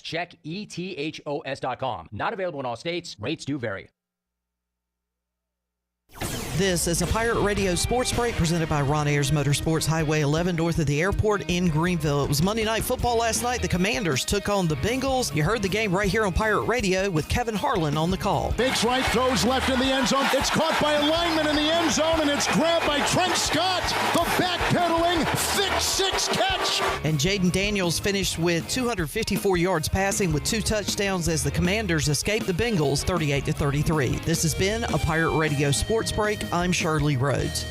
Check ETHOS.com. Not available in all states. Rates do vary. This is a Pirate Radio Sports Break presented by Ron Ayers Motorsports, Highway 11 north of the airport in Greenville. It was Monday Night Football last night. The Commanders took on the Bengals. You heard the game right here on Pirate Radio with Kevin Harlan on the call. Biggs right, throws left in the end zone. It's caught by a lineman in the end zone, and it's grabbed by Trent Scott. The backpedaling, thick six catch. And Jaden Daniels finished with 254 yards passing with 2 touchdowns as the Commanders escaped the Bengals 38-33. This has been a Pirate Radio Sports Break. I'm Shirley Rhodes.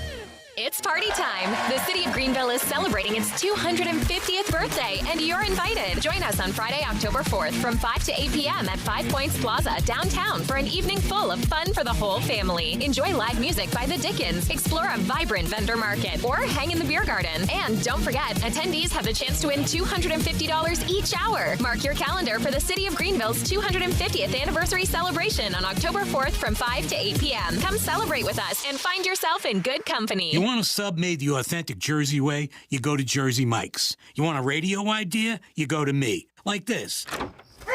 It's party time. The city of Greenville is celebrating its 250th birthday, and you're invited. Join us on Friday, October 4th from 5 to 8 p.m. at 5 Points Plaza downtown for an evening full of fun for the whole family. Enjoy live music by the Dickens, explore a vibrant vendor market, or hang in the beer garden. And don't forget, attendees have the chance to win $250 each hour. Mark your calendar for the city of Greenville's 250th anniversary celebration on October 4th from 5 to 8 p.m. Come celebrate with us and find yourself in good company. You want a sub made the authentic Jersey way? You go to Jersey Mike's. You want a radio idea? You go to me. Like this.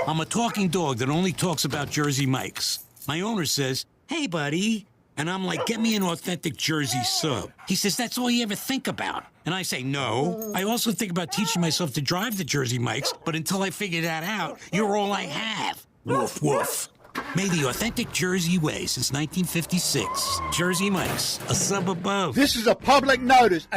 I'm a talking dog that only talks about Jersey Mike's. My owner says, "Hey, buddy." And I'm like, "Get me an authentic Jersey sub." He says, "That's all you ever think about." And I say, "No. I also think about teaching myself to drive the Jersey Mike's, but until I figure that out, you're all I have." Woof, woof. Made the authentic Jersey way since 1956. Jersey Mike's, a sub above. This is a public notice,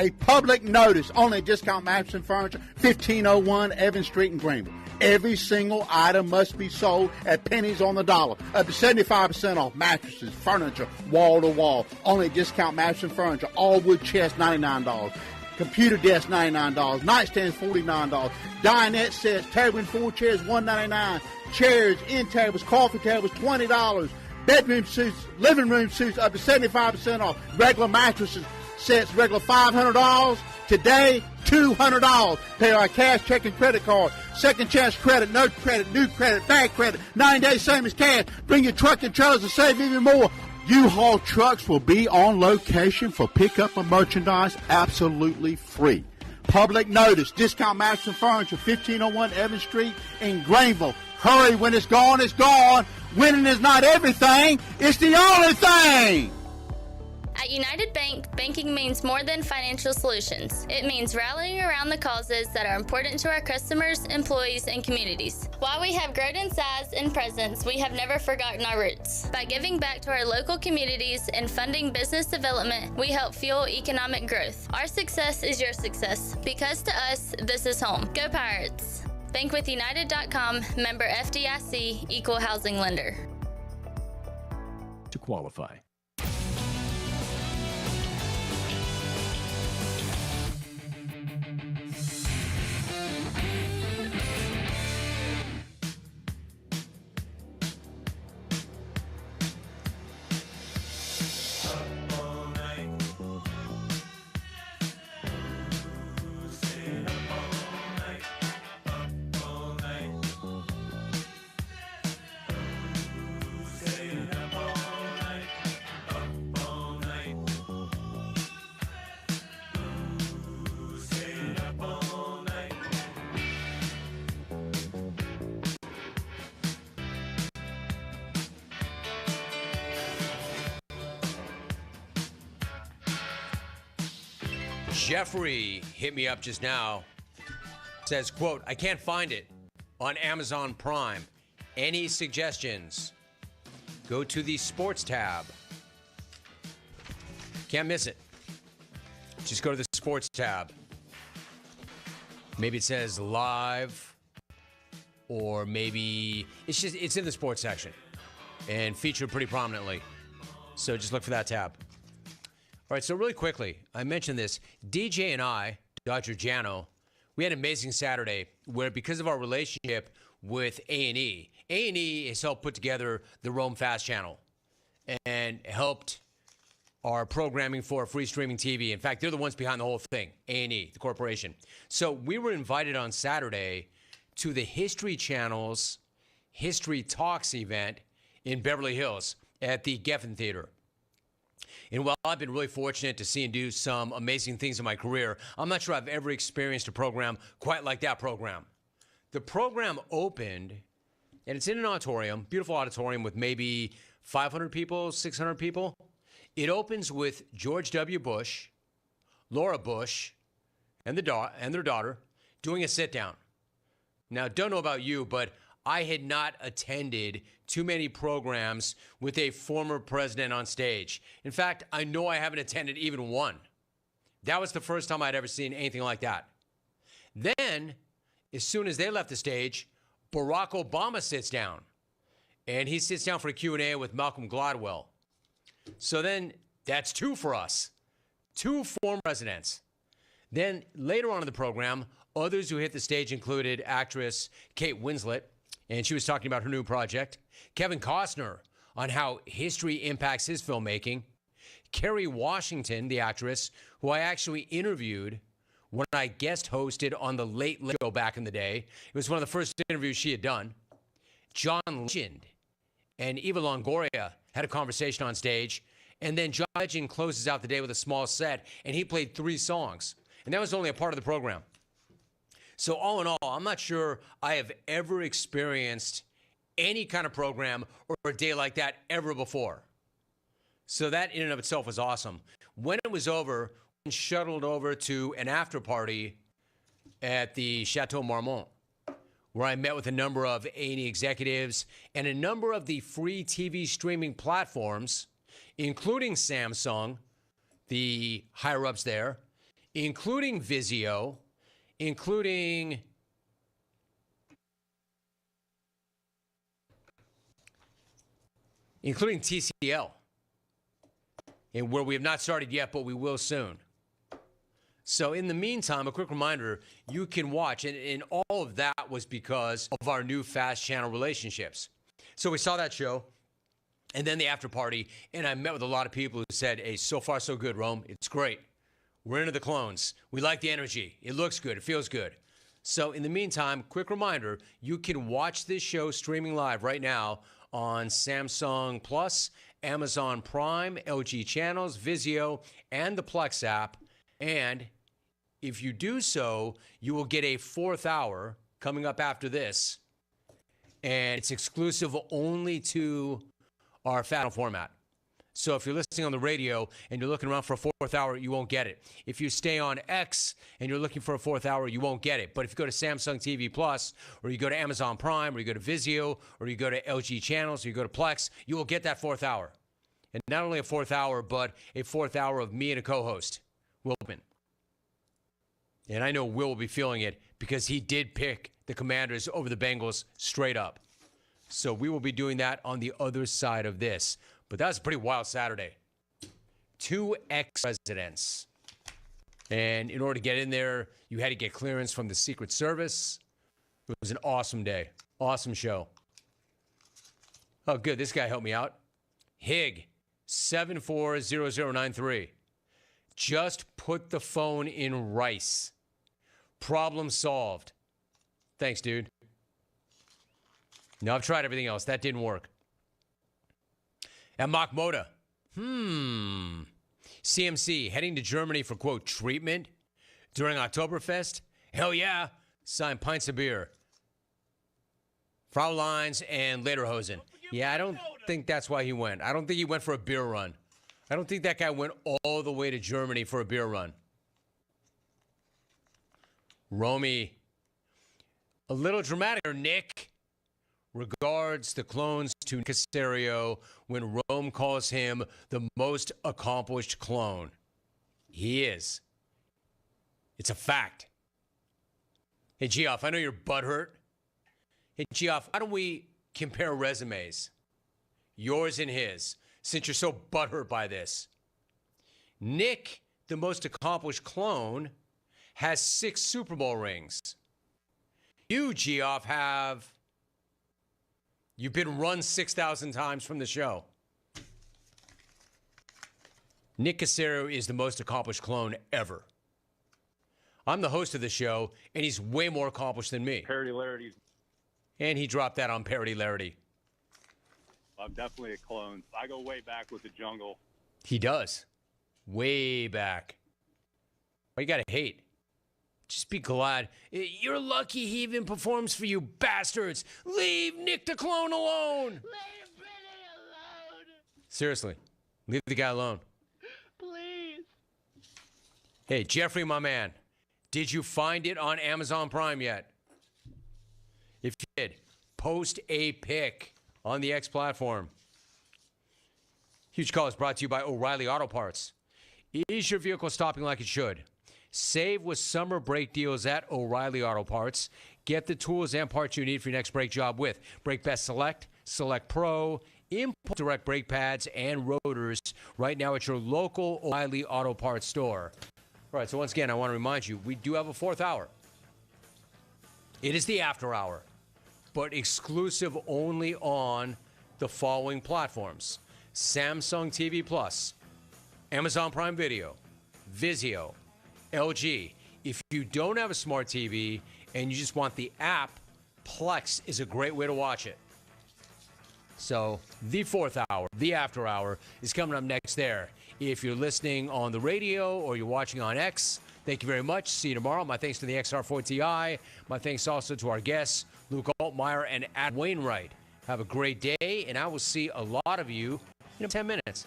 only at Discount Mattress and Furniture, 1501 Evans Street in Greenville. Every single item must be sold at pennies on the dollar. Up to 75% off mattresses, furniture, wall to wall. Only at Discount Mattress and Furniture. All wood chest, $99. Computer desk, $99. Nightstands, $49. Dinette sets, table and 4 chairs, $199. Chairs, end tables, coffee tables, $20. Bedroom suits, living room suits, up to 75% off. Regular mattresses sets, regular $500. Today, $200. Pay our cash, check, and credit card. Second chance credit, no credit, new credit, bad credit. 9 days, same as cash. Bring your truck and trailers to save even more. U-Haul trucks will be on location for pickup of merchandise absolutely free. Public notice, Discount Mattress and Furniture, 1501 Evans Street in Greenville. Hurry, when it's gone, it's gone. Winning is not everything, it's the only thing. At United Bank, banking means more than financial solutions. It means rallying around the causes that are important to our customers, employees, and communities. While we have grown in size and presence, we have never forgotten our roots. By giving back to our local communities and funding business development, we help fuel economic growth. Our success is your success, because to us, this is home. Go Pirates! Bankwithunited.com, member FDIC, equal housing lender. To qualify. Jeffrey hit me up just now. Says, quote, "I can't find it on Amazon Prime. Any suggestions? Go to the sports tab. Can't miss it. Just go to the sports tab. Maybe it says live, or maybe it's in the sports section and featured pretty prominently. So just look for that tab. All right, so really quickly, I mentioned this. DJ and I, Dr. Jano, we had an amazing Saturday where, because of our relationship with A&E has helped put together the Rome Fast channel and helped our programming for free streaming TV. In fact, they're the ones behind the whole thing, A&E, the corporation. So we were invited on Saturday to the History Channel's History Talks event in Beverly Hills at the Geffen Theater. And while I've been really fortunate to see and do some amazing things in my career, I'm not sure I've ever experienced a program quite like that program. the program opened, and it's in an auditorium, beautiful auditorium with maybe 500 people, 600 people. It opens with George W. Bush, Laura Bush, and their daughter doing a sit-down. Now, don't know about you, but I had not attended too many programs with a former president on stage. In fact, I know I haven't attended even one. That was the first time I'd ever seen anything like that. Then, as soon as they left the stage, Barack Obama sits down. And he sits down for a Q&A with Malcolm Gladwell. So then, that's two for us. Two former presidents. Then, later on in the program, others who hit the stage included actress Kate Winslet, and she was talking about her new project. Kevin Costner on how history impacts his filmmaking. Kerry Washington, the actress, who I actually interviewed when I guest hosted on the Late Late Show back in the day. It was one of the first interviews she had done. John Legend and Eva Longoria had a conversation on stage. And then John Legend closes out the day with a small set, and he played 3 songs. And that was only a part of the program. So all in all, I'm not sure I have ever experienced any kind of program or a day like that ever before. So that in and of itself was awesome. When it was over, we shuttled over to an after party at the Chateau Marmont, where I met with a number of A&E executives and a number of the free TV streaming platforms, including Samsung, the higher-ups there, including Vizio, including TCL, and where we have not started yet, but we will soon. So in the meantime, a quick reminder, you can watch, and all of that was because of our new Fast Channel relationships. So we saw that show, and then the after party, and I met with a lot of people who said, hey, so far so good, Rome. It's great. We're into the clones. We like the energy. It looks good. It feels good. So in the meantime, quick reminder, you can watch this show streaming live right now on Samsung Plus, Amazon Prime, LG Channels, Vizio, and the Plex app. And if you do so, you will get a 4th hour coming up after this. And it's exclusive only to our Fathom format. So if you're listening on the radio and you're looking around for a 4th hour, you won't get it. If you stay on X and you're looking for a 4th hour, you won't get it. But if you go to Samsung TV Plus, or you go to Amazon Prime, or you go to Vizio, or you go to LG Channels, or you go to Plex, you will get that 4th hour. And not only a 4th hour, but a 4th hour of me and a co-host, Will Open. And I know Will will be feeling it because he did pick the Commanders over the Bengals straight up. So we will be doing that on the other side of this. But that was a pretty wild Saturday. 2 ex-presidents. And in order to get in there, you had to get clearance from the Secret Service. It was an awesome day. Awesome show. Oh, good. This guy helped me out. Hig, 740093. Just put the phone in rice. Problem solved. Thanks, dude. No, I've tried everything else. That didn't work. And Mack Moda. CMC heading to Germany for, quote, treatment during Oktoberfest? Hell yeah. Sign pints of beer. Fraulein's and Lederhosen. Yeah, I don't think that's why he went. I don't think he went for a beer run. I don't think that guy went all the way to Germany for a beer run. Romy. A little dramatic, Nick. Regards the clones to Nick Caserio when Rome calls him the most accomplished clone. He is. It's a fact. Hey, Geoff, I know you're butthurt. Hey, Geoff, why don't we compare resumes? Yours and his, since you're so butthurt by this. Nick, the most accomplished clone, has 6 Super Bowl rings. You, Geoff, have... You've been run 6,000 times from the show. Nick Caserio is the most accomplished clone ever. I'm the host of the show, and he's way more accomplished than me. Parody Larity. And he dropped that on Parody Larity. I'm definitely a clone. I go way back with the jungle. He does. Way back. Why you gotta hate? Just be glad. You're lucky he even performs for you, bastards. Leave Nick the Clone alone. Leave Brittany alone. Seriously, leave the guy alone. Please. Hey, Jeffrey, my man, did you find it on Amazon Prime yet? If you did, post a pic on the X platform. Huge Call is brought to you by O'Reilly Auto Parts. Is your vehicle stopping like it should? Save with summer brake deals at O'Reilly Auto Parts. Get the tools and parts you need for your next brake job with Brake Best Select, Select Pro, Impulse Direct brake pads, and rotors right now at your local O'Reilly Auto Parts store. All right, so once again, I want to remind you, we do have a fourth hour. It is the after hour, but exclusive only on the following platforms: Samsung TV Plus, Amazon Prime Video, Vizio, LG. If you don't have a smart TV and you just want the app, Plex is a great way to watch it. So the fourth hour, the after hour, is coming up next there. If you're listening on the radio or you're watching on X, thank you very much. See you tomorrow. My thanks to the XR4 Ti. My thanks also to our guests, Luke Altmaier and Ad Wainwright. Have a great day, and I will see a lot of you in 10 minutes.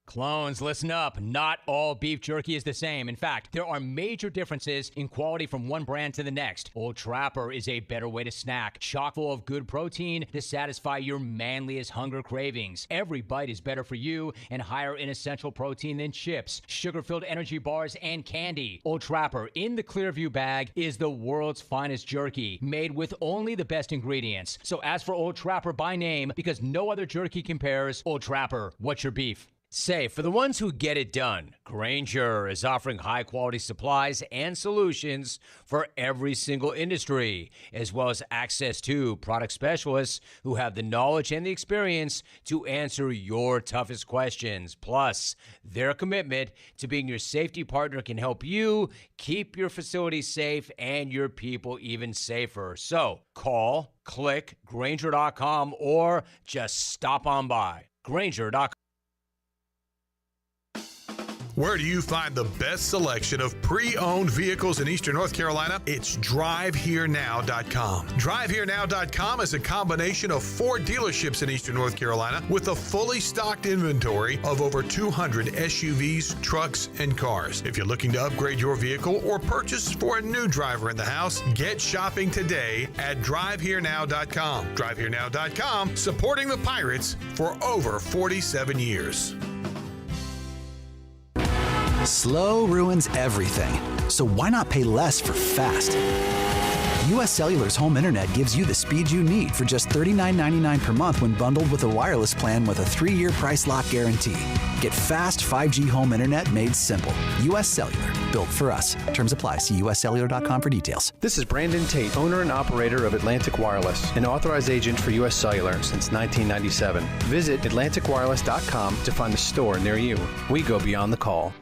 Clones, listen up. Not all beef jerky is the same. In fact, there are major differences in quality from one brand to the next. Old Trapper is a better way to snack, chock full of good protein to satisfy your manliest hunger cravings. Every bite is better for you and higher in essential protein than chips, sugar-filled energy bars, and candy. Old Trapper in the Clearview bag is the world's finest jerky, made with only the best ingredients. So ask for Old Trapper by name because no other jerky compares. Old Trapper, what's your beef? Say, for the ones who get it done, Grainger is offering high-quality supplies and solutions for every single industry, as well as access to product specialists who have the knowledge and the experience to answer your toughest questions. Plus, their commitment to being your safety partner can help you keep your facility safe and your people even safer. So, call, click, Grainger.com, or just stop on by. Grainger.com. Where do you find the best selection of pre-owned vehicles in Eastern North Carolina? It's DriveHereNow.com. DriveHereNow.com is a combination of 4 dealerships in Eastern North Carolina with a fully stocked inventory of over 200 SUVs, trucks, and cars. If you're looking to upgrade your vehicle or purchase for a new driver in the house, get shopping today at DriveHereNow.com. DriveHereNow.com, supporting the Pirates for over 47 years. Slow ruins everything, so why not pay less for fast? U.S. Cellular's home internet gives you the speed you need for just $39.99 per month when bundled with a wireless plan with a 3-year price lock guarantee. Get fast 5G home internet made simple. U.S. Cellular, built for us. Terms apply. See uscellular.com for details. This is Brandon Tate, owner and operator of Atlantic Wireless, an authorized agent for U.S. Cellular since 1997. Visit atlanticwireless.com to find a store near you. We go beyond the call.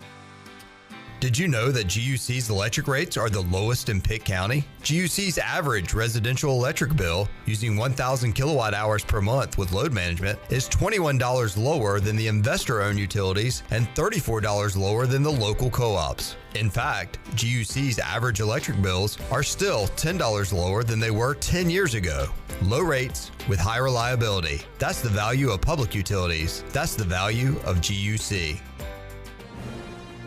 Did you know that GUC's electric rates are the lowest in Pitt County? GUC's average residential electric bill, using 1,000 kilowatt hours per month with load management, is $21 lower than the investor-owned utilities and $34 lower than the local co-ops. In fact, GUC's average electric bills are still $10 lower than they were 10 years ago. Low rates with high reliability. That's the value of public utilities. That's the value of GUC.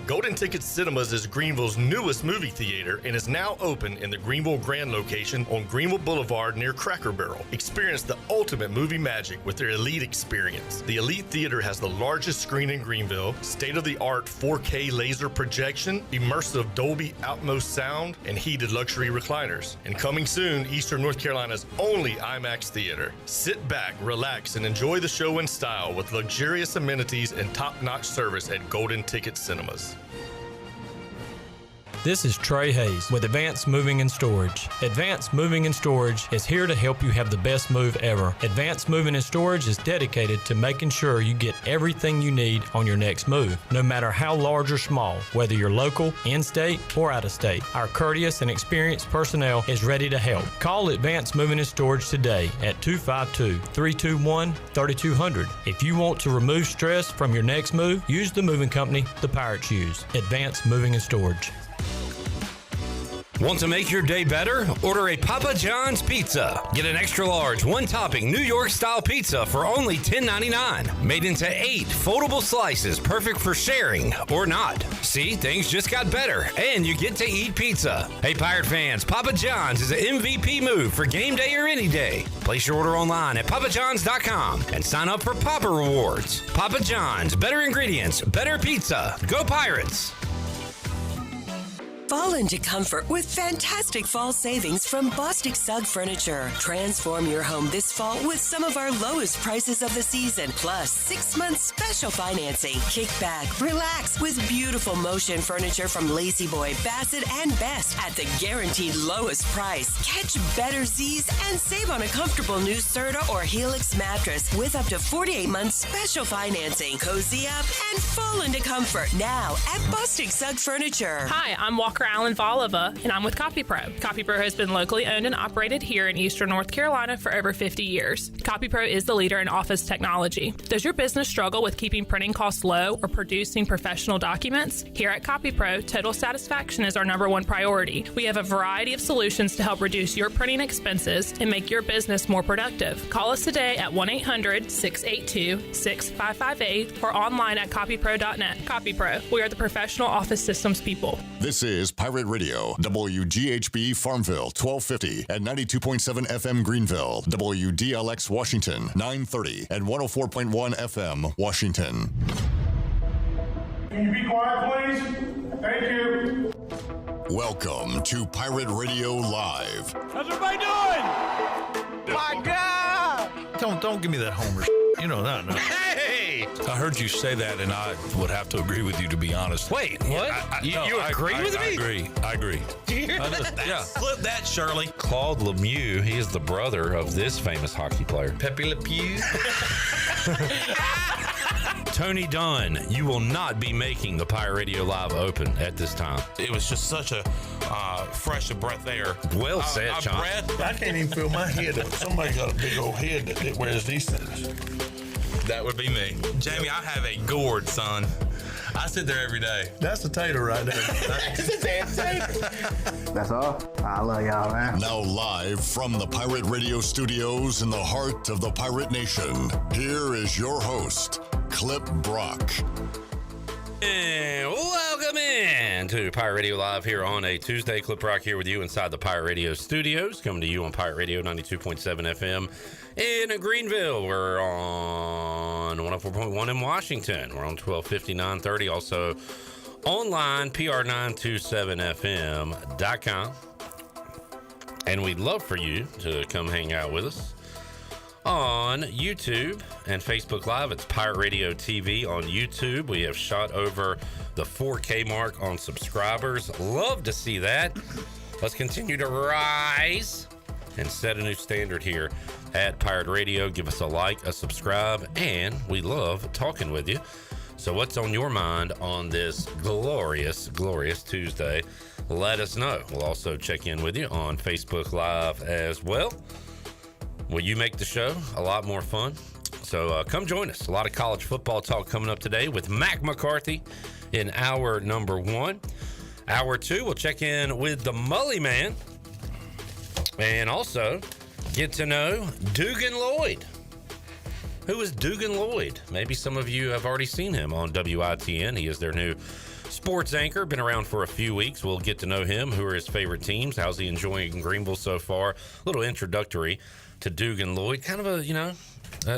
Golden Ticket Cinemas is Greenville's newest movie theater and is now open in the Greenville Grand location on Greenville Boulevard near Cracker Barrel. Experience the ultimate movie magic with their Elite experience. The Elite Theater has the largest screen in Greenville, state-of-the-art 4K laser projection, immersive Dolby Atmos sound, and heated luxury recliners. And coming soon, Eastern North Carolina's only IMAX theater. Sit back, relax, and enjoy the show in style with luxurious amenities and top-notch service at Golden Ticket Cinemas. This is Trey Hayes with Advanced Moving and Storage. Advanced Moving and Storage is here to help you have the best move ever. Advanced Moving and Storage is dedicated to making sure you get everything you need on your next move, no matter how large or small, whether you're local, in-state, or out-of-state. Our courteous and experienced personnel is ready to help. Call Advanced Moving and Storage today at 252-321-3200. If you want to remove stress from your next move, use the moving company the Pirates use. Advanced Moving and Storage. Want to make your day better? Order a Papa John's pizza. Get an extra large, one-topping New York-style pizza for only $10.99. Made into 8 foldable slices, perfect for sharing or not. See, things just got better, and you get to eat pizza. Hey, Pirate fans, Papa John's is an MVP move for game day or any day. Place your order online at papajohns.com and sign up for Papa Rewards. Papa John's, better ingredients, better pizza. Go Pirates! Fall into comfort with fantastic fall savings from Bostic Sugg Furniture. Transform your home this fall with some of our lowest prices of the season, plus 6 months special financing. Kick back, relax with beautiful motion furniture from Lazy Boy, Bassett, and Best at the guaranteed lowest price. Catch better Z's and save on a comfortable new Serta or Helix mattress with up to 48 months special financing. Cozy up and fall into comfort now at Bostic Sugg Furniture. Hi, I'm Walker Allen Volova, and I'm with CopyPro. CopyPro has been locally owned and operated here in Eastern North Carolina for over 50 years. CopyPro is the leader in office technology. Does your business struggle with keeping printing costs low or producing professional documents? Here at CopyPro, total satisfaction is our #1 priority. We have a variety of solutions to help reduce your printing expenses and make your business more productive. Call us today at 1-800-682-6558 or online at copypro.net. CopyPro, we are the professional office systems people. This is Pirate Radio, WGHB Farmville, 1250 and 92.7 FM Greenville, WDLX Washington, 930 and 104.1 FM Washington. Can you be quiet, please? Thank you. Welcome to Pirate Radio Live. How's everybody doing? My God! Don't give me that Homer. You know that. No. Hey! I heard you say that, and I would have to agree with you, to be honest. Wait, what? You agree with me? I agree. Do you hear that? Yeah. Flip that, Shirley. Claude Lemieux, he is the brother of this famous hockey player. Pepe Le Pew. Tony Dunn, you will not be making the Pirate Radio Live Open at this time. It was just such a fresh of breath air. Well said, Sean. I can't even feel my head. Somebody got a big old head that wears these things. That would be me. Jamie, I have a gourd, son. I sit there every day. That's a tater right there. It's a damn tater. That's all. I love y'all, man. Now live from the Pirate Radio studios in the heart of the Pirate Nation, here is your host, Clip Brock. And welcome in to Pirate Radio Live here on a Tuesday. Clip Brock here with you inside the Pirate Radio studios, coming to you on Pirate Radio 92.7 FM in Greenville. We're on 104.1 in Washington. We're on 1250, 930. Also online, PR927FM.com. And we'd love for you to come hang out with us on YouTube and Facebook Live. It's Pirate Radio TV on YouTube. We have shot over the 4K mark on subscribers. Love to see that. Let's continue to rise and set a new standard here at Pirate Radio. Give us a like, a subscribe, and we love talking with you. So what's on your mind on this glorious, glorious Tuesday? Let us know. We'll also check in with you on Facebook Live as well. Will you make the show a lot more fun? So come join us. A lot of college football talk coming up today with Mack McCarthy in hour number 1. Hour 2, we'll check in with the Mully man and also get to know Dugan Lloyd. Who is Dugan Lloyd? Maybe some of you have already seen him on WITN. He is their new sports anchor, been around for a few weeks. We'll get to know him. Who are his favorite teams? How's he enjoying Greenville so far? A little introductory to Dugan Lloyd. Kind of a,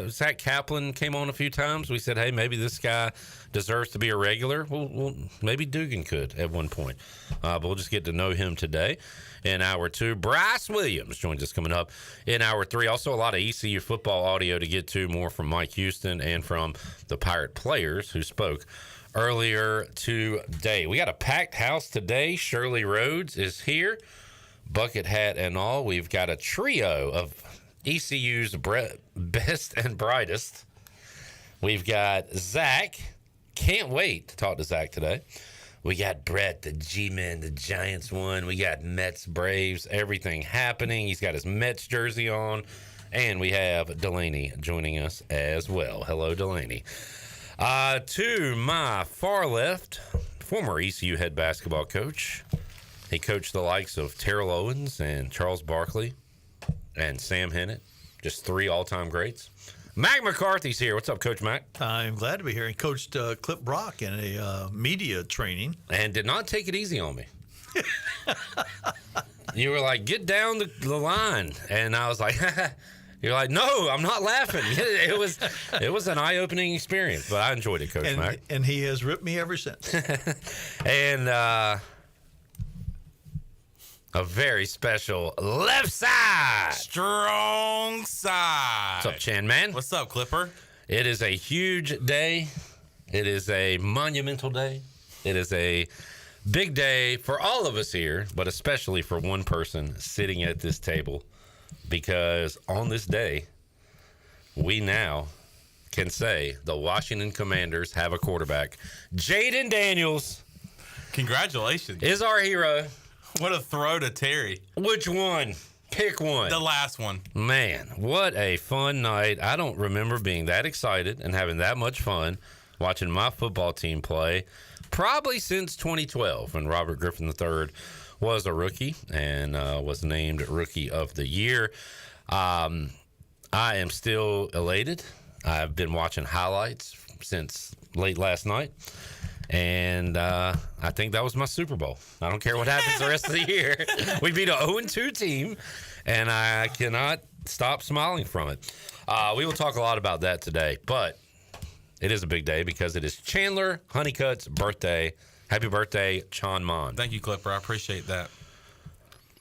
Zach Kaplan came on a few times. We said, hey, maybe this guy deserves to be a regular. Well, maybe Dugan could at one point. But we'll just get to know him today. In hour 2, Bryce Williams joins us coming up in hour 3. Also, a lot of ECU football audio to get to, more from Mike Houston and from the Pirate players who spoke earlier today. We got a packed house today. Shirley Rhodes is here, bucket hat and all. We've got a trio of ECU's best and brightest. We've got Zach. Can't wait to talk to Zach today. We got Brett, the G-Man, the Giants one. We got Mets, Braves, everything happening. He's got his Mets jersey on. And we have Delaney joining us as well. Hello, Delaney. To my far left, former ECU head basketball coach. He coached the likes of Terrell Owens and Charles Barkley and Sam Hennett. Just 3 all-time greats. Mack McCarthy's here. What's up, Coach Mack? I'm glad to be here. He coached Clip Brock in a media training. And did not take it easy on me. You were like, get down the line. And I was like, you're like, no, I'm not laughing. It was an eye-opening experience, but I enjoyed it, Coach Mack. And he has ripped me ever since. And a very special left side. Strong side. What's up, Chan Man? What's up, Clipper? It is a huge day. It is a monumental day. It is a big day for all of us here, but especially for one person sitting at this table, because on this day, we now can say the Washington Commanders have a quarterback. Jaden Daniels. Congratulations. Is our hero. What a throw to Terry. Which one? Pick one. The last one. Man, what a fun night. I don't remember being that excited and having that much fun watching my football team play probably since 2012 when Robert Griffin III was a rookie and was named Rookie of the Year. I am still elated. I've been watching highlights since late last night. And I think that was my Super Bowl. I don't care what happens the rest of the year. We beat an 0-2 team, and I cannot stop smiling from it. We will talk a lot about that today, but it is a big day because it is Chandler Honeycutt's birthday. Happy birthday, Chan Mon. Thank you, Clipper. I appreciate that.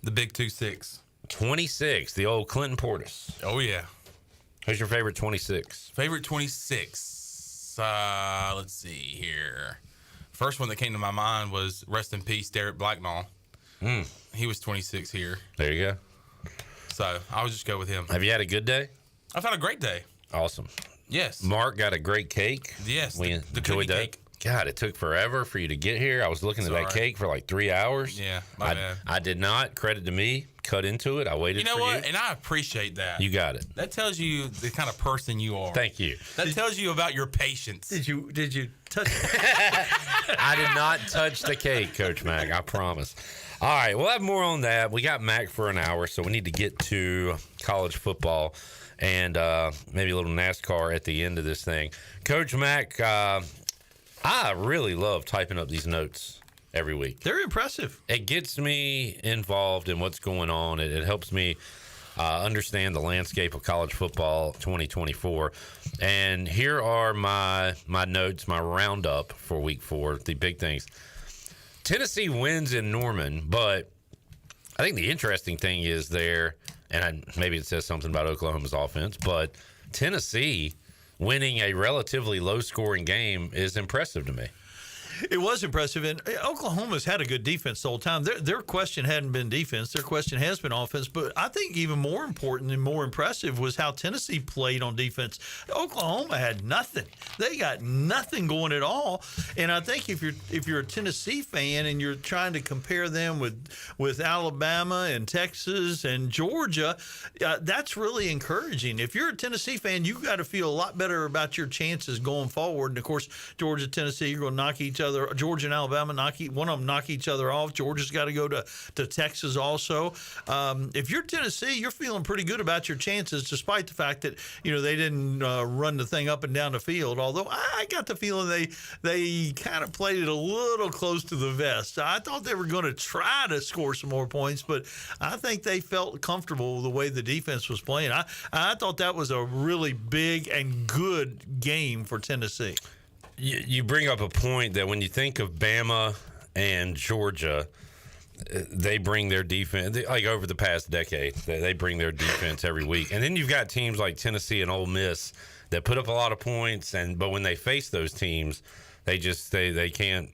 The big 26. 26, the old Clinton Portis. Oh, yeah. Who's your favorite 26? Favorite 26? Let's see here. First one that came to my mind was rest in peace, Derek Blacknall. He was 26 here. There you go. So I would just go with him. Have you had a good day? I've had a great day. Awesome. Yes. Mark got a great cake. Yes. We the enjoyed that. cake. God, it took forever for you to get here. I was looking at that cake for like 3 hours. Yeah, my bad. I did not. Credit to me. Cut into it. I waited for you. You know what? And I appreciate that. You got it. That tells you the kind of person you are. Thank you. That tells you about your patience. Did you touch it? I did not touch the cake, Coach Mack. I promise. All right, we'll have more on that. We got Mack for an hour, so we need to get to college football and maybe a little NASCAR at the end of this thing. Coach Mack, I really love typing up these notes every week. They're impressive. It gets me involved in what's going on. It helps me understand the landscape of college football 2024. And here are my notes, my roundup for week 4, the big things. Tennessee wins in Norman, but I think the interesting thing is there, and maybe it says something about Oklahoma's offense, but Tennessee winning a relatively low-scoring game is impressive to me. It was impressive, and Oklahoma's had a good defense the whole time. Their question hadn't been defense. Their question has been offense, but I think even more important and more impressive was how Tennessee played on defense. Oklahoma had nothing. They got nothing going at all, and I think if you're a Tennessee fan and you're trying to compare them with Alabama and Texas and Georgia, that's really encouraging. If you're a Tennessee fan, you got to feel a lot better about your chances going forward. And, of course, Georgia, Tennessee, you're going to knock each other. Georgia and Alabama one of them knock each other off. Georgia's got to go to Texas also. If you're Tennessee, you're feeling pretty good about your chances, despite the fact that they didn't run the thing up and down the field. Although I got the feeling they kind of played it a little close to the vest. I thought they were going to try to score some more points, but I think they felt comfortable with the way the defense was playing. I thought that was a really big and good game for Tennessee. You bring up a point that when you think of Bama and Georgia, they bring their defense, like over the past decade, they bring their defense every week. And then you've got teams like Tennessee and Ole Miss that put up a lot of points, but when they face those teams, They can't.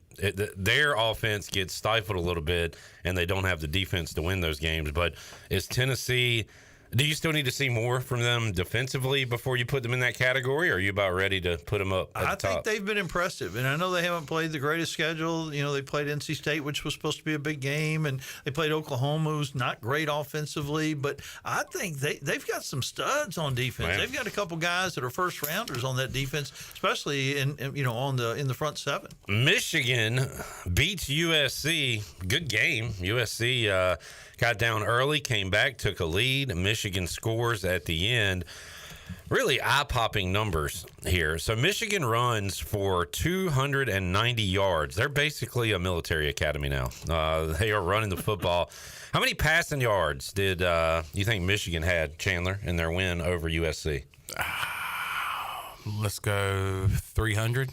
Their offense gets stifled a little bit, and they don't have the defense to win those games. But is Tennessee? Do you still need to see more from them defensively before you put them in that category, or are you about ready to put them up at the top? I think they've been impressive, and I know they haven't played the greatest schedule. You know, they played NC State, which was supposed to be a big game, and they played Oklahoma, who's not great offensively. But I think they've got some studs on defense. Man. They've got a couple guys that are first rounders on that defense, especially in the front seven. Michigan beats USC. Good game. USC got down early, came back, took a lead. Michigan scores at the end. Really eye-popping numbers here. So Michigan runs for 290 yards. They're basically a military academy now. They are running the football. How many passing yards did you think Michigan had, Chandler, in their win over USC? Let's go 300.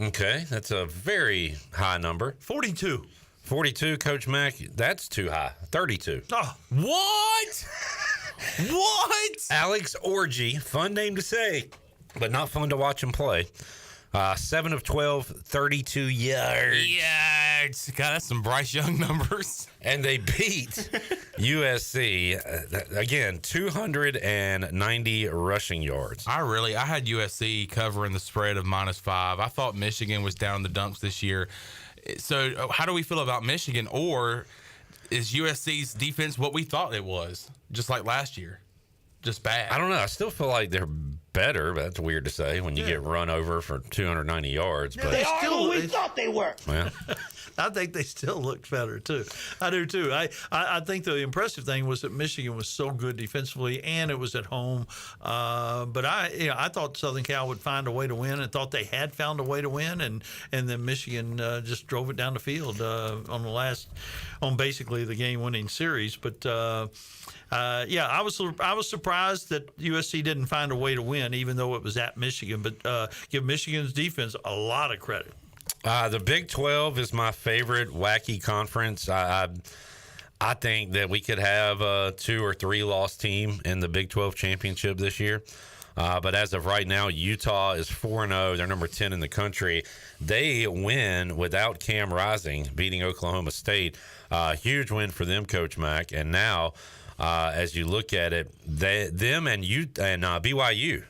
Okay, that's a very high number. 42. 42, Coach Mack. That's too high. 32. Oh, what? What? Alex Orgy, fun name to say, but not fun to watch him play. 7 of 12, 32 yards. Yards. God, that's some Bryce Young numbers. And they beat USC, again, 290 rushing yards. I had USC covering the spread of -5. I thought Michigan was down in the dumps this year. So how do we feel about Michigan? Or is USC's defense what we thought it was, just like last year? Just bad? I don't know. I still feel like they're better, but that's weird to say when you get run over for 290 yards. Yeah, but they are who we thought they were. Well, I think they still look better too. I do too. I think the impressive thing was that Michigan was so good defensively, and it was at home. But I thought Southern Cal would find a way to win, and thought they had found a way to win, and then Michigan just drove it down the field on basically the game-winning series. But I was surprised that USC didn't find a way to win, even though it was at Michigan. But give Michigan's defense a lot of credit. The Big 12 is my favorite wacky conference. I think that we could have a 2 or 3 loss team in the Big 12 championship this year. But as of right now, Utah is 4-0. They're number 10 in the country. They win without Cam Rising, beating Oklahoma State. Huge win for them, Coach Mack. And now, as you look at it, them and BYU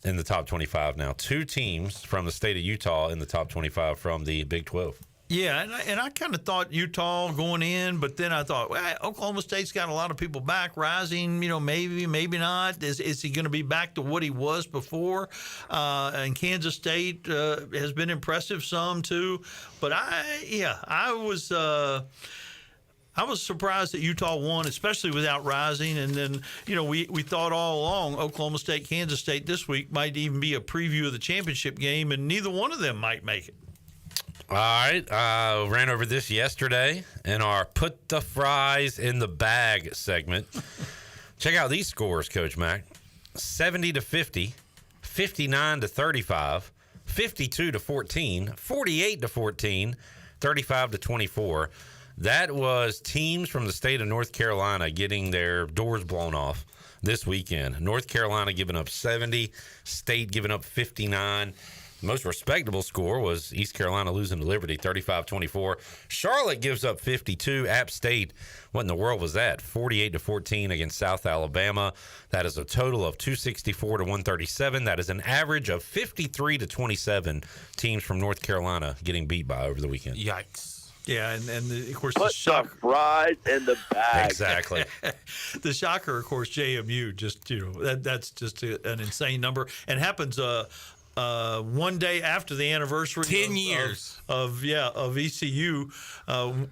in the top 25 now. 2 teams from the state of Utah in the top 25 from the Big 12. Yeah, and I kind of thought Utah going in, but then I thought, well, Oklahoma State's got a lot of people back. Rising, maybe not. Is he going to be back to what he was before? And Kansas State has been impressive some too. But I was surprised that Utah won, especially without Rising. And then, we thought all along Oklahoma State, Kansas State this week might even be a preview of the championship game, and neither one of them might make it. All right. Ran over this yesterday in our Put the Fries in the Bag segment. Check out these scores, Coach Mack. 70-50, 59-35, 52-14, 48-14, 35-24. That was teams from the state of North Carolina getting their doors blown off this weekend. North Carolina giving up 70, State giving up 59. The most respectable score was East Carolina losing to Liberty, 35-24. Charlotte gives up 52. App State, what in the world was that? 48-14 against South Alabama. That is a total of 264-137. That is an average of 53-27 teams from North Carolina getting beat by over the weekend. Yikes. Yeah, and of course Put the shocker. the fries in the bag. Exactly. The shocker, of course, JMU. Just that's just an insane number, and happens one day after the anniversary 10 years of ECU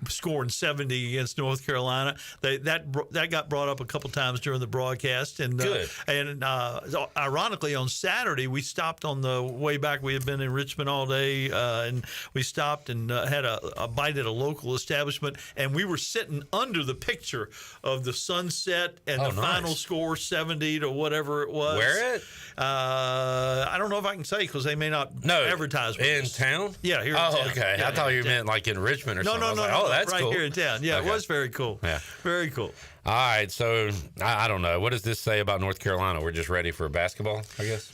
scoring 70 against North Carolina. That got brought up a couple times during the broadcast, and ironically on Saturday we stopped on the way back. We had been in Richmond all day, and we stopped and had a bite at a local establishment, and we were sitting under the picture of the sunset and the final score 70 to whatever it was. Where it? I don't know if I can say because they may not advertise with in us. Town. Yeah, here in town. Okay. Yeah, I thought you town. meant like in Richmond or No, something. no, That's right cool. here in town. Yeah, Okay. It was very cool. Yeah, very cool. All right, so I don't know. What does this say about North Carolina? We're just ready for basketball, I guess.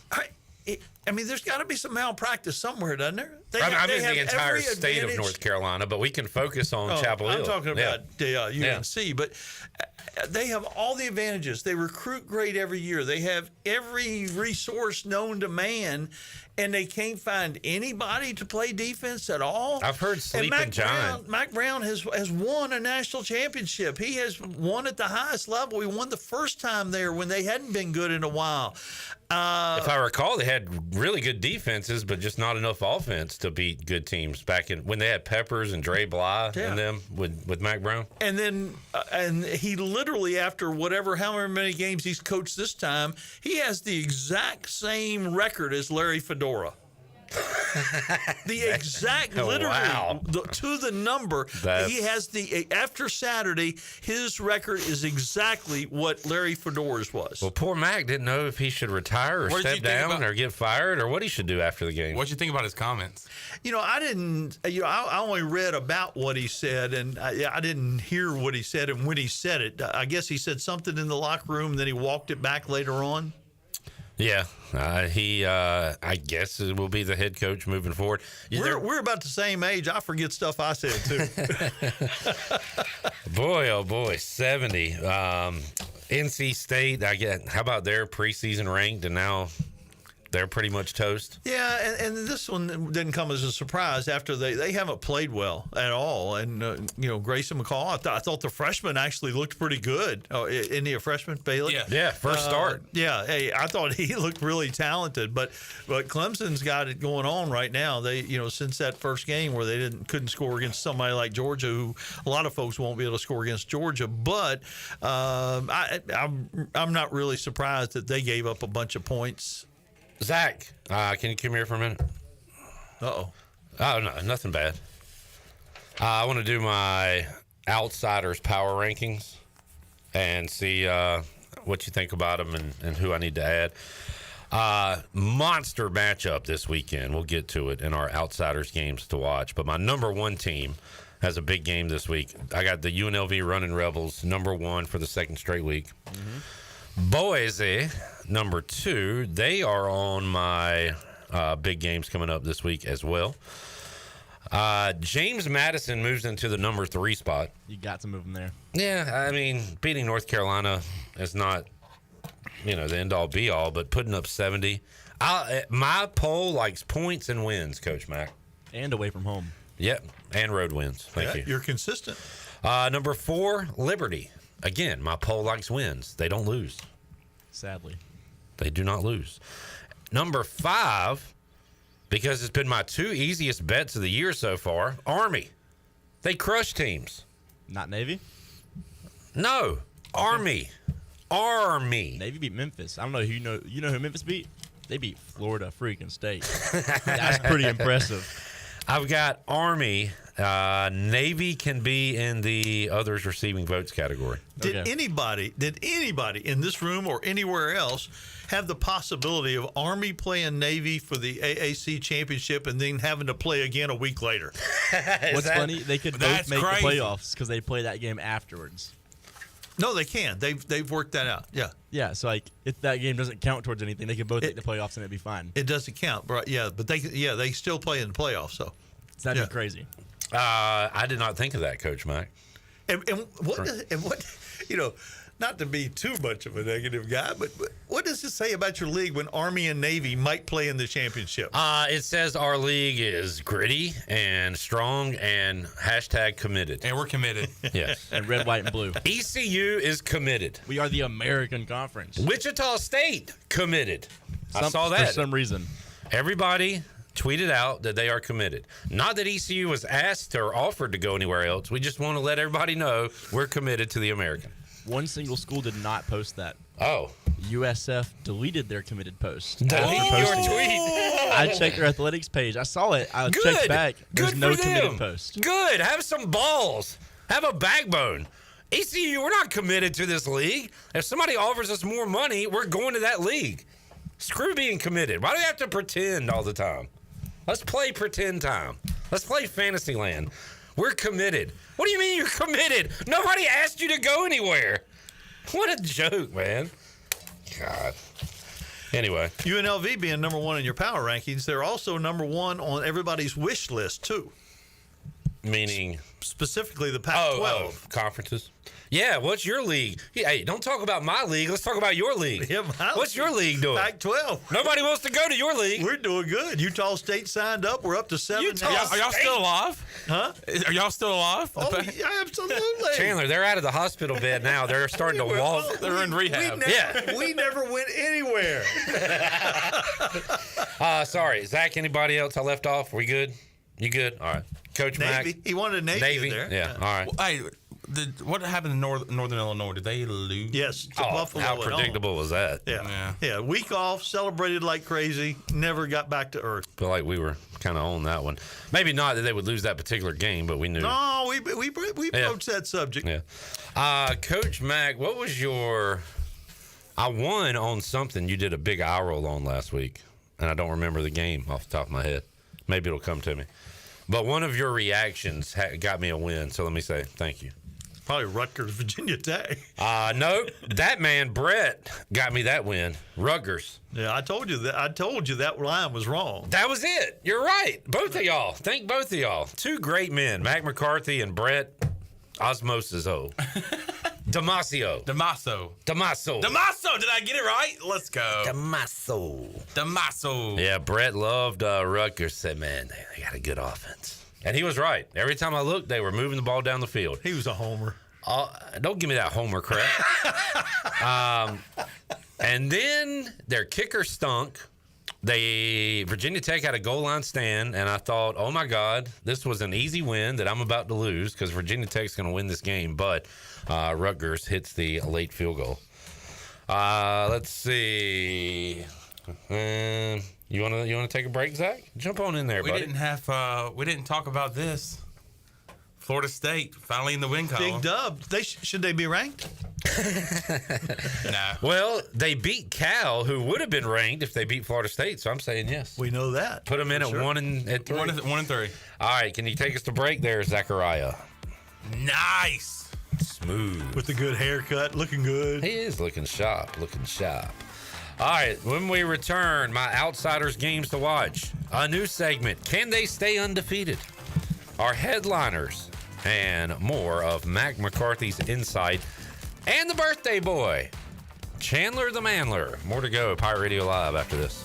I mean, there's got to be some malpractice somewhere, doesn't there? I'm in the entire state of North Carolina, but we can focus on Chapel Hill. I'm talking about the UNC, but they have all the advantages. They recruit great every year. They have every resource known to man, and they can't find anybody to play defense at all. I've heard Sleeping Giant. Mack Brown has won a national championship. He has won at the highest level. He won the first time there when they hadn't been good in a while. If I recall, they had really good defenses, but just not enough offense to beat good teams back in when they had Peppers and Dre Bly and them with Mack Brown. And then, and he literally, after however many games he's coached this time, he has the exact same record as Larry Fedora. The exact, literally to the number. He has after Saturday, his record is exactly what Larry Fedora's was. Well, poor Mack didn't know if he should retire or step down or get fired or what he should do after the game. What'd you think about his comments? I didn't. I only read about what he said, and I didn't hear what he said and when he said it. I guess he said something in the locker room, and then he walked it back later on. Yeah, he. I guess it will be the head coach moving forward. We're about the same age. I forget stuff I said too. Boy, oh boy, 70. NC State. How about their preseason ranked, and now they're pretty much toast. Yeah, and this one didn't come as a surprise after they haven't played well at all. And, Grayson McCall, I thought the freshman actually looked pretty good. Oh, isn't he a freshman, Bailey? Yeah, first start. Yeah, hey, I thought he looked really talented. But Clemson's got it going on right now. They, since that first game where they couldn't score against somebody like Georgia, who a lot of folks won't be able to score against Georgia. But I'm not really surprised that they gave up a bunch of points. Zach, can you come here for a minute? Uh-oh. Oh, no, nothing bad. I want to do my Outsiders power rankings and see what you think about them and who I need to add. Monster matchup this weekend. We'll get to it in our Outsiders games to watch. But my number one team has a big game this week. I got the UNLV Running Rebels, number one for the second straight week. Mm-hmm. Boise, number two. They are on my big games coming up this week as well. James Madison moves into the number 3 spot. You got to move him there. Yeah, I mean, beating North Carolina is not, the end-all, be-all, but putting up 70. My poll likes points and wins, Coach Mack. And away from home. Yep, and road wins. Thank you. You're consistent. Number 4, Liberty. Again, my poll likes wins. They don't lose. Sadly. They do not lose. Number 5, because it's been my 2 easiest bets of the year so far, Army. They crush teams. Not Navy? No. Army. Navy beat Memphis. I don't know who you know who Memphis beat? They beat Florida freaking State. That's pretty impressive. I've got Army. Navy can be in the others receiving votes category. Did anybody in this room or anywhere else have the possibility of Army playing Navy for the AAC championship and then having to play again a week later? What's funny? They could both make the playoffs because they play that game afterwards. No, they can. They've worked that out. Yeah. Yeah. So if that game doesn't count towards anything, they could both make the playoffs and it'd be fine. It doesn't count, right? Yeah, but they still play in the playoffs. So that'd be crazy. I did not think of that, Coach Mack. And what not to be too much of a negative guy, but what does it say about your league when Army and Navy might play in the championship? It says our league is gritty and strong and #committed. And we're committed. Yes. And red, white, and blue. ECU is committed. We are the American Conference. Wichita State committed. I saw that. For some reason. Everybody tweeted out that they are committed. Not that ECU was asked or offered to go anywhere else. We just want to let everybody know we're committed to the American. One single school did not post that. Oh. USF deleted their committed post. Delete your tweet. I checked their athletics page. I saw it. I checked back. There's no committed post. Good. Have some balls. Have a backbone. ECU, we're not committed to this league. If somebody offers us more money, we're going to that league. Screw being committed. Why do we have to pretend all the time? Let's play pretend time. Let's play Fantasyland. We're committed. What do you mean you're committed? Nobody asked you to go anywhere. What a joke, man. God. Anyway. UNLV being number one in your power rankings, they're also number one on everybody's wish list, too. Meaning? Specifically the Pac-12. Conferences. Yeah, what's your league? Hey, don't talk about my league. Let's talk about your league. Yeah, what's your league doing? Pac-12. Nobody wants to go to your league. We're doing good. Utah State signed up. We're up to 7. Are y'all still alive? Huh? Are y'all still alive? Oh, yeah, absolutely. Chandler, they're out of the hospital bed now. They're starting to walk. They're in rehab. We never went anywhere. Sorry. Zach, anybody else I left off? We good? You good? All right. Coach Navy. Mack. He wanted Navy there. Yeah. All right. Well, hey, what happened in Northern Illinois? Did they lose? Yes, to Buffalo. How predictable was that? Yeah. Week off, celebrated like crazy, never got back to earth. Feel like we were kind of on that one. Maybe not that they would lose that particular game, but we knew. No, we broached that subject. Yeah. Coach Mack, what was your? I won on something you did a big eye roll on last week, and I don't remember the game off the top of my head. Maybe it'll come to me. But one of your reactions got me a win, so let me say thank you. Probably Rutgers, Virginia Tech. No, that man Brett got me that win. Rutgers. Yeah, I told you that line was wrong. That was it. You're right. Both of y'all. Thank both of y'all. Two great men, Mac McCarthy and Brett Osmosis. Damaso. Did I get it right? Let's go. Damaso. Yeah, Brett loved Rutgers. Said, man, they got a good offense. And he was right. Every time I looked, they were moving the ball down the field. He was a homer. Don't give me that homer crap. And then their kicker stunk. Virginia Tech had a goal line stand, and I thought, oh, my God, this was an easy win that I'm about to lose because Virginia Tech's going to win this game. But Rutgers hits the late field goal. Let's see. You want to take a break, Zach? Jump on in there, buddy. We didn't talk about this. Florida State finally in the win column. Big dub. Should they be ranked? Nah. Well, they beat Cal, who would have been ranked if they beat Florida State. So I'm saying yes. We know that. Put them in at 1 and 3. 1 and 3. All right. Can you take us to break there, Zachariah? Nice. Smooth. With the good haircut, looking good. He is looking sharp. All right, when we return, my Outsiders games to watch. A new segment, Can They Stay Undefeated? Our headliners, and more of Mac McCarthy's insight, and the birthday boy, Chandler the Manler. More to go, Pirate Radio Live after this.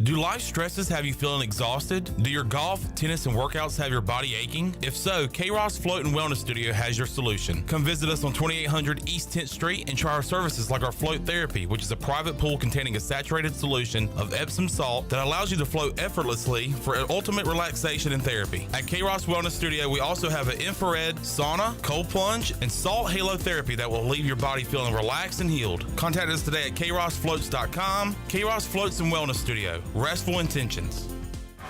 Do life stresses have you feeling exhausted? Do your golf, tennis, and workouts have your body aching? If so, K-Ross Float and Wellness Studio has your solution. Come visit us on 2800 East 10th Street and try our services like our float therapy, which is a private pool containing a saturated solution of Epsom salt that allows you to float effortlessly for ultimate relaxation and therapy. At K-Ross Wellness Studio, we also have an infrared sauna, cold plunge, and salt halo therapy that will leave your body feeling relaxed and healed. Contact us today at krossfloats.com. K-Ross Floats and Wellness Studio. Restful intentions.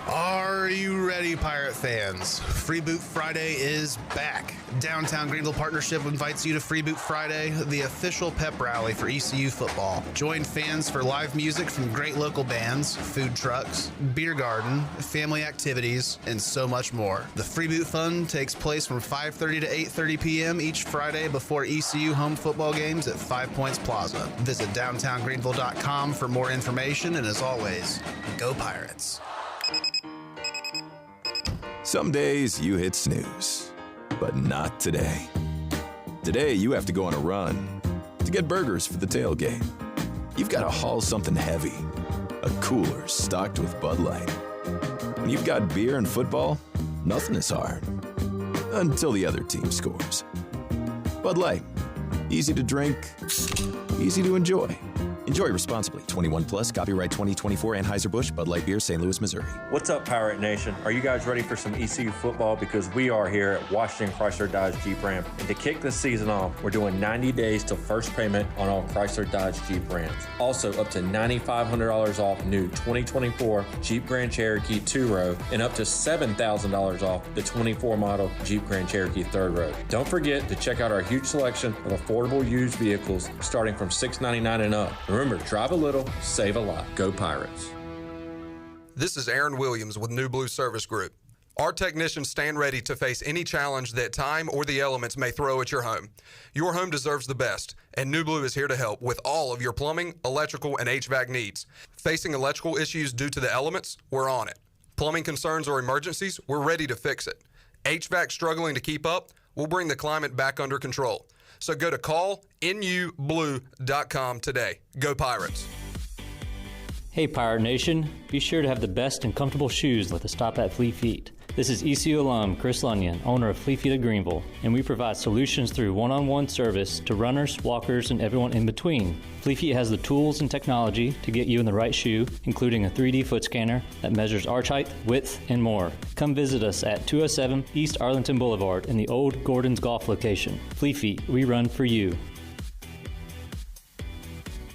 Are you ready, Pirate fans? Free Boot Friday is back. Downtown Greenville Partnership invites you to Free Boot Friday, the official pep rally for ECU football. Join fans for live music from great local bands, food trucks, beer garden, family activities, and so much more. The Free Boot Fun takes place from 5:30 to 8:30 p.m. each Friday before ECU home football games at 5 Points Plaza. Visit downtowngreenville.com for more information, and as always, go Pirates. Some days you hit snooze, but not today. Today you have to go on a run to get burgers for the tailgate. You've got to haul something heavy, a cooler stocked with Bud Light. When you've got beer and football, nothing is hard, until the other team scores. Bud Light, easy to drink, easy to enjoy. Enjoy responsibly. 21 plus. Copyright 2024 Anheuser-Busch Bud Light Beer, St. Louis, Missouri. What's up, Pirate Nation? Are you guys ready for some ECU football? Because we are here at Washington Chrysler Dodge Jeep Ram. And to kick this season off, we're doing 90 days till first payment on all Chrysler Dodge Jeep Rams. Also, up to $9,500 off new 2024 Jeep Grand Cherokee 2-row and up to $7,000 off the 24 model Jeep Grand Cherokee 3rd row. Don't forget to check out our huge selection of affordable used vehicles starting from $699 and up. And remember, drive a little, save a lot. Go Pirates. This is Aaron Williams with New Blue Service Group. Our technicians stand ready to face any challenge that time or the elements may throw at your home. Your home deserves the best, and New Blue is here to help with all of your plumbing, electrical, and HVAC needs. Facing electrical issues due to the elements? We're on it. Plumbing concerns or emergencies? We're ready to fix it. HVAC struggling to keep up? We'll bring the climate back under control. So go to callnublue.com today. Go Pirates. Hey Pirate Nation, be sure to have the best and comfortable shoes with a stop at Fleet Feet. This is ECU alum Chris Lunyon, owner of Fleet Feet of Greenville, and we provide solutions through one-on-one service to runners, walkers, and everyone in between. Fleet Feet has the tools and technology to get you in the right shoe, including a 3D foot scanner that measures arch height, width, and more. Come visit us at 207 East Arlington Boulevard in the old Gordon's Golf location. Fleet Feet, we run for you.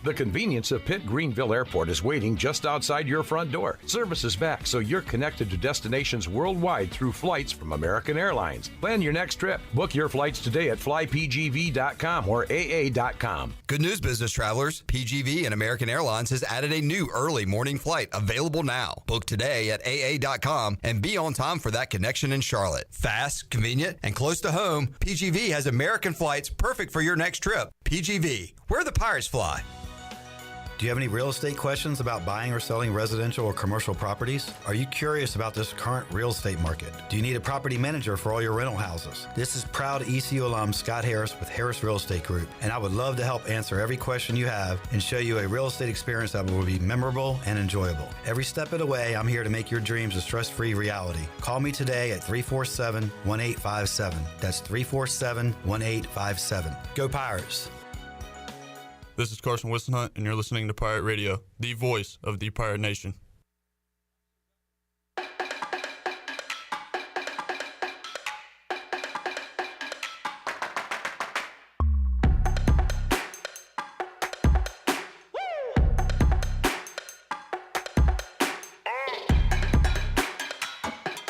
The convenience of Pitt Greenville Airport is waiting just outside your front door. Service is back, so you're connected to destinations worldwide through flights from American Airlines. Plan your next trip. Book your flights today at flypgv.com or aa.com. Good news, business travelers. PGV and American Airlines has added a new early morning flight available now. Book today at aa.com and be on time for that connection in Charlotte. Fast, convenient, and close to home, PGV has American flights perfect for your next trip. PGV, where the Pirates fly. Do you have any real estate questions about buying or selling residential or commercial properties? Are you curious about this current real estate market? Do you need a property manager for all your rental houses? This is proud ECU alum Scott Harris with Harris Real Estate Group, and I would love to help answer every question you have and show you a real estate experience that will be memorable and enjoyable. Every step of the way, I'm here to make your dreams a stress-free reality. Call me today at 347-1857. That's 347-1857. Go Pirates! This is Carson Wissenhunt, and you're listening to Pirate Radio, the voice of the Pirate Nation.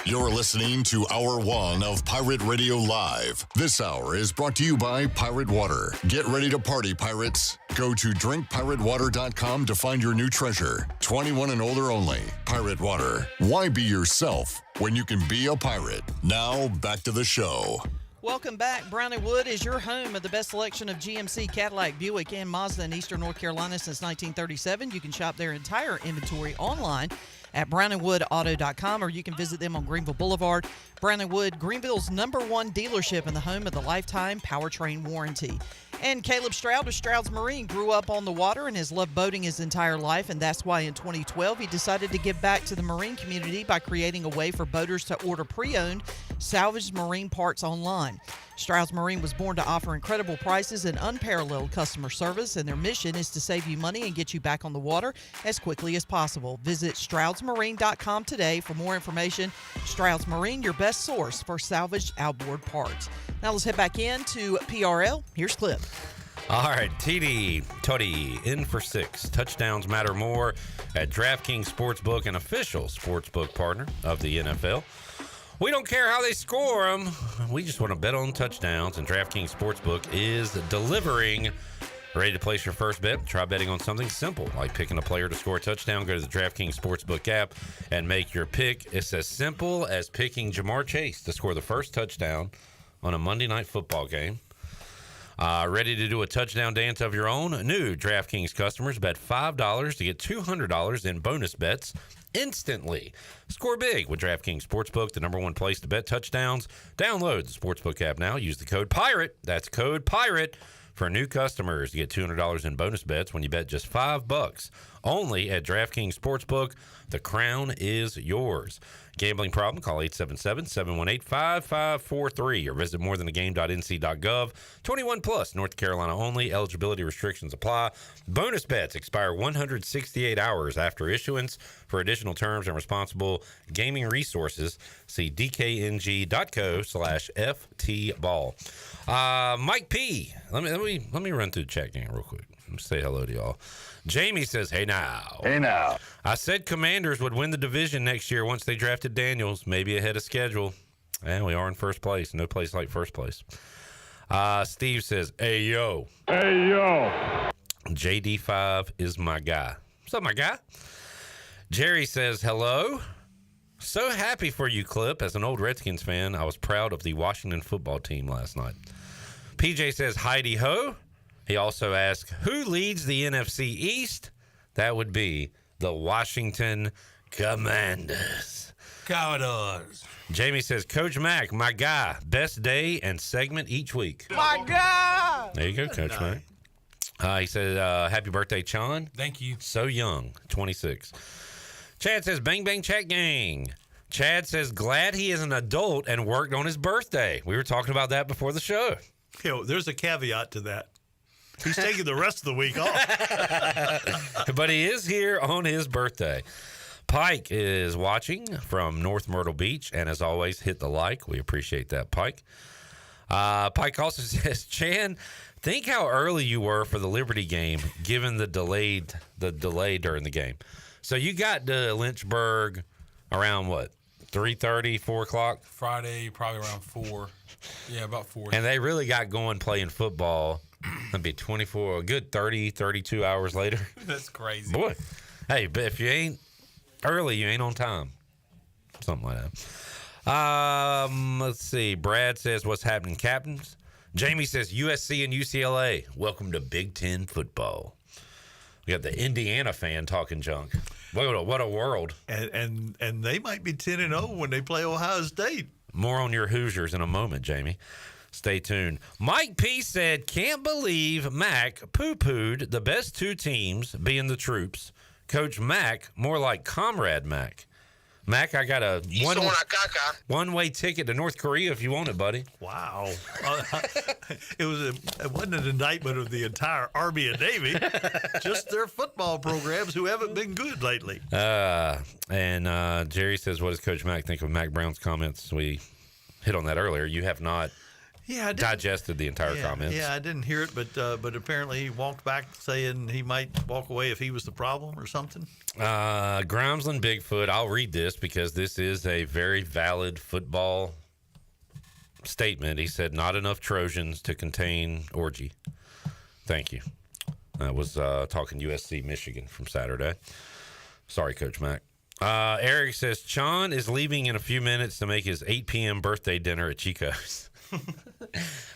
You're listening to Hour 1 of Pirate Radio Live. This hour is brought to you by Pirate Water. Get ready to party, pirates. Go to drinkpiratewater.com to find your new treasure. 21 and older only. Pirate Water. Why be yourself when you can be a pirate? Now, back to the show. Welcome back. Brown & Wood is your home of the best selection of GMC, Cadillac, Buick, and Mazda in Eastern North Carolina since 1937. You can shop their entire inventory online at brownandwoodauto.com, or you can visit them on Greenville Boulevard. Brown & Wood, Greenville's #1 dealership and the home of the lifetime powertrain warranty. And Caleb Stroud of Stroud's Marine grew up on the water and has loved boating his entire life, and that's why in 2012 he decided to give back to the marine community by creating a way for boaters to order pre-owned, salvaged marine parts online. Stroud's Marine was born to offer incredible prices and unparalleled customer service, and their mission is to save you money and get you back on the water as quickly as possible. Visit stroudsmarine.com today for more information. Stroud's Marine, your best source for salvaged outboard parts. Now let's head back into PRL. Here's Clip. All right, TD Toddy in for 6. Touchdowns matter more at DraftKings Sportsbook, an official sportsbook partner of the NFL. We don't care how they score them. We just want to bet on touchdowns, and DraftKings Sportsbook is delivering. Ready to place your first bet? Try betting on something simple, like picking a player to score a touchdown. Go to the DraftKings Sportsbook app and make your pick. It's as simple as picking Jamar Chase to score the first touchdown on a Monday Night Football game. Ready to do a touchdown dance of your own? New DraftKings customers bet $5 to get $200 in bonus bets instantly. Score big with DraftKings Sportsbook, the #1 place to bet touchdowns. Download the Sportsbook app now. Use the code PIRATE. That's code PIRATE for new customers to get $200 in bonus bets when you bet just $5. Only at DraftKings Sportsbook. The crown is yours. Gambling problem? Call 877-718-5543 or visit morethanagame.nc.gov. 21 plus, North Carolina only. Eligibility restrictions apply. Bonus bets expire 168 hours after issuance. For additional terms and responsible gaming resources, see dkng.co/ftball. Mike P. Let me run through the chat game real quick. Let me say hello to y'all. Jamie says, hey now. Hey now. I said Commanders would win the division next year once they drafted Daniels, maybe ahead of schedule. And we are in first place. No place like first place. Steve says, hey, yo. Hey, yo. JD5 is my guy. What's up, my guy? Jerry says, hello. So happy for you, Clip. As an old Redskins fan, I was proud of the Washington football team last night. PJ says, Heidi ho. He also asks, who leads the NFC East? That would be the Washington Commanders. Commodores. Jamie says, Coach Mack, my guy. Best day and segment each week. My God! There you go, Coach Mack. He said, happy birthday, Chon. Thank you. So young, 26. Chad says, bang, bang, chat gang. Chad says, glad he is an adult and worked on his birthday. We were talking about that before the show. There's a caveat to that. He's taking the rest of the week off. But he is here on his birthday. Pike is watching from North Myrtle Beach, and as always, hit the like. We appreciate that, Pike. Pike also says, Chan, think how early you were for the Liberty game, given the delay during the game. So you got to Lynchburg around what, 3:30, 4 o'clock? Friday, probably around 4. Yeah, about 4. And they really got going playing football. That'd be 24, a good 30, 32 hours later. That's crazy. Boy, hey, but if you ain't early, you ain't on time. Something like that. Let's see. Brad says, what's happening, captains? Jamie says, USC and UCLA. Welcome to Big Ten football. We got the Indiana fan talking junk. What a world. And they might be 10-0 when they play Ohio State. More on your Hoosiers in a moment, Jamie. Stay tuned. Mike P said, can't believe Mack poo-pooed the best two teams being the troops. Coach Mack, more like Comrade Mack. Mack, I got a one-way ticket to North Korea if you want it, buddy. Wow. It wasn't an indictment of the entire Army and Navy, just their football programs who haven't been good lately. And Jerry says, what does Coach Mack think of Mac Brown's comments? We hit on that earlier. You have not digested the entire comments. Yeah, I didn't hear it, but apparently he walked back saying he might walk away if he was the problem or something. Grimesland Bigfoot, I'll read this because this is a very valid football statement. He said, not enough Trojans to contain orgy. Thank you. I was talking USC Michigan from Saturday. Sorry, Coach Mack. Eric says, Chon is leaving in a few minutes to make his 8 p.m. birthday dinner at Chico's.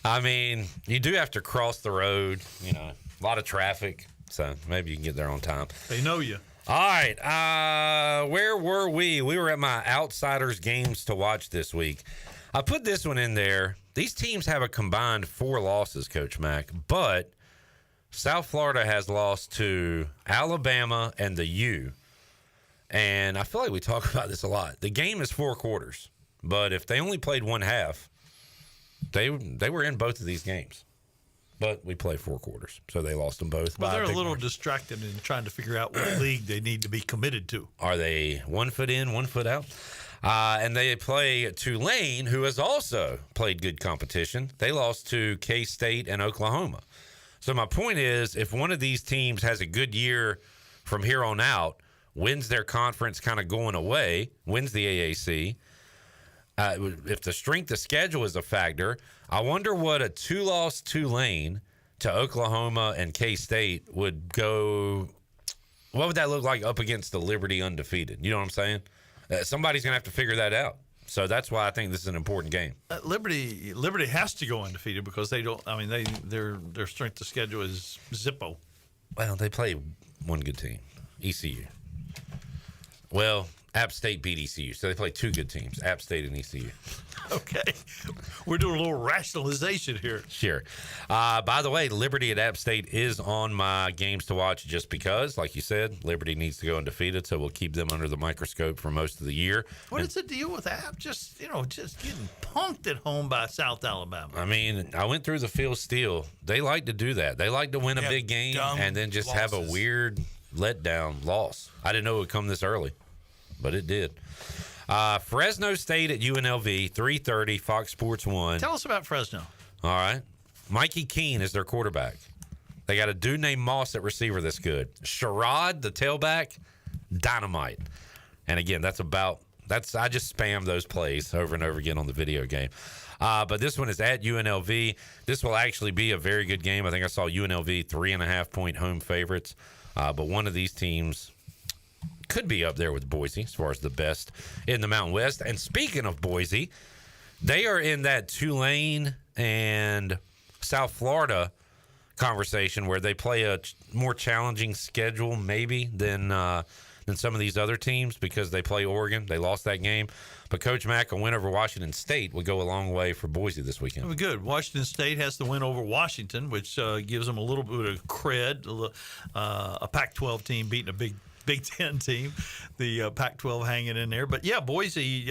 I mean, you do have to cross the road, a lot of traffic, so maybe you can get there on time. They know you. All right, where were we? We were at my Outsiders games to watch this week. I put this one in there. These teams have a combined 4 losses, Coach Mack, but South Florida has lost to Alabama and the U. And I feel like we talk about this a lot. The game is 4 quarters, but if they only played one half, they were in both of these games. But we played 4 quarters, so they lost them both. Well, they're a little distracted in trying to figure out what league they need to be committed to. Are they 1 foot in, 1 foot out? And they play Tulane, who has also played good competition. They lost to K-State and Oklahoma. So my point is, if one of these teams has a good year from here on out, wins their conference kind of going away, wins the AAC, if the strength of schedule is a factor, I wonder what a 2-loss Tulane to Oklahoma and K-State would go. What would that look like up against the Liberty undefeated? You know what I'm saying? Somebody's going to have to figure that out. So that's why I think this is an important game. Liberty has to go undefeated because they don't. I mean, their strength of schedule is Zippo. Well, they play one good team, ECU. Well, App State beat ECU, so they play 2 good teams, App State and ECU. Okay. We're doing a little rationalization here. Sure. By the way, Liberty at App State is on my games to watch just because, like you said, Liberty needs to go undefeated, so we'll keep them under the microscope for most of the year. What is the deal with App? Just getting punked at home by South Alabama. I mean, I went through the field steel. They like to do that. They like to win a big game and then just have a weird letdown loss. I didn't know it would come this early, but it did. Fresno State at UNLV, 3:30, Fox Sports 1. Tell us about Fresno. All right. Mikey Keene is their quarterback. They got a dude named Moss at receiver that's good. Sherrod, the tailback, dynamite. And again, that's about I just spam those plays over and over again on the video game. But this one is at UNLV. This will actually be a very good game. I think I saw UNLV 3.5-point home favorites. But one of these teams could be up there with Boise as far as the best in the Mountain West. And speaking of Boise, they are in that Tulane and South Florida conversation where they play a more challenging schedule maybe than some of these other teams because they play Oregon. They lost that game. But Coach Mack, a win over Washington State would go a long way for Boise this weekend. Well, good. Washington State has the win over Washington, which gives them a little bit of cred. A Pac-12 team beating a Big Ten team, the Pac-12 hanging in there. But, yeah, Boise,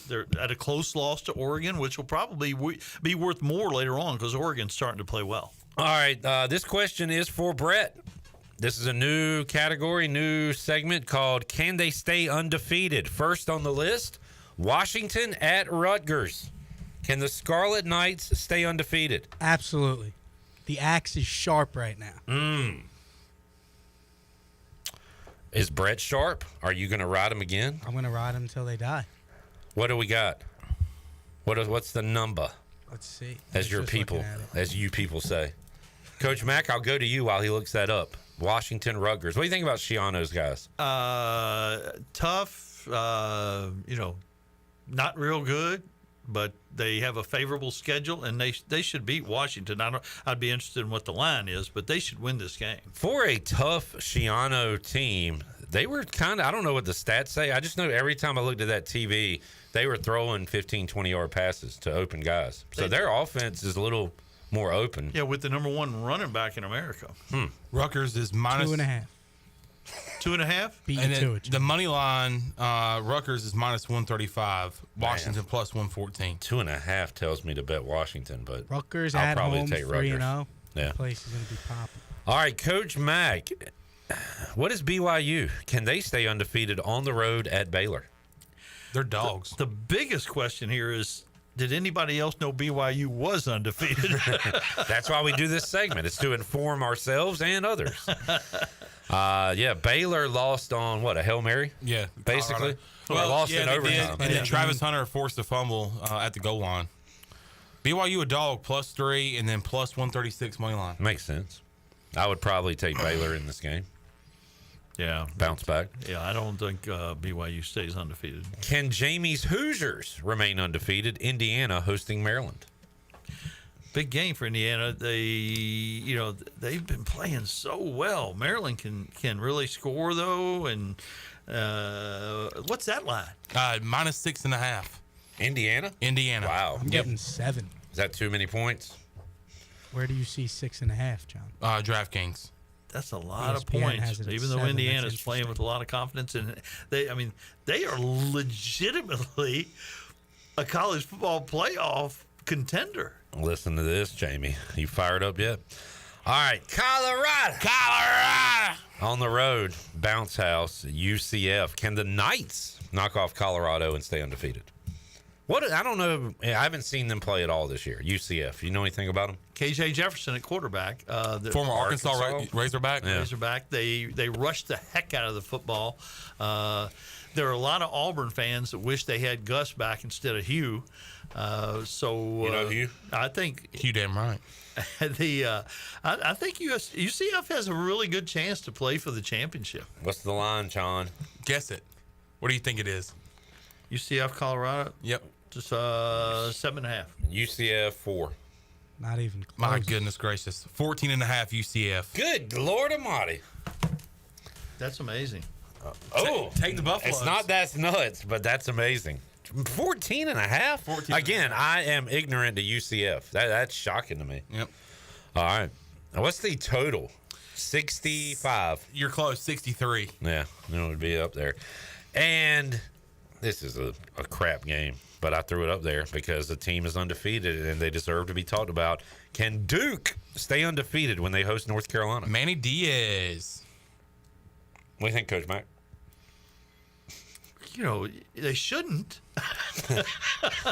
they're at a close loss to Oregon, which will probably be worth more later on because Oregon's starting to play well. All right, this question is for Brett. This is a new category, new segment called Can They Stay Undefeated? First on the list, Washington at Rutgers. Can the Scarlet Knights stay undefeated? Absolutely. The axe is sharp right now. Is Brett sharp? Are you going to ride him again? I'm going to ride them until they die. What do we got? What's the number? Let's see. As you people say. Coach Mack, I'll go to you while he looks that up. Washington, Rutgers. What do you think about Shiano's guys? Tough, not real good, but they have a favorable schedule, and they should beat Washington. I'd be interested in what the line is, but they should win this game. For a tough Shiano team, they were kind of, I don't know what the stats say. I just know every time I looked at that TV, they were throwing 15, 20-yard passes to open guys. So their offense is a little more open. Yeah, with the number one running back in America. Rutgers is minus 2.5. 2.5? Beat and you to it. the money line, Rutgers is minus 135. Washington plus 114. 2.5 tells me to bet Washington, but Rutgers I'll at probably home, take 3-0. Rutgers. Yeah. The place is going to be popping. All right, Coach Mack, what is BYU? Can they stay undefeated on the road at Baylor? They're dogs. The biggest question here is, did anybody else know BYU was undefeated? That's why we do this segment. It's to inform ourselves and others. Baylor lost on a Hail Mary? Yeah, basically. Well, lost in overtime. And then Travis Hunter forced a fumble at the goal line. BYU a dog +3 and then plus 136 money line. Makes sense. I would probably take Baylor in this game. Yeah. Bounce back. Yeah, I don't think BYU stays undefeated. Can Jamie's Hoosiers remain undefeated? Indiana hosting Maryland. Big game for Indiana. They've been playing so well. Maryland can really score though. And what's that line? Minus 6.5. Indiana. Wow. I'm getting 7. Is that too many points? Where do you see 6.5, John? DraftKings. That's a lot of ESPN points. has it at Even though 7, Indiana's that's playing with a lot of confidence, and they are legitimately a college football playoff contender. Listen to this, Jamie. You fired up yet? All right, Colorado. On the road, bounce house, UCF. Can the Knights knock off Colorado and stay undefeated? I don't know. I haven't seen them play at all this year. UCF. You know anything about them? KJ Jefferson at quarterback. Former Arkansas Razorback. Yeah. Razorback. They rushed the heck out of the football. There are a lot of Auburn fans that wish they had Gus back instead of Hugh. Hugh? I think Hugh damn right. I think UCF has a really good chance to play for the championship. What's the line, John? Guess it. What do you think it is? UCF Colorado? Yep. Just 7.5. UCF 4. Not even close. My goodness gracious. 14.5 UCF. Good Lord Almighty. That's amazing. Take the Buffaloes. It's not that's nuts, but that's amazing. 14.5? Again, I am ignorant to UCF. That's shocking to me. Yep. All right. Now, what's the total? 65. You're close. 63. Yeah, it would be up there. And this is a crap game, but I threw it up there because the team is undefeated and they deserve to be talked about. Can Duke stay undefeated when they host North Carolina? Manny Diaz. What do you think, Coach Mack? They shouldn't.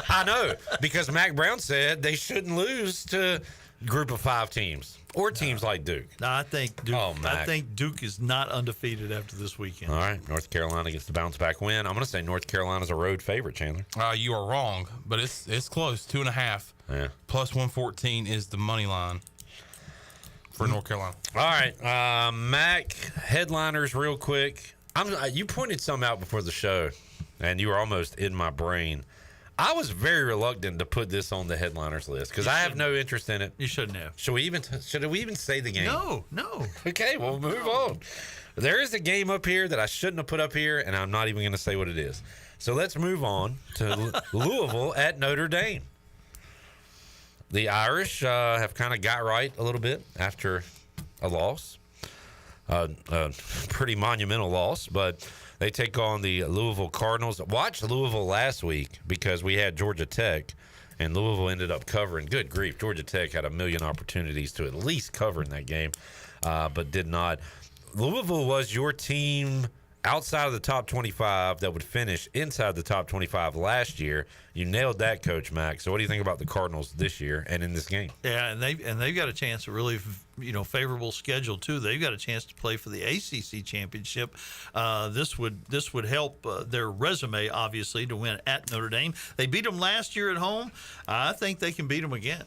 I know, because Mack Brown said they shouldn't lose to group of 5 teams or teams like Duke. No, I think Duke. Oh, Mack. I think Duke is not undefeated after this weekend. All right, North Carolina gets the bounce back win. I'm going to say North Carolina's a road favorite, Chandler. You are wrong, but it's close. 2.5. Yeah. Plus 114 is the money line for North Carolina. All right, Mac, headliners real quick. You pointed some out before the show, and you were almost in my brain. I was very reluctant to put this on the headliners list because I have no interest in it. You shouldn't have. Should we even say the game? No. Okay, we'll move on. There is a game up here that I shouldn't have put up here, and I'm not even going to say what it is. So let's move on to Louisville at Notre Dame. The Irish have kind of got right a little bit after a loss, a pretty monumental loss, but they take on the Louisville Cardinals. Watched Louisville last week because we had Georgia Tech, and Louisville ended up covering. Good grief, Georgia Tech had a million opportunities to at least cover in that game, but did not. Louisville was your team outside of the top 25 that would finish inside the top 25 last year. You nailed that, Coach Mack. So what do you think about the Cardinals this year and in this game? Yeah, and they've got a chance, a really favorable schedule too. They've got a chance to play for the ACC championship. This would help their resume, obviously, to win at Notre Dame. They beat them last year at home. I think they can beat them again.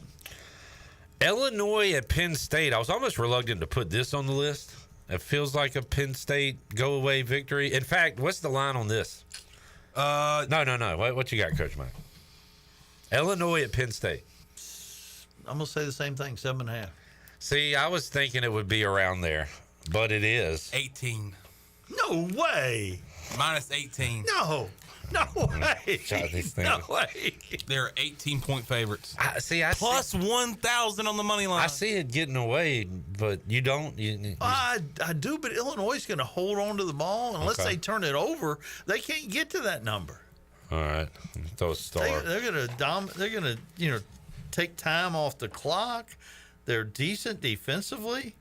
Illinois at Penn State. I was almost reluctant to put this on the list. It feels like a Penn State go-away victory. In fact, what's the line on this? No. What you got, Coach Mike? Illinois at Penn State. I'm going to say the same thing, 7.5. See, I was thinking it would be around there, but it is. 18. No way. Minus 18. No way. No way. They're 18-point favorites. I plus 1,000 on the money line. I see it getting away, but you don't. I do, but Illinois is going to hold on to the ball unless they turn it over. They can't get to that number. All right, those stars. They're going to take time off the clock. They're decent defensively.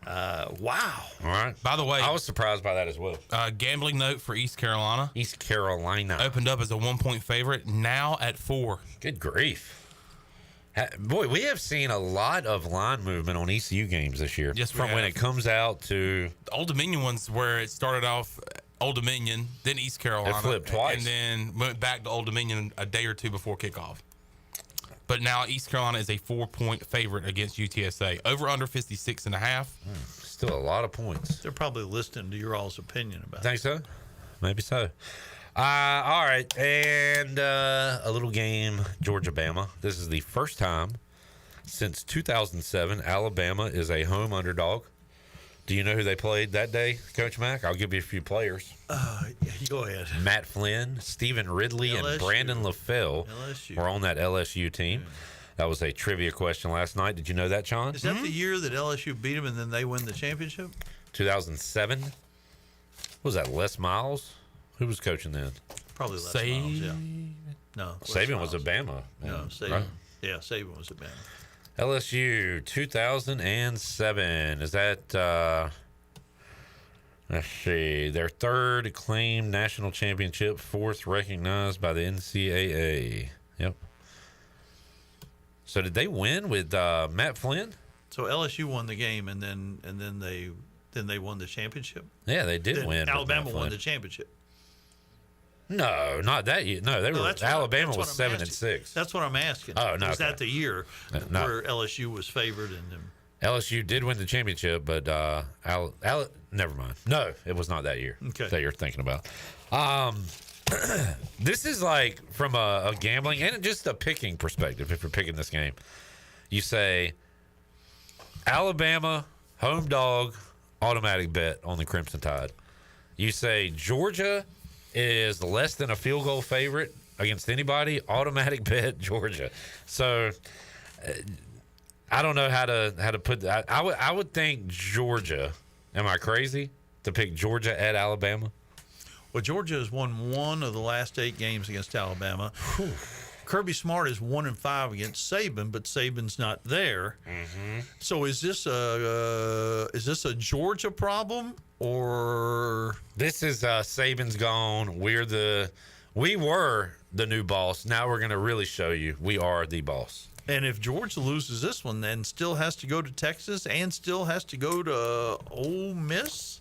Wow. All right. By the way, I was surprised by that as well. Gambling note for East Carolina. East Carolina opened up as a 1-point favorite, now at 4. Good grief. Boy, we have seen a lot of line movement on ECU games this year. Yes, from when it comes out to the Old Dominion ones, where it started off Old Dominion, then East Carolina. It flipped twice. And then went back to Old Dominion a day or two before kickoff. But now East Carolina is a 4-point favorite against UTSA. Over under 56.5. Still a lot of points. They're probably listening to your all's opinion about it. Think so? Maybe so. All right. And a little game, Georgia-Bama. This is the first time since 2007 Alabama is a home underdog. Do you know who they played that day, Coach Mack? I'll give you a few players. Go ahead. Matt Flynn, Stephen Ridley, LSU. and Brandon LaFell were on that LSU team. That was a trivia question last night. Did you know that, Sean? Is that the year that LSU beat them and then they win the championship? 2007. What was that, Les Miles? Who was coaching then? Probably Les Miles, yeah. No. Saban was at Bama. No, Saban. Right? Yeah, Saban was at Bama. LSU 2007. Is that let's see, their third acclaimed national championship, fourth recognized by the NCAA. Yep. So did they win with Matt Flynn? So LSU won the game and then they won the championship? Yeah, they did win. Alabama won the championship. No, not that year. No, Alabama was 7-6. That's what I'm asking. Oh, no. Was that the year where LSU was favored? LSU did win the championship, but never mind. No, it was not that year that you're thinking about. This is like from a gambling and just a picking perspective. If you're picking this game, you say Alabama, home dog, automatic bet on the Crimson Tide. You say Georgia is less than a field goal favorite against anybody, automatic bet Georgia. So I don't know how to put that. I would think Georgia. Am I crazy to pick Georgia at Alabama? Well, Georgia has won 1 of the last 8 games against Alabama. Kirby Smart is 1-5 against Saban, but Saban's not there. Mm-hmm. So is this a Georgia problem, or this is Saban's gone? We were the new boss. Now we're going to really show you we are the boss. And if Georgia loses this one, then still has to go to Texas and still has to go to Ole Miss.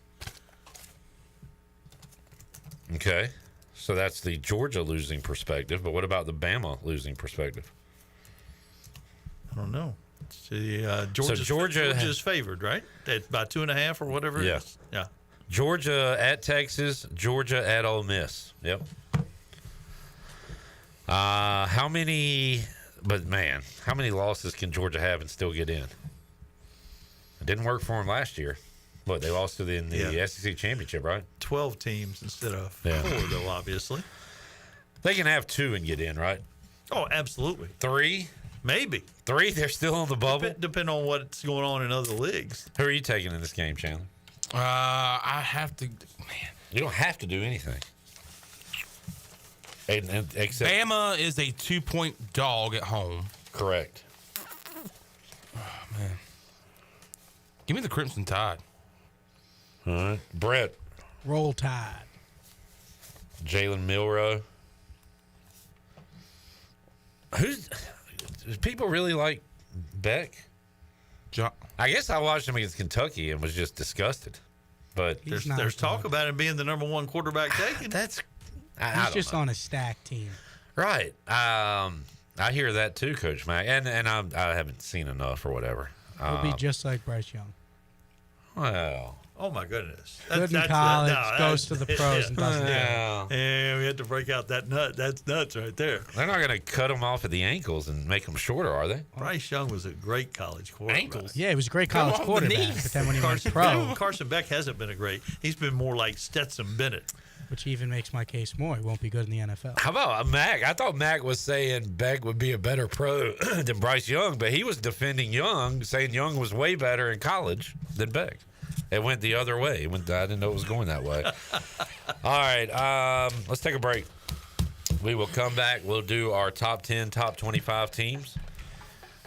Okay. So that's the Georgia losing perspective. But what about the Bama losing perspective? I don't know. See, Georgia's favored, right? By 2.5 or whatever it is. Yeah. Georgia at Texas, Georgia at Ole Miss. Yep. How many losses can Georgia have and still get in? It didn't work for them last year. What, they lost in the SEC championship, right? 12 teams instead of 4, though, obviously. They can have 2 and get in, right? Oh, absolutely. 3? Maybe. 3? They're still on the bubble? Depending on what's going on in other leagues. Who are you taking in this game, Chandler? I have to. Man, you don't have to do anything. Except Bama is a 2-point dog at home. Correct. Oh, man. Give me the Crimson Tide. All right. Brett. Roll Tide. Jalen Milroe. Do people really like Beck? I guess I watched him against Kentucky and was just disgusted. But there's talk about him being the number 1 quarterback taken. He's just on a stacked team. Right. I hear that too, Coach Mack. And I haven't seen enough or whatever. He'll be just like Bryce Young. Well. Oh, my goodness. Good in college, goes to the pros and doesn't do it. And we had to break out that nut. That's nuts right there. They're not going to cut them off at the ankles and make them shorter, are they? Bryce Young was a great college quarterback. Ankles? Yeah, he was a great college quarterback. But then when he went pro. Carson Beck hasn't been he's been more like Stetson Bennett. Which even makes my case more. He won't be good in the NFL. How about Mack? I thought Mack was saying Beck would be a better pro than Bryce Young, but he was defending Young, saying Young was way better in college than Beck. It went the other way. I didn't know it was going that way. All right, let's take a break. We will come back. We'll do our top 10, top 25 teams.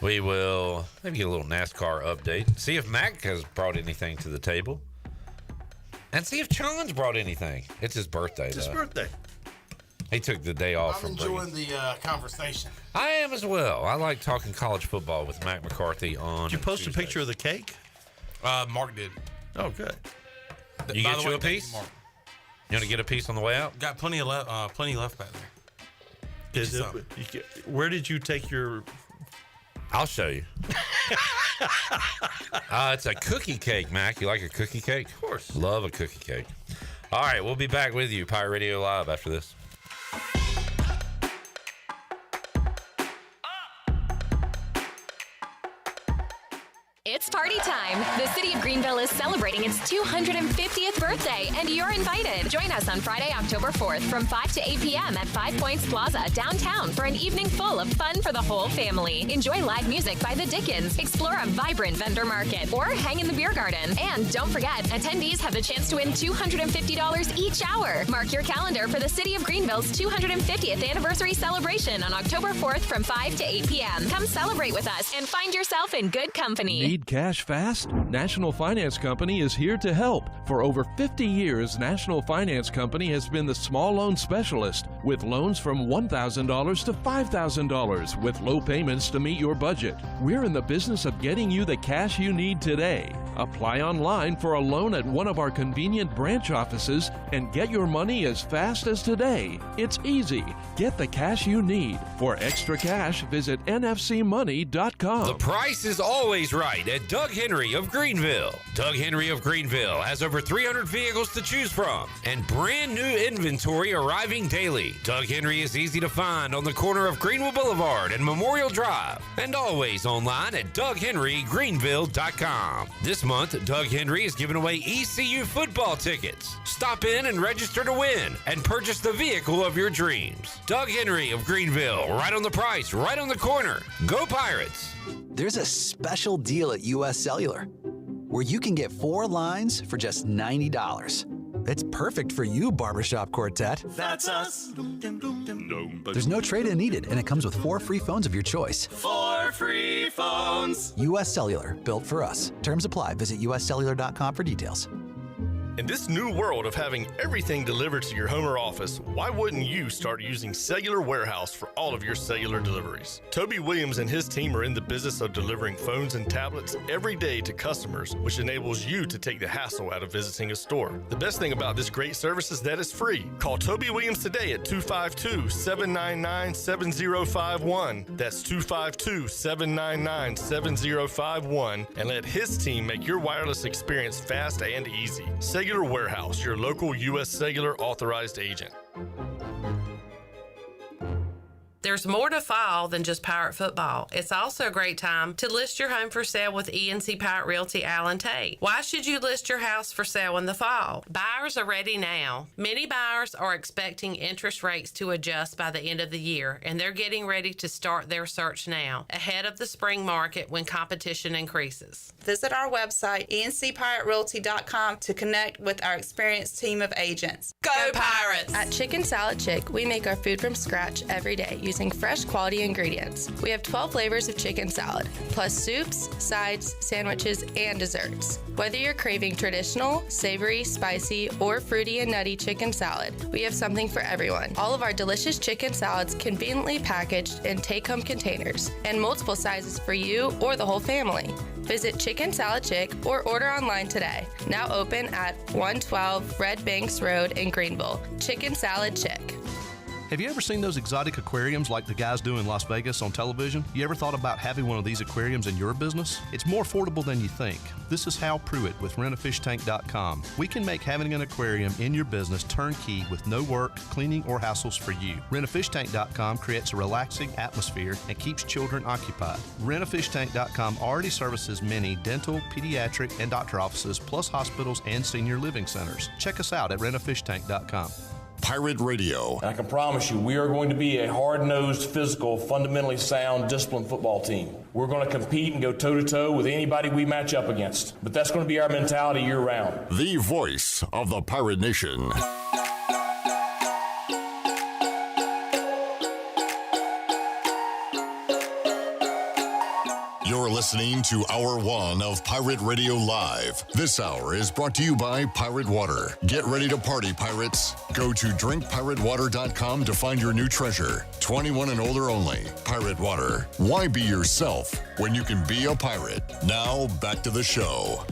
We will maybe get a little NASCAR update. See if Mack has brought anything to the table. And see if Chon's brought anything. It's his birthday, It's his birthday. He took the day off I'm enjoying the conversation. I am as well. I like talking college football with Mac McCarthy on Did you post Tuesdays. a picture of the cake? Mark did. Oh, good. You get you a piece? You want to get a piece on the way out? Got plenty left back there. Where did you take your... I'll show you. It's a cookie cake, Mac. You like a cookie cake? Of course. Love a cookie cake. All right, we'll be back with you, Pirate Radio Live, after this. It's party time. The city of Greenville is celebrating its 250th birthday, and you're invited. Join us on Friday, October 4th from 5 to 8 p.m. at 5 Points Plaza downtown for an evening full of fun for the whole family. Enjoy live music by the Dickens, explore a vibrant vendor market, or hang in the beer garden. And don't forget, attendees have the chance to win $250 each hour. Mark your calendar for the city of Greenville's 250th anniversary celebration on October 4th from 5 to 8 p.m. Come celebrate with us and find yourself in good company. Need cash fast? National Finance Company is here to help. For over 50 years, National Finance Company has been the small loan specialist with loans from $1,000 to $5,000 with low payments to meet your budget. We're in the business of getting you the cash you need today. Apply online for a loan at one of our convenient branch offices and get your money as fast as today. It's easy. Get the cash you need. For extra cash, visit nfcmoney.com. The price is always right at Doug Henry of Greenville. Doug Henry of Greenville has over 300 vehicles to choose from and brand new inventory arriving daily. Doug Henry is easy to find on the corner of Greenville Boulevard and Memorial Drive and always online at DougHenryGreenville.com. This month, Doug Henry is giving away ECU football tickets. Stop in and register to win and purchase the vehicle of your dreams. Doug Henry of Greenville, right on the price, right on the corner. Go Pirates! There's a special deal at US Cellular where you can get 4 lines for just $90. It's perfect for you, Barbershop Quartet. That's us. There's no trade-in needed, and it comes with 4 free phones of your choice. 4 free phones. US Cellular, built for us. Terms apply. Visit uscellular.com for details. In this new world of having everything delivered to your home or office, why wouldn't you start using Cellular Warehouse for all of your cellular deliveries? Toby Williams and his team are in the business of delivering phones and tablets every day to customers, which enables you to take the hassle out of visiting a store. The best thing about this great service is that it's free. Call Toby Williams today at 252-799-7051. That's 252-799-7051, and let his team make your wireless experience fast and easy. Cellular Warehouse, your local U.S. Cellular authorized agent. There's more to fall than just Pirate football. It's also a great time to list your home for sale with ENC Pirate Realty Allen Tate. Why should you list your house for sale in the fall? Buyers are ready now. Many buyers are expecting interest rates to adjust by the end of the year, and they're getting ready to start their search now, ahead of the spring market when competition increases. Visit our website, encpiraterealty.com, to connect with our experienced team of agents. Go Pirates! At Chicken Salad Chick, we make our food from scratch every day using fresh quality ingredients. We have 12 flavors of chicken salad, plus soups, sides, sandwiches, and desserts. Whether you're craving traditional, savory, spicy, or fruity and nutty chicken salad, we have something for everyone. All of our delicious chicken salads conveniently packaged in take-home containers and multiple sizes for you or the whole family. Visit Chicken Salad Chick or order online today. Now open at 112 Red Banks Road in Greenville. Chicken Salad Chick. Have you ever seen those exotic aquariums like the guys do in Las Vegas on television? You ever thought about having one of these aquariums in your business? It's more affordable than you think. This is Hal Pruitt with rentafishtank.com. We can make having an aquarium in your business turnkey with no work, cleaning, or hassles for you. Rentafishtank.com creates a relaxing atmosphere and keeps children occupied. Rentafishtank.com already services many dental, pediatric, and doctor offices, plus hospitals and senior living centers. Check us out at rentafishtank.com. Pirate Radio. And I can promise you, we are going to be a hard-nosed, physical, fundamentally sound, disciplined football team. We're going to compete and go toe-to-toe with anybody we match up against. But that's going to be our mentality year-round. The voice of the Pirate Nation. You're listening to Hour 1 of Pirate Radio Live. This hour is brought to you by Pirate Water. Get ready to party, pirates. Go to drinkpiratewater.com to find your new treasure. 21 and older only. Pirate Water. Why be yourself when you can be a pirate? Now, back to the show.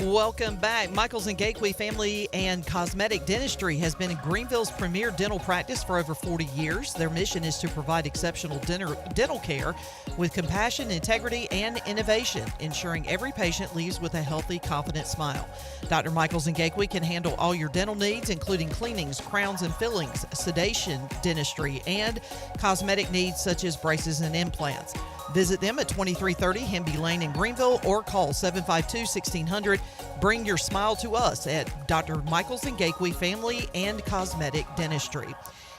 Welcome back. Michaels and Gateway Family and Cosmetic Dentistry has been in Greenville's premier dental practice for over 40 years. Their mission is to provide exceptional dental care with compassion, integrity, and innovation, ensuring every patient leaves with a healthy, confident smile. Dr. Michaels and Gateway can handle all your dental needs, including cleanings, crowns and fillings, sedation, dentistry, and cosmetic needs such as braces and implants. Visit them at 2330 Hemby Lane in Greenville or call 752-1600. Bring your smile to us at Dr. Michaels and Gateway Family and Cosmetic Dentistry.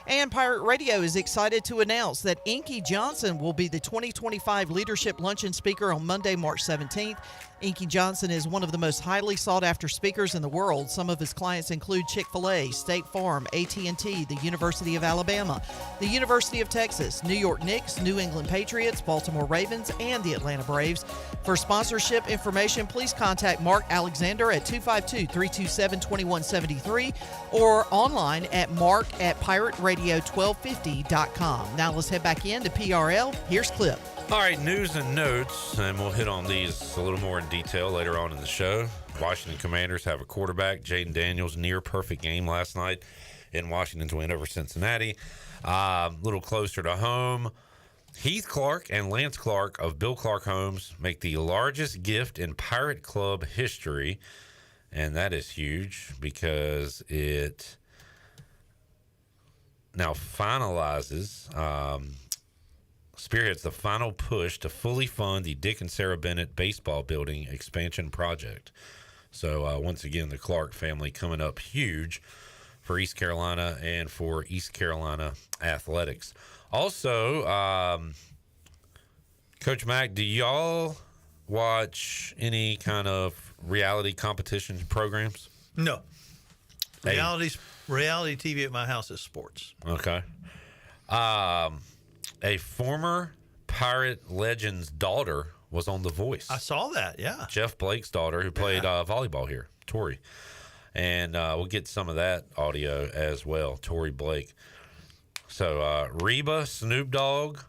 And Pirate Radio is excited to announce that Inky Johnson will be the 2025 Leadership Luncheon speaker on Monday, March 17th. Inky Johnson is one of the most highly sought-after speakers in the world. Some of his clients include Chick-fil-A, State Farm, AT&T, the University of Alabama, the University of Texas, New York Knicks, New England Patriots, Baltimore Ravens, and the Atlanta Braves. For sponsorship information, please contact Mark Alexander at 252-327-2173 or online at mark@pirateradio1250.com. Now let's head back into PRL. Here's Clip. All right, news and notes, and we'll hit on these a little more in detail later on in the show. Washington Commanders have a quarterback, Jaden Daniels, near perfect game last night in Washington's win over Cincinnati. A little closer to home, Heath Clark and Lance Clark of Bill Clark Homes make the largest gift in Pirate Club history, and that is huge because it now finalizes spearheads the final push to fully fund the Dick and Sarah Bennett baseball building expansion project. So once again, the Clark family coming up huge for East Carolina and for East Carolina athletics. Also, Coach Mack, do y'all watch any kind of reality competition programs? No. Reality TV at my house is sports. Okay. A former Pirate legend's daughter was on The Voice. I saw that, yeah. Jeff Blake's daughter, who played volleyball here, Tori. And we'll get some of that audio as well. Tory Blake. So Reba, Snoop Dogg.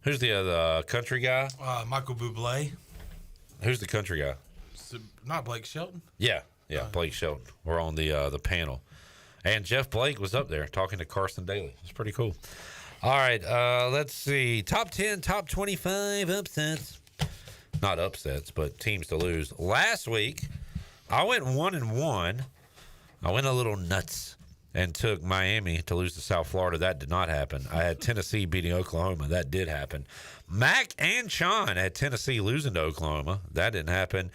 Who's the other country guy? Michael Bublé. Who's the country guy? Not Blake Shelton? Yeah, Blake Shelton. We're on the panel. And Jeff Blake was up there talking to Carson Daly. It's pretty cool. All right, let's see. Top 10, top 25 upsets. Not upsets, but teams to lose. Last week, I went 1-1. I went a little nuts and took Miami to lose to South Florida. That did not happen. I had Tennessee beating Oklahoma. That did happen. Mack and Sean had Tennessee losing to Oklahoma. That didn't happen.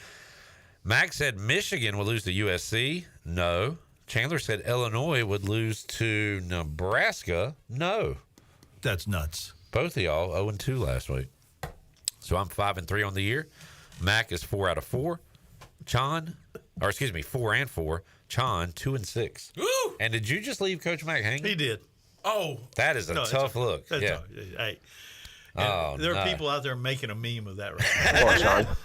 Mack said Michigan would lose to USC. No. Chandler said Illinois would lose to Nebraska. No. That's nuts. Both of y'all 0-2 last week. So I'm 5-3 on the year. Mack is 4 out of 4. 4 and 4. Chon 2-6. Woo! And did you just leave Coach Mack hanging? He did. Oh, that is a tough look. Yeah. Hey. Oh, there are people out there making a meme of that right now.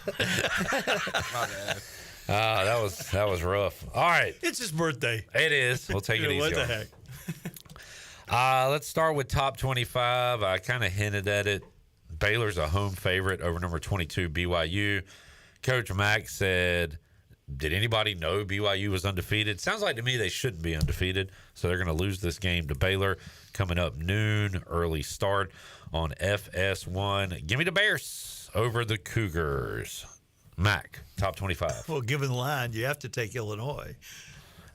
That was rough. All right. It's his birthday. It is. We'll take it easy. What the heck? Let's start with top 25. I kind of hinted at it. Baylor's a home favorite over number 22 BYU. Coach Mack said, did anybody know BYU was undefeated? Sounds like to me they shouldn't be undefeated, so they're going to lose this game to Baylor. Coming up noon, early start on FS1. Give me the Bears over the Cougars. Mac, top 25. Well, given the line, you have to take Illinois.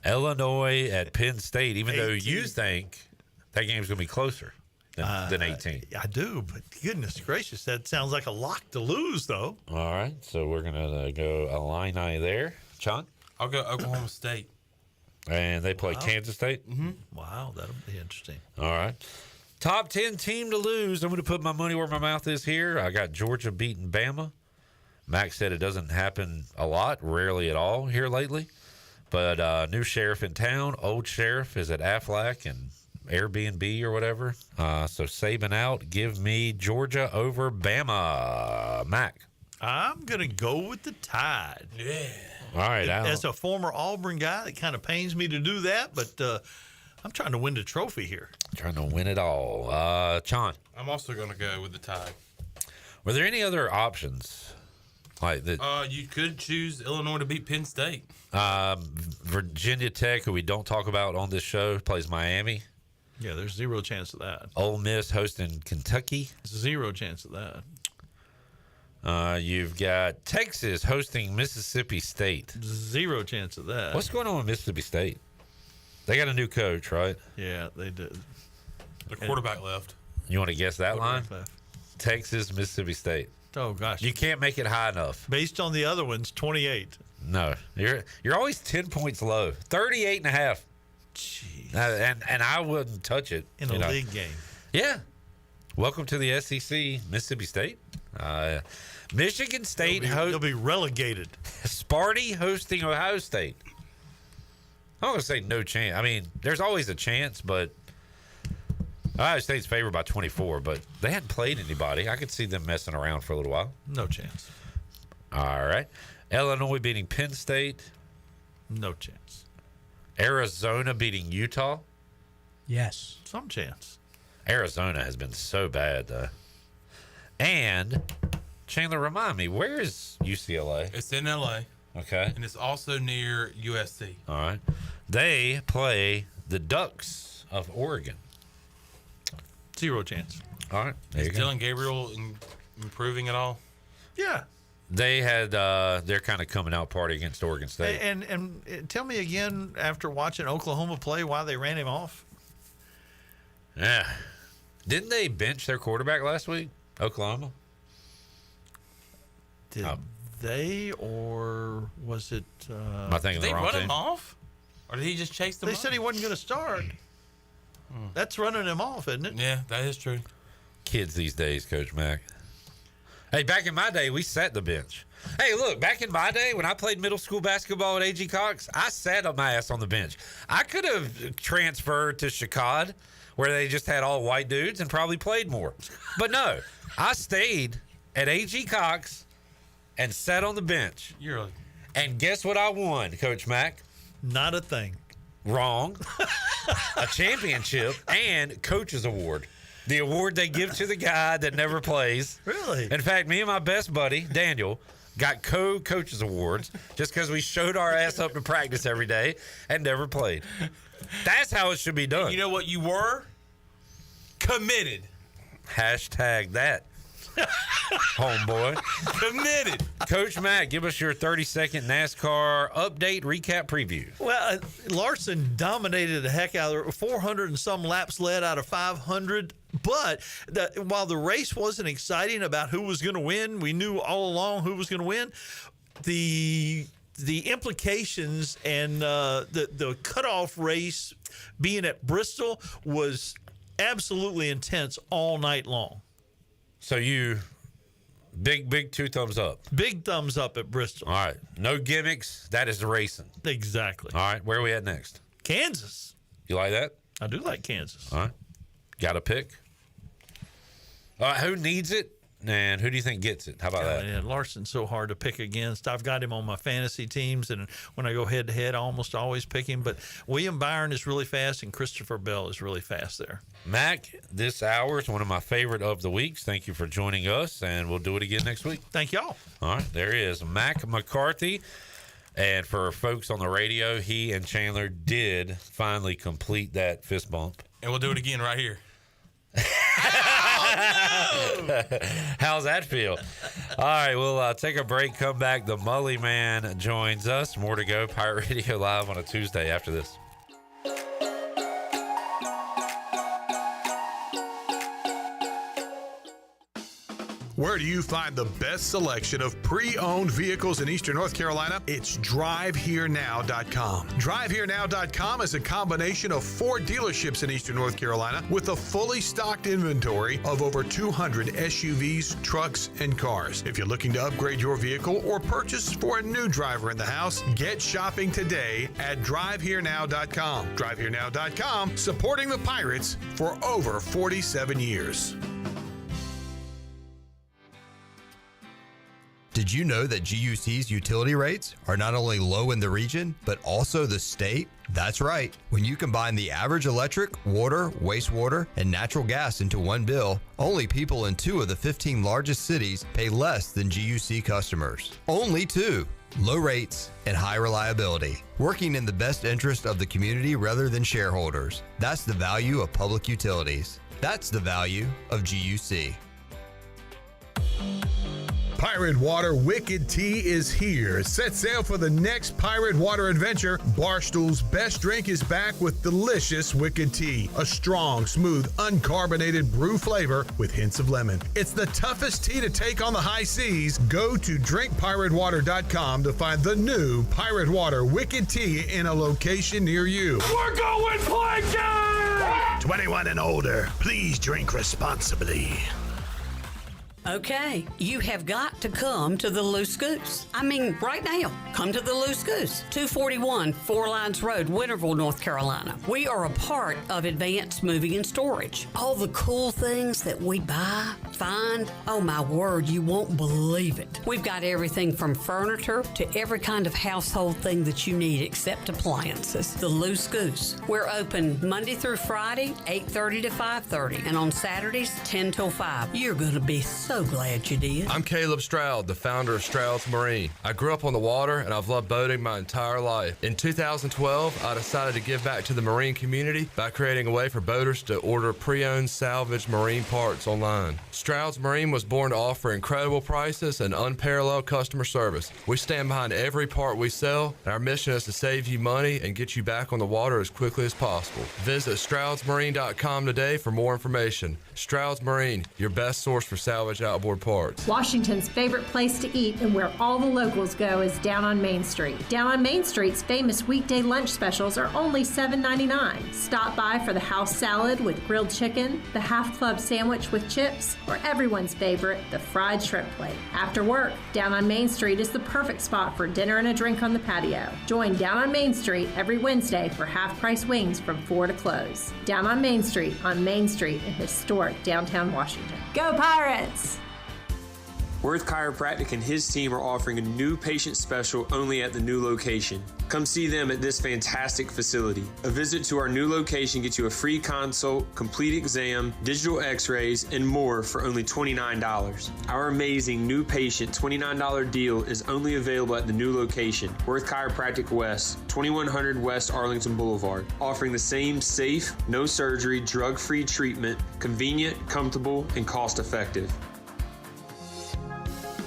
Illinois at Penn State, even 18. Though you think that game's going to be closer than 18. I do, but goodness gracious, that sounds like a lock to lose, though. All right, so we're going to go Illini there. Sean? I'll go Oklahoma State. And they play Kansas State? Mm-hmm. Wow, that'll be interesting. All right. Top 10 team to lose. I'm going to put my money where my mouth is here. I got Georgia beating Bama. Max said it doesn't happen a lot, rarely at all here lately. But new sheriff in town, old sheriff is at Aflac and Airbnb or whatever. So Saban out. Give me Georgia over Bama. Mac. I'm going to go with the Tide. Yeah. All right. As a former Auburn guy, it kind of pains me to do that, but I'm trying to win the trophy here. Trying to win it all. Chon. I'm also going to go with the Tide. Were there any other options? Like that? You could choose Illinois to beat Penn State. Virginia Tech, who we don't talk about on this show, plays Miami. Yeah, there's zero chance of that. Ole Miss hosting Kentucky. Zero chance of that. You've got Texas hosting Mississippi State. Zero chance of that. What's going on with Mississippi State? They got a new coach, right? Yeah, they did. The quarterback left. You want to guess that line? Left. Texas, Mississippi State. Oh, gosh. You can't make it high enough. Based on the other ones, 28. No. You're always 10 points low. 38.5. Jeez. And I wouldn't touch it. In a league game. Yeah. Welcome to the SEC, Mississippi State. Michigan State. They'll be relegated. Sparty hosting Ohio State. I'm going to say no chance. I mean, there's always a chance, but Ohio State's favored by 24, but they hadn't played anybody. I could see them messing around for a little while. No chance. All right. Illinois beating Penn State. No chance. Arizona beating Utah. Yes. Some chance. Arizona has been so bad, though. And, Chandler, remind me, where is UCLA? It's in L.A. Okay. And it's also near USC. All right. They play the Ducks of Oregon. Zero chance. All right. Is Dylan Gabriel improving at all? Yeah. They had their kind of coming out party against Oregon State. And tell me again, after watching Oklahoma play, why they ran him off? Yeah. Didn't they bench their quarterback last week, Oklahoma? Did they, or was it? Am I thinking did the wrong they run team? him off? Or did he just chase them They said he wasn't going to start. That's running him off, isn't it? Yeah, that is true. Kids these days, Coach Mack. Hey, back in my day, we sat the bench. Hey, look, back in my day when I played middle school basketball at A.G. Cox, I sat on my ass on the bench. I could have transferred to Chicago, where they just had all white dudes and probably played more. But no, I stayed at A.G. Cox and sat on the bench. And guess what I won, Coach Mack? Not a thing. Wrong. A championship and Coach's Award. The award they give to the guy that never plays. Really? In fact, me and my best buddy, Daniel, got co-coaches awards just because we showed our ass up to practice every day and never played. That's how it should be done. You know what you were? Committed. Hashtag that. Homeboy. Committed. Coach Matt, give us your 30-second NASCAR update, recap, preview. Well, Larson dominated the heck out of it. 400 and some laps led out of 500. But while the race wasn't exciting about who was going to win, we knew all along who was going to win. The implications and the cutoff race being at Bristol was absolutely intense all night long. So you, big 2 thumbs up. Big thumbs up at Bristol. All right. No gimmicks. That is the racing. Exactly. All right. Where are we at next? Kansas. You like that? I do like Kansas. All right. Got a pick? All right. Who needs it? And who do you think gets it? How about that? Yeah, Larson's so hard to pick against. I've got him on my fantasy teams, and when I go head-to-head, I almost always pick him. But William Byron is really fast, and Christopher Bell is really fast there. Mac, this hour is one of my favorite of the weeks. Thank you for joining us, and we'll do it again next week. Thank y'all. All right, there he is, Mac McCarthy. And for folks on the radio, he and Chandler did finally complete that fist bump. And we'll do it again right here. How's that feel? All right, we'll take a break, come back. The Mully Man joins us. More to go. Pirate Radio Live on a Tuesday after this. Where do you find the best selection of pre-owned vehicles in Eastern North Carolina? It's DriveHereNow.com. DriveHereNow.com is a combination of 4 dealerships in Eastern North Carolina with a fully stocked inventory of over 200 SUVs, trucks, and cars. If you're looking to upgrade your vehicle or purchase for a new driver in the house, get shopping today at DriveHereNow.com. DriveHereNow.com, supporting the Pirates for over 47 years. Did you know that GUC's utility rates are not only low in the region, but also the state? That's right. When you combine the average electric, water, wastewater, and natural gas into one bill, only people in 2 of the 15 largest cities pay less than GUC customers. Only 2. Low rates and high reliability. Working in the best interest of the community rather than shareholders. That's the value of public utilities. That's the value of GUC. Pirate Water Wicked Tea is here. Set sail for the next Pirate Water adventure. Barstool's best drink is back with delicious Wicked Tea. A strong, smooth, uncarbonated brew flavor with hints of lemon. It's the toughest tea to take on the high seas. Go to drinkpiratewater.com to find the new Pirate Water Wicked Tea in a location near you. We're going plankton! 21 and older, please drink responsibly. Okay, you have got to come to the Loose Goose. I mean, right now, come to the Loose Goose, 241 Four Lines Road, Winterville, North Carolina. We are a part of Advanced Moving and Storage. All the cool things that we buy, find, oh my word, you won't believe it. We've got everything from furniture to every kind of household thing that you need except appliances. The Loose Goose. We're open Monday through Friday, 8:30 to 5:30, and on Saturdays, 10 till 5. You're going to be so glad you did. I'm Caleb Stroud, the founder of Stroud's Marine. I grew up on the water and I've loved boating my entire life. In 2012, I decided to give back to the marine community by creating a way for boaters to order pre-owned salvage marine parts online. Stroud's Marine was born to offer incredible prices and unparalleled customer service. We stand behind every part we sell, and our mission is to save you money and get you back on the water as quickly as possible. Visit StroudsMarine.com today for more information. Stroud's Marine, your best source for salvage outboard parts. Washington's favorite place to eat and where all the locals go is down on Main Street. Down on Main Street's famous weekday lunch specials are only $7.99. Stop by for the house salad with grilled chicken, the half club sandwich with chips, or everyone's favorite, the fried shrimp plate. After work, Down on Main Street is the perfect spot for dinner and a drink on the patio. Join Down on Main Street every Wednesday for half-price wings from 4 to close. Down on Main Street in historic downtown Washington. Go Pirates! Worth Chiropractic and his team are offering a new patient special only at the new location. Come see them at this fantastic facility. A visit to our new location gets you a free consult, complete exam, digital x-rays, and more for only $29. Our amazing new patient $29 deal is only available at the new location, Worth Chiropractic West, 2100 West Arlington Boulevard, offering the same safe, no surgery, drug-free treatment, convenient, comfortable, and cost-effective.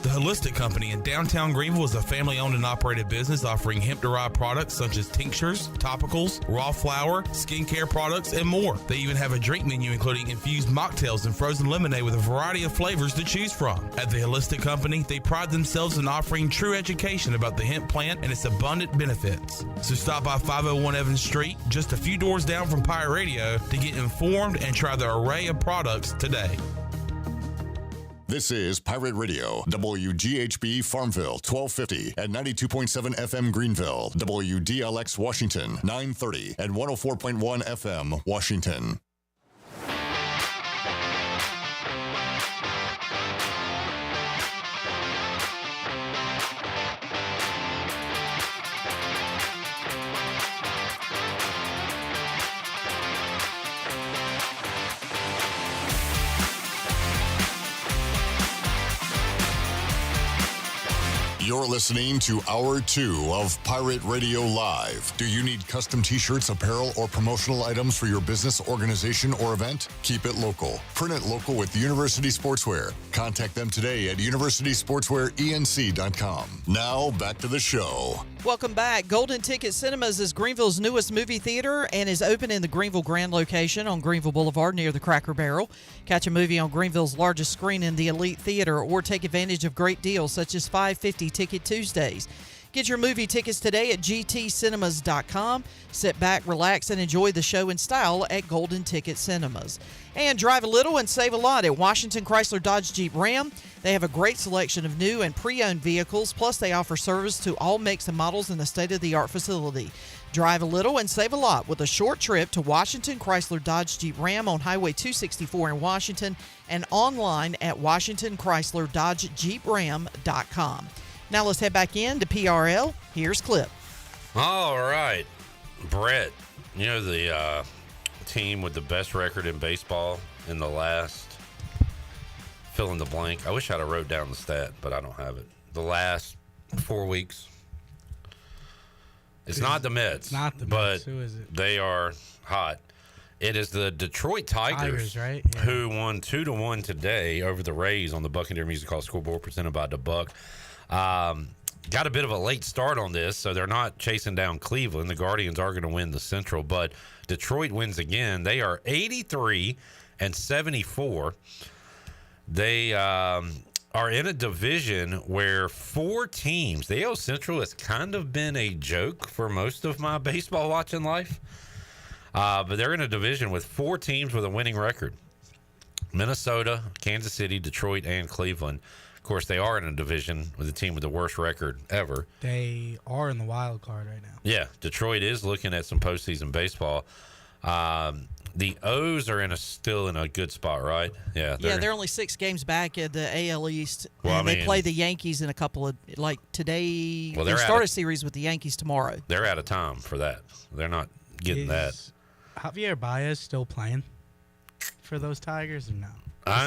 The Holistic Company in downtown Greenville is a family-owned and operated business offering hemp-derived products such as tinctures, topicals, raw flour, skincare products, and more. They even have a drink menu including infused mocktails and frozen lemonade with a variety of flavors to choose from. At the Holistic Company, they pride themselves in offering true education about the hemp plant and its abundant benefits. So stop by 501 Evans Street, just a few doors down from Pirate Radio, to get informed and try the array of products today. This is Pirate Radio, WGHB Farmville, 1250 at 92.7 FM Greenville, WDLX Washington, 930 and 104.1 FM Washington. You're listening to Hour 2 of Pirate Radio Live. Do you need custom t-shirts, apparel, or promotional items for your business, organization, or event? Keep it local. Print it local with University Sportswear. Contact them today at universitysportswearenc.com. Now, back to the show. Welcome back. Golden Ticket Cinemas is Greenville's newest movie theater and is open in the Greenville Grand location on Greenville Boulevard near the Cracker Barrel. Catch a movie on Greenville's largest screen in the Elite Theater or take advantage of great deals such as $5.50 Ticket Tuesdays. Get your movie tickets today at gtcinemas.com. Sit back, relax, and enjoy the show in style at Golden Ticket Cinemas. And drive a little and save a lot at Washington Chrysler Dodge Jeep Ram. They have a great selection of new and pre-owned vehicles, plus they offer service to all makes and models in the state-of-the-art facility. Drive a little and save a lot with a short trip to Washington Chrysler Dodge Jeep Ram on Highway 264 in Washington and online at WashingtonChryslerDodgeJeepRam.com. Now let's head back in to PRL. Here's Clip. All right. Brett, you know the team with the best record in baseball in the last fill in the blank. I wish I'd have wrote down the stat, but I don't have it. The last 4 weeks. It's not the Mets. It's not the Mets. But who is it? they are hot. It is the Detroit Tigers, right? Yeah. Who won 2-1 today over the Rays on the Buccaneer Music Hall scoreboard presented by DeBuck. Got a bit of a late start on this, so they're not chasing down Cleveland. The Guardians are going to win the Central, but Detroit wins again. They are 83-74. They are in a division where 4 teams, the AL Central has kind of been a joke for most of my baseball watching life, but they're in a division with 4 teams with a winning record. Minnesota, Kansas City, Detroit, and Cleveland. Of course, they are in a division with a team with the worst record ever. They are in the wild card right now. Yeah, Detroit is looking at some postseason baseball. The O's are still in a good spot, right? Yeah, they're only 6 games back at the AL East. Well, and they play the Yankees in a couple of, like today. Well, they start a series with the Yankees tomorrow. They're out of time for that. They're not getting that. Javier Baez still playing for those Tigers or no?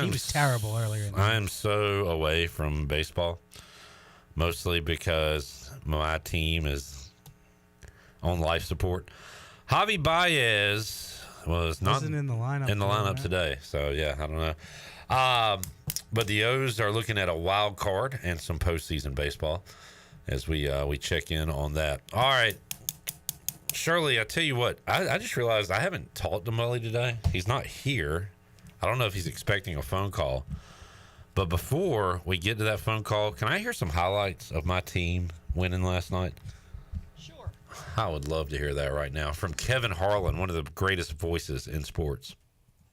He was terrible earlier in the I am so away from baseball, mostly because my team is on life support. Javi Baez was not in the lineup today, so yeah, I don't know. But the O's are looking at a wild card and some postseason baseball as we check in on that. All right, Shirley, I tell you what, I just realized I haven't talked to Mully today. He's not here. I don't know if he's expecting a phone call. But before we get to that phone call, can I hear some highlights of my team winning last night? Sure. I would love to hear that right now from Kevin Harlan, one of the greatest voices in sports.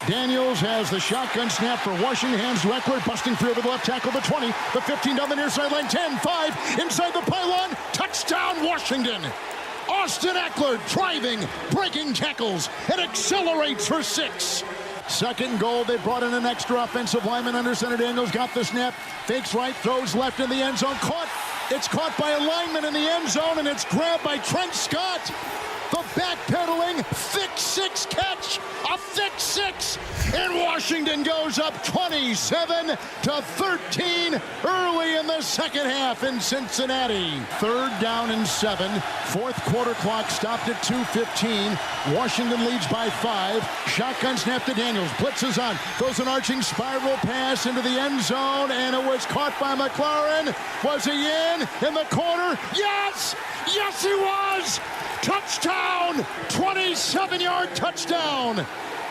Daniels has the shotgun snap for Washington. Hands to Eckler, busting through to the left tackle, the 20, the 15 down the near sideline, 10, 5, inside the pylon, touchdown Washington. Austin Eckler driving, breaking tackles, and accelerates for 6. Second and goal. They brought in an extra offensive lineman under center. Daniels got the snap. Fakes right, throws left in the end zone. Caught. It's caught by a lineman in the end zone, and it's grabbed by Trent Scott. The backpedaling thick six catch, a thick six, and Washington goes up 27-13 early in the second half in Cincinnati. 3rd down and 7. Fourth quarter clock stopped at 2:15. Washington leads by 5. Shotgun snap to Daniels. Blitzes on. Goes an arching spiral pass into the end zone, and it was caught by McLaurin. Was he in the corner? Yes! Yes, he was! Touchdown! 27-yard touchdown!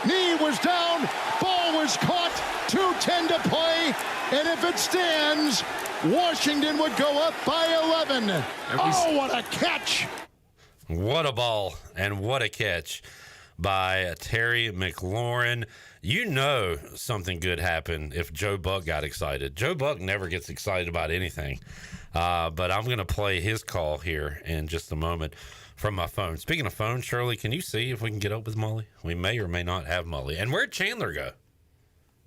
Knee was down, ball was caught, 2:10 to play, and if it stands, Washington would go up by 11. Oh, what a catch! What a ball, and what a catch by Terry McLaurin. You know something good happened if Joe Buck got excited. Joe Buck never gets excited about anything, but I'm going to play his call here in just a moment from my phone. Speaking of phone, Shirley, can you see if we can get up with Mully? We may or may not have Mully. And where'd Chandler go?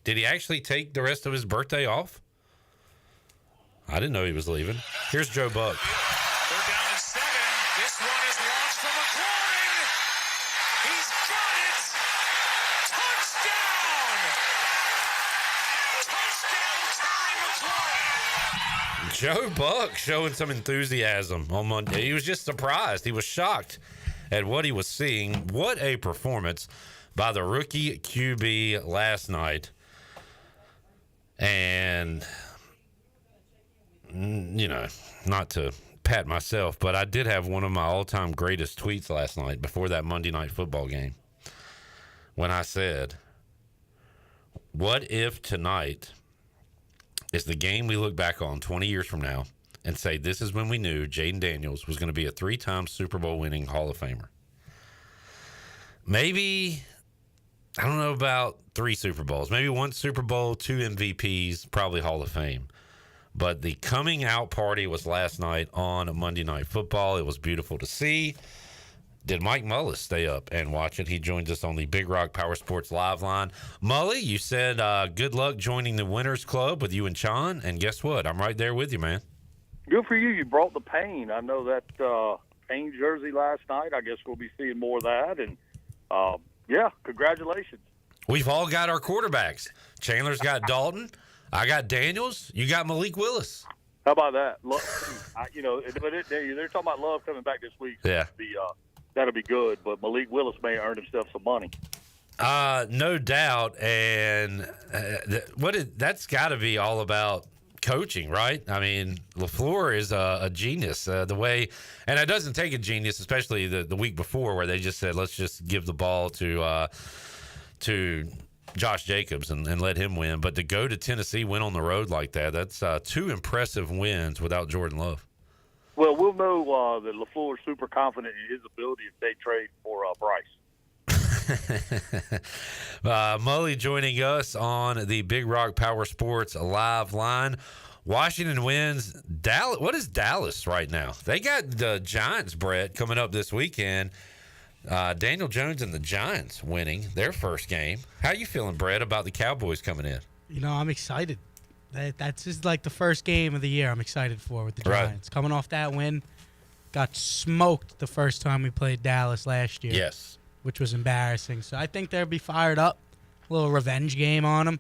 Did he actually take the rest of his birthday off? I didn't know he was leaving. Here's Joe Buck. They're down at 7. This one is launched from McLaurin. He's got it. Touchdown! Touchdown, Terry McLaurin. Joe Buck showing some enthusiasm on Monday. He was just surprised. He was shocked at what he was seeing. What a performance by the rookie QB last night. And, you know, not to pat myself, but I did have one of my all-time greatest tweets last night before that Monday Night Football game when I said, what if tonight is the game we look back on 20 years from now and say this is when we knew Jaden Daniels was going to be a 3-time Super Bowl winning Hall of Famer? Maybe, I don't know about 3 Super Bowls, maybe 1 Super Bowl, 2 MVPs, probably Hall of Fame. But the coming out party was last night on Monday Night Football. It was beautiful to see. Did Mike Mullis stay up and watch it? He joins us on the Big Rock Power Sports Live line. Mully, you said good luck joining the Winners Club with you and Sean, and guess what? I'm right there with you, man. Good for you. You brought the pain. I know that pain jersey last night. I guess we'll be seeing more of that. And, yeah, congratulations. We've all got our quarterbacks. Chandler's got Dalton. I got Daniels. You got Malik Willis. How about that? They're talking about Love coming back this week. Yeah. That'll be good, but Malik Willis may earn himself some money. No doubt. And that's got to be all about coaching, right? I mean, LaFleur is a genius. The way, and it doesn't take a genius, especially the week before where they just said, let's just give the ball to Josh Jacobs and let him win. But to go to Tennessee, win on the road like that, that's 2 impressive wins without Jordan Love. Well, we'll know that LaFleur is super confident in his ability if they trade for Bryce. Mully joining us on the Big Rock Power Sports Live line. Washington wins. Dallas. What is Dallas right now? They got the Giants, Brett, coming up this weekend. Daniel Jones and the Giants winning their first game. How you feeling, Brett, about the Cowboys coming in? You know, I'm excited. That's just like the first game of the year I'm excited for with the Giants. Right. Coming off that win, got smoked the first time we played Dallas last year. Yes. Which was embarrassing. So I think they'll be fired up. A little revenge game on them.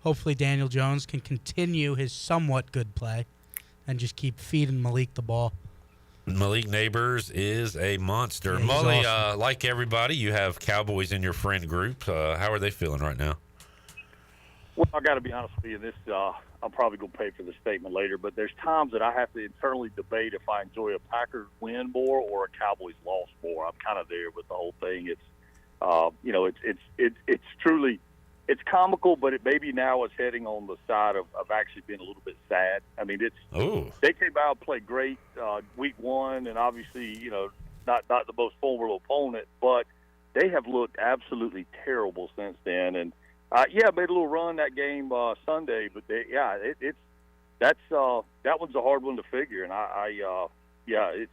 Hopefully Daniel Jones can continue his somewhat good play and just keep feeding Malik the ball. Malik Neighbors is a monster. Yeah, Mully, awesome. like everybody, you have Cowboys in your friend group. How are they feeling right now? Well, I got to be honest with you. This I'm probably going to pay for this statement later, but there's times that I have to internally debate if I enjoy a Packers win more or a Cowboys loss more. I'm kind of there with the whole thing. It's it's truly it's comical, but it maybe now it's heading on the side of actually being a little bit sad. I mean, they came out and played great week 1, and obviously not the most formidable opponent, but they have looked absolutely terrible since then. And made a little run that game Sunday, but that one's a hard one to figure. And it's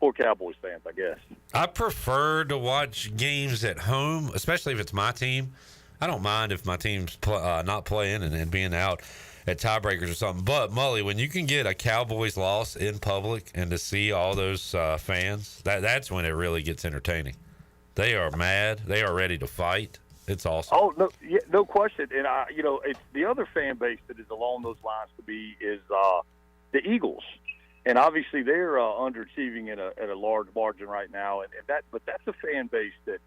poor Cowboys fans, I guess. I prefer to watch games at home, especially if it's my team, I don't mind if my team's not playing and being out at tiebreakers or something. But, Mully, when you can get a Cowboys loss in public and to see all those fans, that's when it really gets entertaining. They are mad. They are ready to fight. It's awesome. Oh, no, yeah, no question. And, it's the other fan base that is along those lines to me is the Eagles. And obviously they're underachieving at a large margin right now. But that's a fan base that,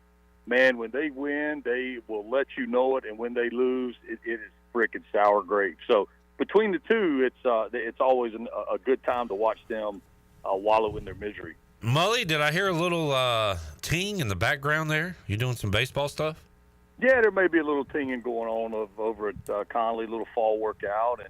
man, when they win, they will let you know it. And when they lose, it is frickin' sour grape. So between the two, it's always a good time to watch them wallow in their misery. Mully, did I hear a little ting in the background there? You doing some baseball stuff? Yeah, there may be a little tinging going on over at Conley, a little fall workout, and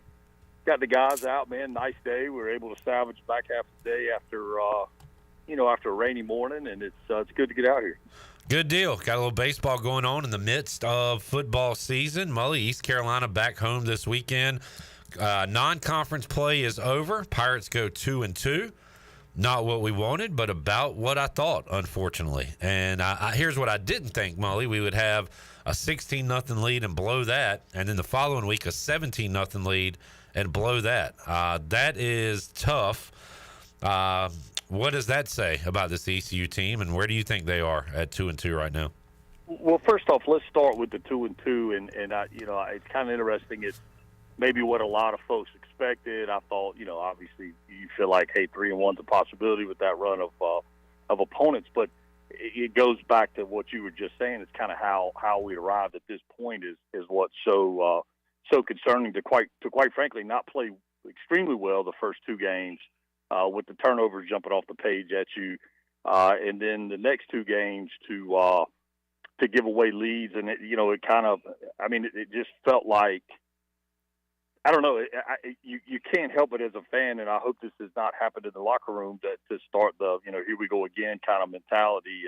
got the guys out, man. Nice day. We were able to salvage back half the day after a rainy morning, and it's good to get out here. Good deal. Got a little baseball going on in the midst of football season. Mully, East Carolina back home this weekend. Non-conference play is over. Pirates go 2-2. Not what we wanted, but about what I thought, unfortunately. And here's what I didn't think, Mully. We would have a 16-0 lead and blow that, and then the following week a 17-0 lead and blow that. That is tough. What does that say about this ECU team, and where do you think they are at 2-2 right now? Well, first off, let's start with the 2-2, and it's kind of interesting. It's maybe what a lot of folks expected. I thought, obviously you feel like, hey, 3-1's a possibility with that run of opponents, but it goes back to what you were just saying. It's kind of how we arrived at this point is what's so concerning to quite frankly not play extremely well the first two games with the turnovers jumping off the page at you, and then the next two games to give away leads, and it just felt like, I don't know. You can't help it as a fan, and I hope this has not happened in the locker room to start the here we go again kind of mentality,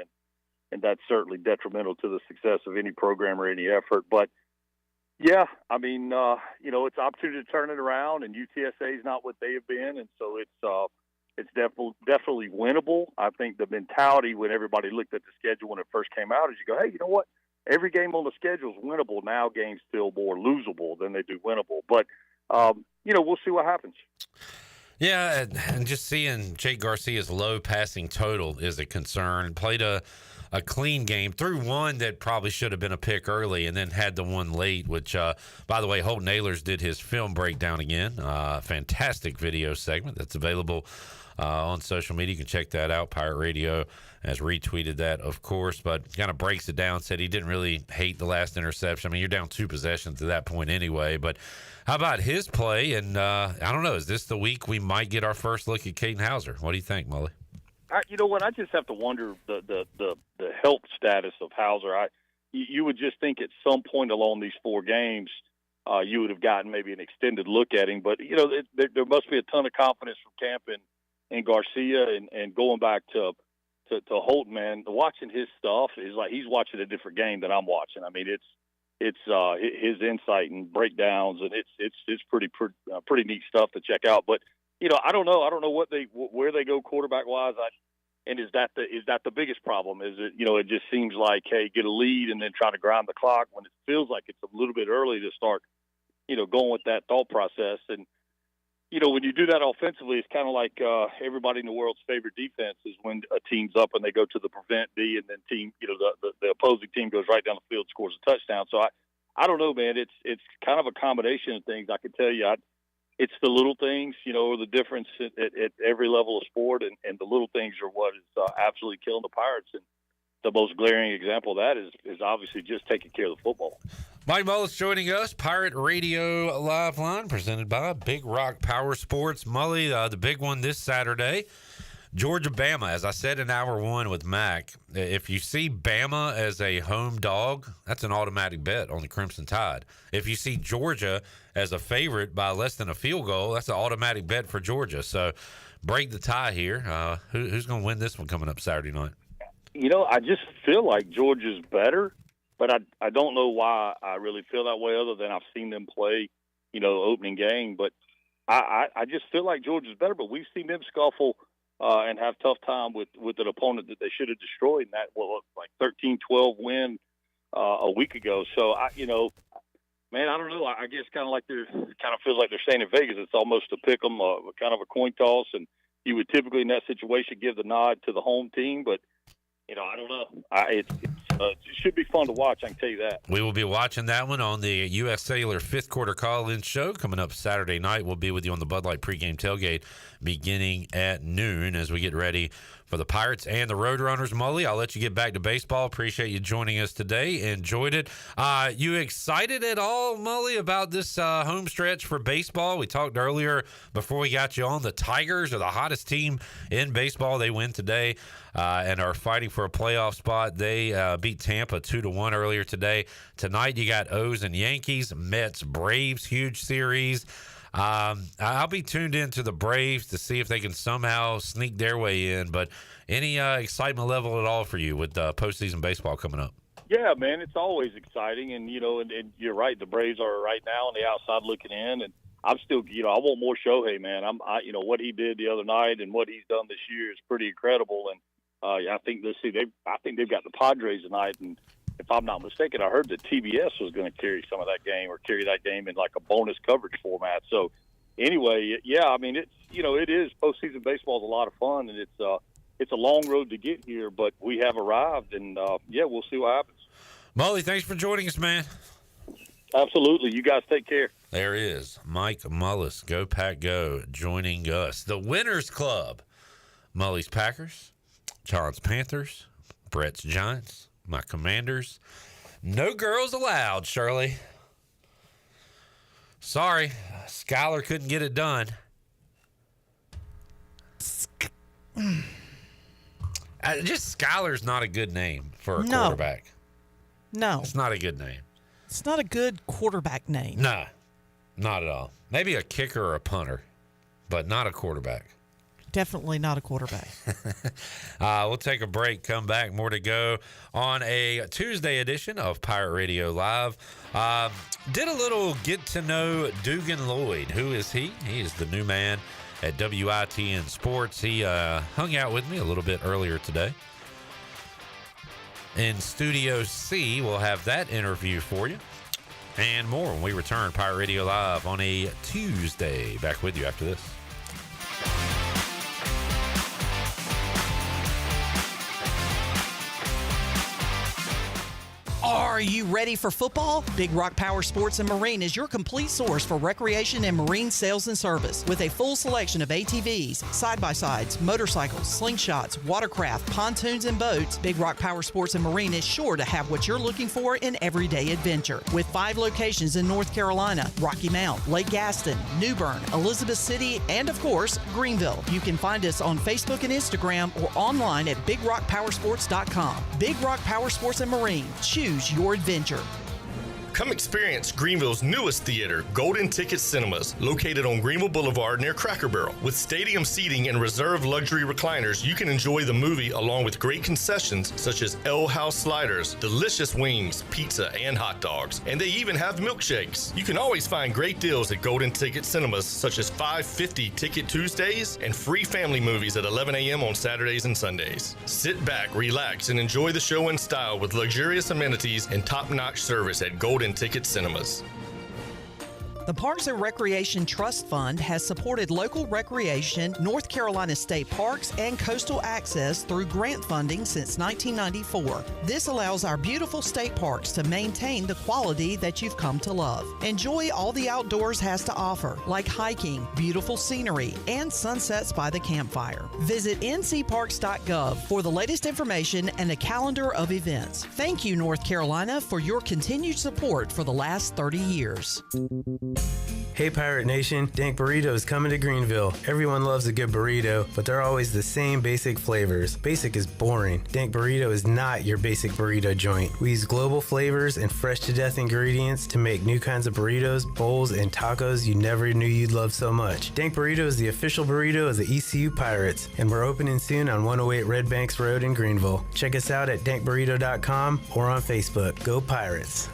and that's certainly detrimental to the success of any program or any effort. But yeah, it's an opportunity to turn it around, and UTSA is not what they have been, and so it's definitely winnable. I think the mentality when everybody looked at the schedule when it first came out is you go, hey, you know what? Every game on the schedule is winnable. Now games feel more losable than they do winnable. But, we'll see what happens. Yeah, and just seeing Jake Garcia's low passing total is a concern. Played a clean game, threw one that probably should have been a pick early and then had the one late, which, by the way, Holton Ahlers did his film breakdown again. Fantastic video segment that's available on social media. You can check that out. Pirate Radio has retweeted that, of course, but kind of breaks it down, said he didn't really hate the last interception. I mean, you're down 2 possessions at that point anyway, but how about his play? And I don't know, is this the week we might get our first look at Caden Hauser? What do you think, Mully? You know what? I just have to wonder the health status of Hauser. You would just think at some point along these 4 games, you would have gotten maybe an extended look at him. But, there must be a ton of confidence from camp and Garcia and going back to Holton, man, watching his stuff is like he's watching a different game than I'm watching. I mean, it's his insight and breakdowns, and it's pretty neat stuff to check out. But I don't know where they go quarterback wise. And is that the biggest problem? Is it it just seems like, hey, get a lead and then try to grind the clock when it feels like it's a little bit early to start going with that thought process. And when you do that offensively, it's kind of like everybody in the world's favorite defense is when a team's up and they go to the prevent D, and then the opposing team goes right down the field, scores a touchdown. So I don't know, man. It's kind of a combination of things. I can tell you, it's the little things, or the difference at every level of sport, and the little things are what is absolutely killing the Pirates. And the most glaring example of that is obviously just taking care of the football. Mike Mullis joining us, Pirate Radio Live Line, presented by Big Rock Power Sports. Mully, the big one this Saturday, Georgia-Bama. As I said in hour 1 with Mack, if you see Bama as a home dog, that's an automatic bet on the Crimson Tide. If you see Georgia as a favorite by less than a field goal, that's an automatic bet for Georgia. So break the tie here. Who's going to win this one coming up Saturday night? I just feel like Georgia's better. But I don't know why I really feel that way other than I've seen them play, opening game. But I just feel like Georgia's better. But we've seen them scuffle and have tough time with an opponent that they should have destroyed in that 13-12 win a week ago. So man, I don't know. I guess kind of feels like they're saying in Vegas, it's almost a pick 'em, kind of a coin toss, and you would typically in that situation give the nod to the home team, but I don't know. It should be fun to watch, I can tell you that. We will be watching that one on the U.S. Cellular fifth quarter call-in show coming up Saturday night. We'll be with you on the Bud Light pregame tailgate beginning at noon as we get ready for the Pirates and the Roadrunners. Mully, I'll let you get back to baseball. Appreciate you joining us today. Enjoyed it. You excited at all, Mully, about this home stretch for baseball? We talked earlier before we got you on. The Tigers are the hottest team in baseball. They win today and are fighting for a playoff spot. They beat Tampa 2-1 earlier today. Tonight you got O's and Yankees, Mets, Braves, huge series. I'll be tuned into the Braves to see if they can somehow sneak their way in. But any excitement level at all for you with postseason baseball coming up? Yeah, man, it's always exciting, and and you're right. The Braves are right now on the outside looking in, and I'm still, I want more Shohei, man. What he did the other night and what he's done this year is pretty incredible, and I think they've got the Padres tonight, and if I'm not mistaken, I heard that TBS was going to carry some of that game or carry that game in like a bonus coverage format. So anyway, yeah, I mean, it's, it is postseason baseball is a lot of fun, and it's a long road to get here, but we have arrived, and we'll see what happens. Mully, thanks for joining us, man. Absolutely. You guys take care. There is Mike Mullis, Go Pack Go, joining us. The Winners Club, Mully's Packers, John's Panthers, Brett's Giants, my Commanders. No girls allowed, Shirley. Sorry, Skylar couldn't get it done. Just Skylar's not a good name for a quarterback. No. It's not a good name. It's not a good quarterback name. No, not at all. Maybe a kicker or a punter, but not a quarterback. Definitely not a quarterback. We'll take a break, come back, more to go on a Tuesday edition of Pirate Radio Live. Did a little get to know Dugan Lloyd. Who is he? He is the new man at WITN Sports. He hung out with me a little bit earlier today. In Studio C, we'll have that interview for you and more when we return. Pirate Radio Live on a Tuesday. Back with you after this. Are you ready for football? Big Rock Power Sports and Marine is your complete source for recreation and marine sales and service. With a full selection of ATVs, side-by-sides, motorcycles, slingshots, watercraft, pontoons, and boats, Big Rock Power Sports and Marine is sure to have what you're looking for in everyday adventure. With 5 locations in North Carolina, Rocky Mount, Lake Gaston, New Bern, Elizabeth City, and of course, Greenville. You can find us on Facebook and Instagram or online at BigRockPowersports.com. Big Rock Power Sports and Marine. Choose your adventure. Come experience Greenville's newest theater, Golden Ticket Cinemas, located on Greenville Boulevard near Cracker Barrel. With stadium seating and reserved luxury recliners, you can enjoy the movie along with great concessions such as L House sliders, delicious wings, pizza, and hot dogs. And they even have milkshakes. You can always find great deals at Golden Ticket Cinemas, such as $5.50 Ticket Tuesdays and free family movies at 11 a.m. on Saturdays and Sundays. Sit back, relax, and enjoy the show in style with luxurious amenities and top-notch service at Golden Ticket Cinemas. The Parks and Recreation Trust Fund has supported local recreation, North Carolina state parks, and coastal access through grant funding since 1994. This allows our beautiful state parks to maintain the quality that you've come to love. Enjoy all the outdoors has to offer, like hiking, beautiful scenery, and sunsets by the campfire. Visit ncparks.gov for the latest information and a calendar of events. Thank you, North Carolina, for your continued support for the last 30 years. Hey Pirate Nation, Dank Burrito is coming to Greenville. Everyone loves a good burrito, but they're always the same basic flavors. Basic is boring. Dank Burrito is not your basic burrito joint. We use global flavors and fresh to death ingredients to make new kinds of burritos, bowls, and tacos you never knew you'd love so much. Dank Burrito is the official burrito of the ECU Pirates, and we're opening soon on 108 Red Banks Road in Greenville. Check us out at dankburrito.com or on Facebook. Go Pirates!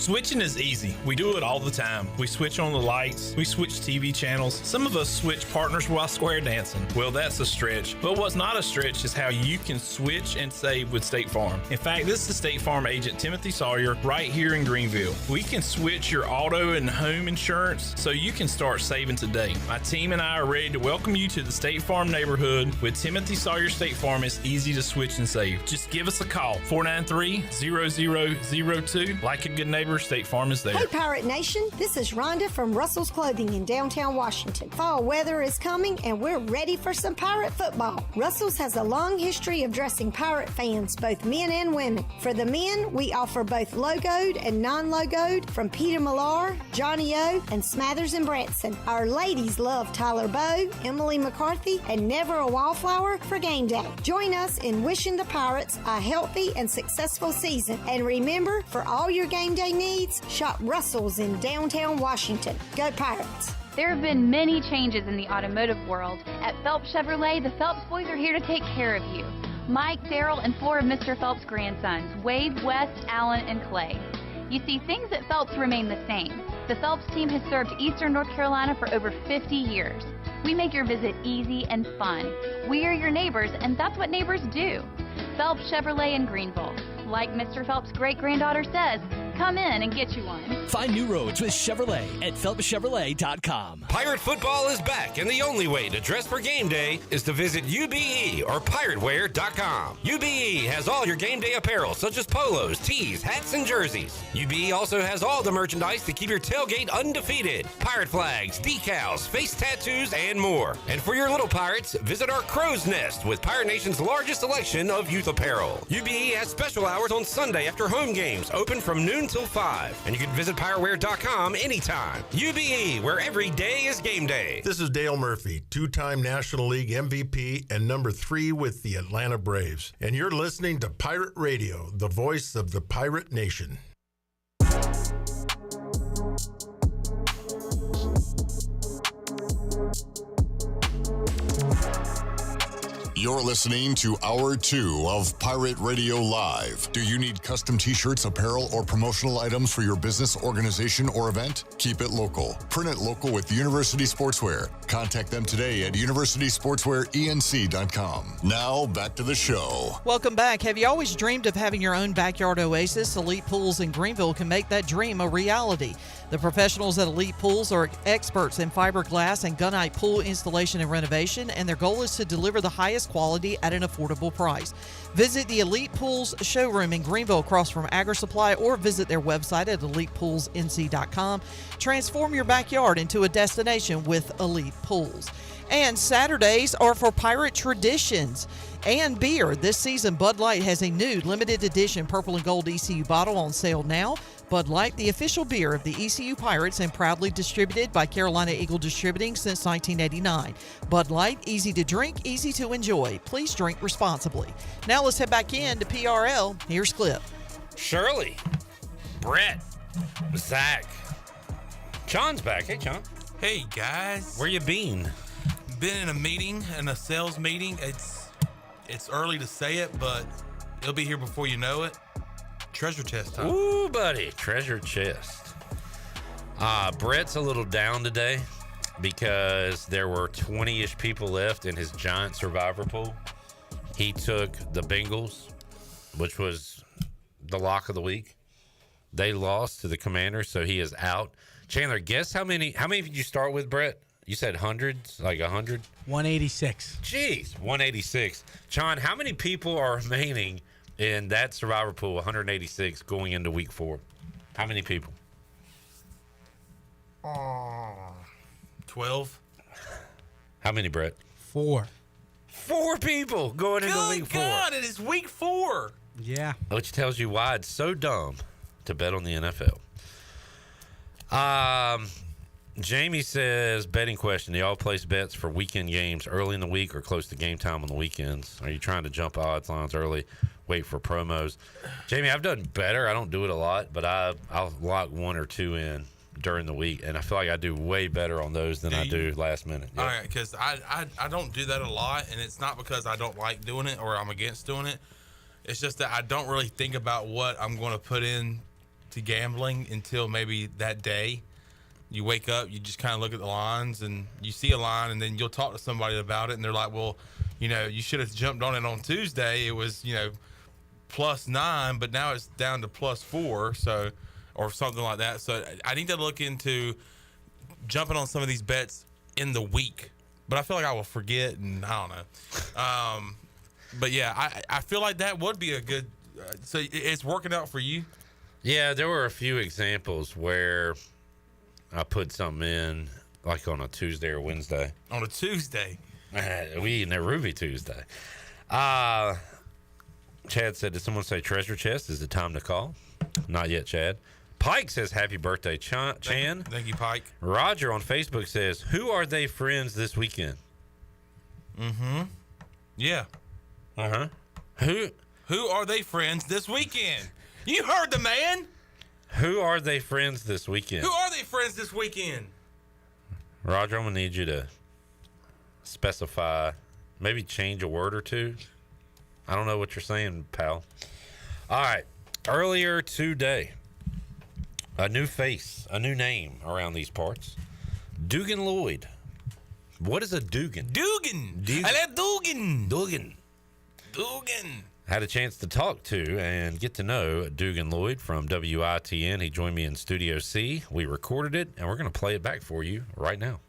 Switching is easy. We do it all the time. We switch on the lights. We switch TV channels. Some of us switch partners while square dancing. Well, that's a stretch. But what's not a stretch is how you can switch and save with State Farm. In fact, this is State Farm agent Timothy Sawyer right here in Greenville. We can switch your auto and home insurance so you can start saving today. My team and I are ready to welcome you to the State Farm neighborhood. With Timothy Sawyer State Farm, it's easy to switch and save. Just give us a call, 493-0002. Like a good neighbor, State Farm is there. Hey, Pirate Nation. This is Rhonda from Russell's Clothing in downtown Washington. Fall weather is coming, and we're ready for some Pirate football. Russell's has a long history of dressing Pirate fans, both men and women. For the men, we offer both logoed and non-logoed from Peter Millar, Johnny O, and Smathers and Branson. Our ladies love Tyler Bowe, Emily McCarthy, and Never a Wallflower for game day. Join us in wishing the Pirates a healthy and successful season. And remember, for all your game day needs, shop Russell's in downtown Washington. Go Pirates! There have been many changes in the automotive world. At Phelps Chevrolet, the Phelps boys are here to take care of you. Mike, Daryl, and 4 of Mr. Phelps' grandsons, Wade, West, Allen, and Clay. You see, things at Phelps remain the same. The Phelps team has served Eastern North Carolina for over 50 years. We make your visit easy and fun. We are your neighbors, and that's what neighbors do. Phelps Chevrolet in Greenville. Like Mr. Phelps' great-granddaughter says, come in and get you one. Find new roads with Chevrolet at PhelpsChevrolet.com. Pirate football is back, and the only way to dress for game day is to visit UBE or PirateWear.com. UBE has all your game day apparel, such as polos, tees, hats, and jerseys. UBE also has all the merchandise to keep your tailgate undefeated. Pirate flags, decals, face tattoos, and more. And for your little pirates, visit our Crow's Nest with Pirate Nation's largest selection of youth apparel. UBE has special hours on Sunday after home games, open from noon till 5. And you can visit PirateWear.com anytime. UBE, where every day is game day. This is Dale Murphy, two-time National League MVP and number 3 with the Atlanta Braves. And you're listening to Pirate Radio, the voice of the Pirate Nation. You're listening to Hour 2 of Pirate Radio Live. Do you need custom t-shirts, apparel, or promotional items for your business, organization, or event? Keep it local. Print it local with University Sportswear. Contact them today at universitysportswearenc.com. Now, back to the show. Welcome back. Have you always dreamed of having your own backyard oasis? Elite Pools in Greenville can make that dream a reality. The professionals at Elite Pools are experts in fiberglass and gunite pool installation and renovation, and their goal is to deliver the highest quality at an affordable price. Visit the Elite Pools showroom in Greenville across from Agri Supply, or visit their website at elitepoolsnc.com. Transform your backyard into a destination with Elite Pools. And Saturdays are for Pirate Traditions and beer. This season, Bud Light has a new limited edition purple and gold ECU bottle on sale now. Bud Light, the official beer of the ECU Pirates and proudly distributed by Carolina Eagle Distributing since 1989. Bud Light, easy to drink, easy to enjoy. Please drink responsibly. Now let's head back in to PRL. Here's Clip. Shirley, Brett, Zach, John's back. Hey, John. Hey, guys. Where you been? Been in a meeting, in a sales meeting. It's early to say it, but it'll be here before you know it. Treasure chest time. Ooh, buddy, treasure chest. Brett's a little down today because there were 20-ish people left in his giant survivor pool. He took the Bengals, which was the lock of the week. They lost to the Commanders, so he is out. Chandler, guess how many did you start with, Brett? You said hundreds, like 100? 186. Jeez, 186. John, how many people are remaining in that survivor pool, 186, going into week 4? How many people? 12. How many, Brett? 4. 4 people going into week 4. God, it is week 4. Yeah. Which tells you why it's so dumb to bet on the NFL. Jamie says, betting question. Do y'all place bets for weekend games early in the week or close to game time on the weekends? Are you trying to jump odds lines early, wait for promos? Jamie, I've done better. I don't do it a lot, but I'll lock 1 or 2 in during the week, and I feel like I do way better on those than I do last minute. All right, because I don't do that a lot, and it's not because I don't like doing it or I'm against doing it. It's just that I don't really think about what I'm going to put in to gambling until maybe that day. You wake up, you just kind of look at the lines, and you see a line, and then you'll talk to somebody about it, and they're like, well, you should have jumped on it on Tuesday. It was, +9, but now it's down to +4, so, or something like that. So I need to look into jumping on some of these bets in the week, but I feel like I will forget, and I don't know. But yeah, I feel like that would be a good. So it's working out for you. Yeah, there were a few examples where I put something in, like on a Tuesday or Wednesday. On a Tuesday. We in there Ruby Tuesday. Chad said, did someone say treasure chest? Is it time to call? Not yet, Chad. Pike says, happy birthday, Chan. Thank you, Pike. Roger on Facebook says, who are they friends this weekend? Mm-hmm. Yeah. Uh-huh. Who are they friends this weekend? You heard the man. Who are they friends this weekend? Who are they friends this weekend? Roger, I'm going to need you to specify, maybe change a word or two. I don't know what you're saying, pal. All right. Earlier today, a new face, a new name around these parts. Dugan Lloyd. What is a Dugan? Dugan. I like Dugan. Dugan. Had a chance to talk to and get to know Dugan Lloyd from WITN. He joined me in Studio C. We recorded it, and we're going to play it back for you right now.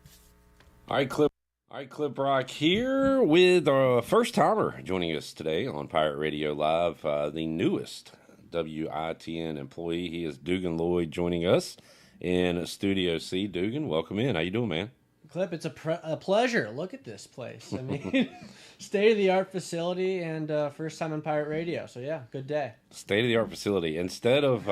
All right, Clip Rock here with a first-timer joining us today on Pirate Radio Live, the newest WITN employee. He is Dugan Lloyd joining us in Studio C. Dugan, welcome in. How you doing, man? Clip, it's a pleasure. Look at this place. I mean, state-of-the-art facility and first time on Pirate Radio. So, yeah, good day. State-of-the-art facility. Instead of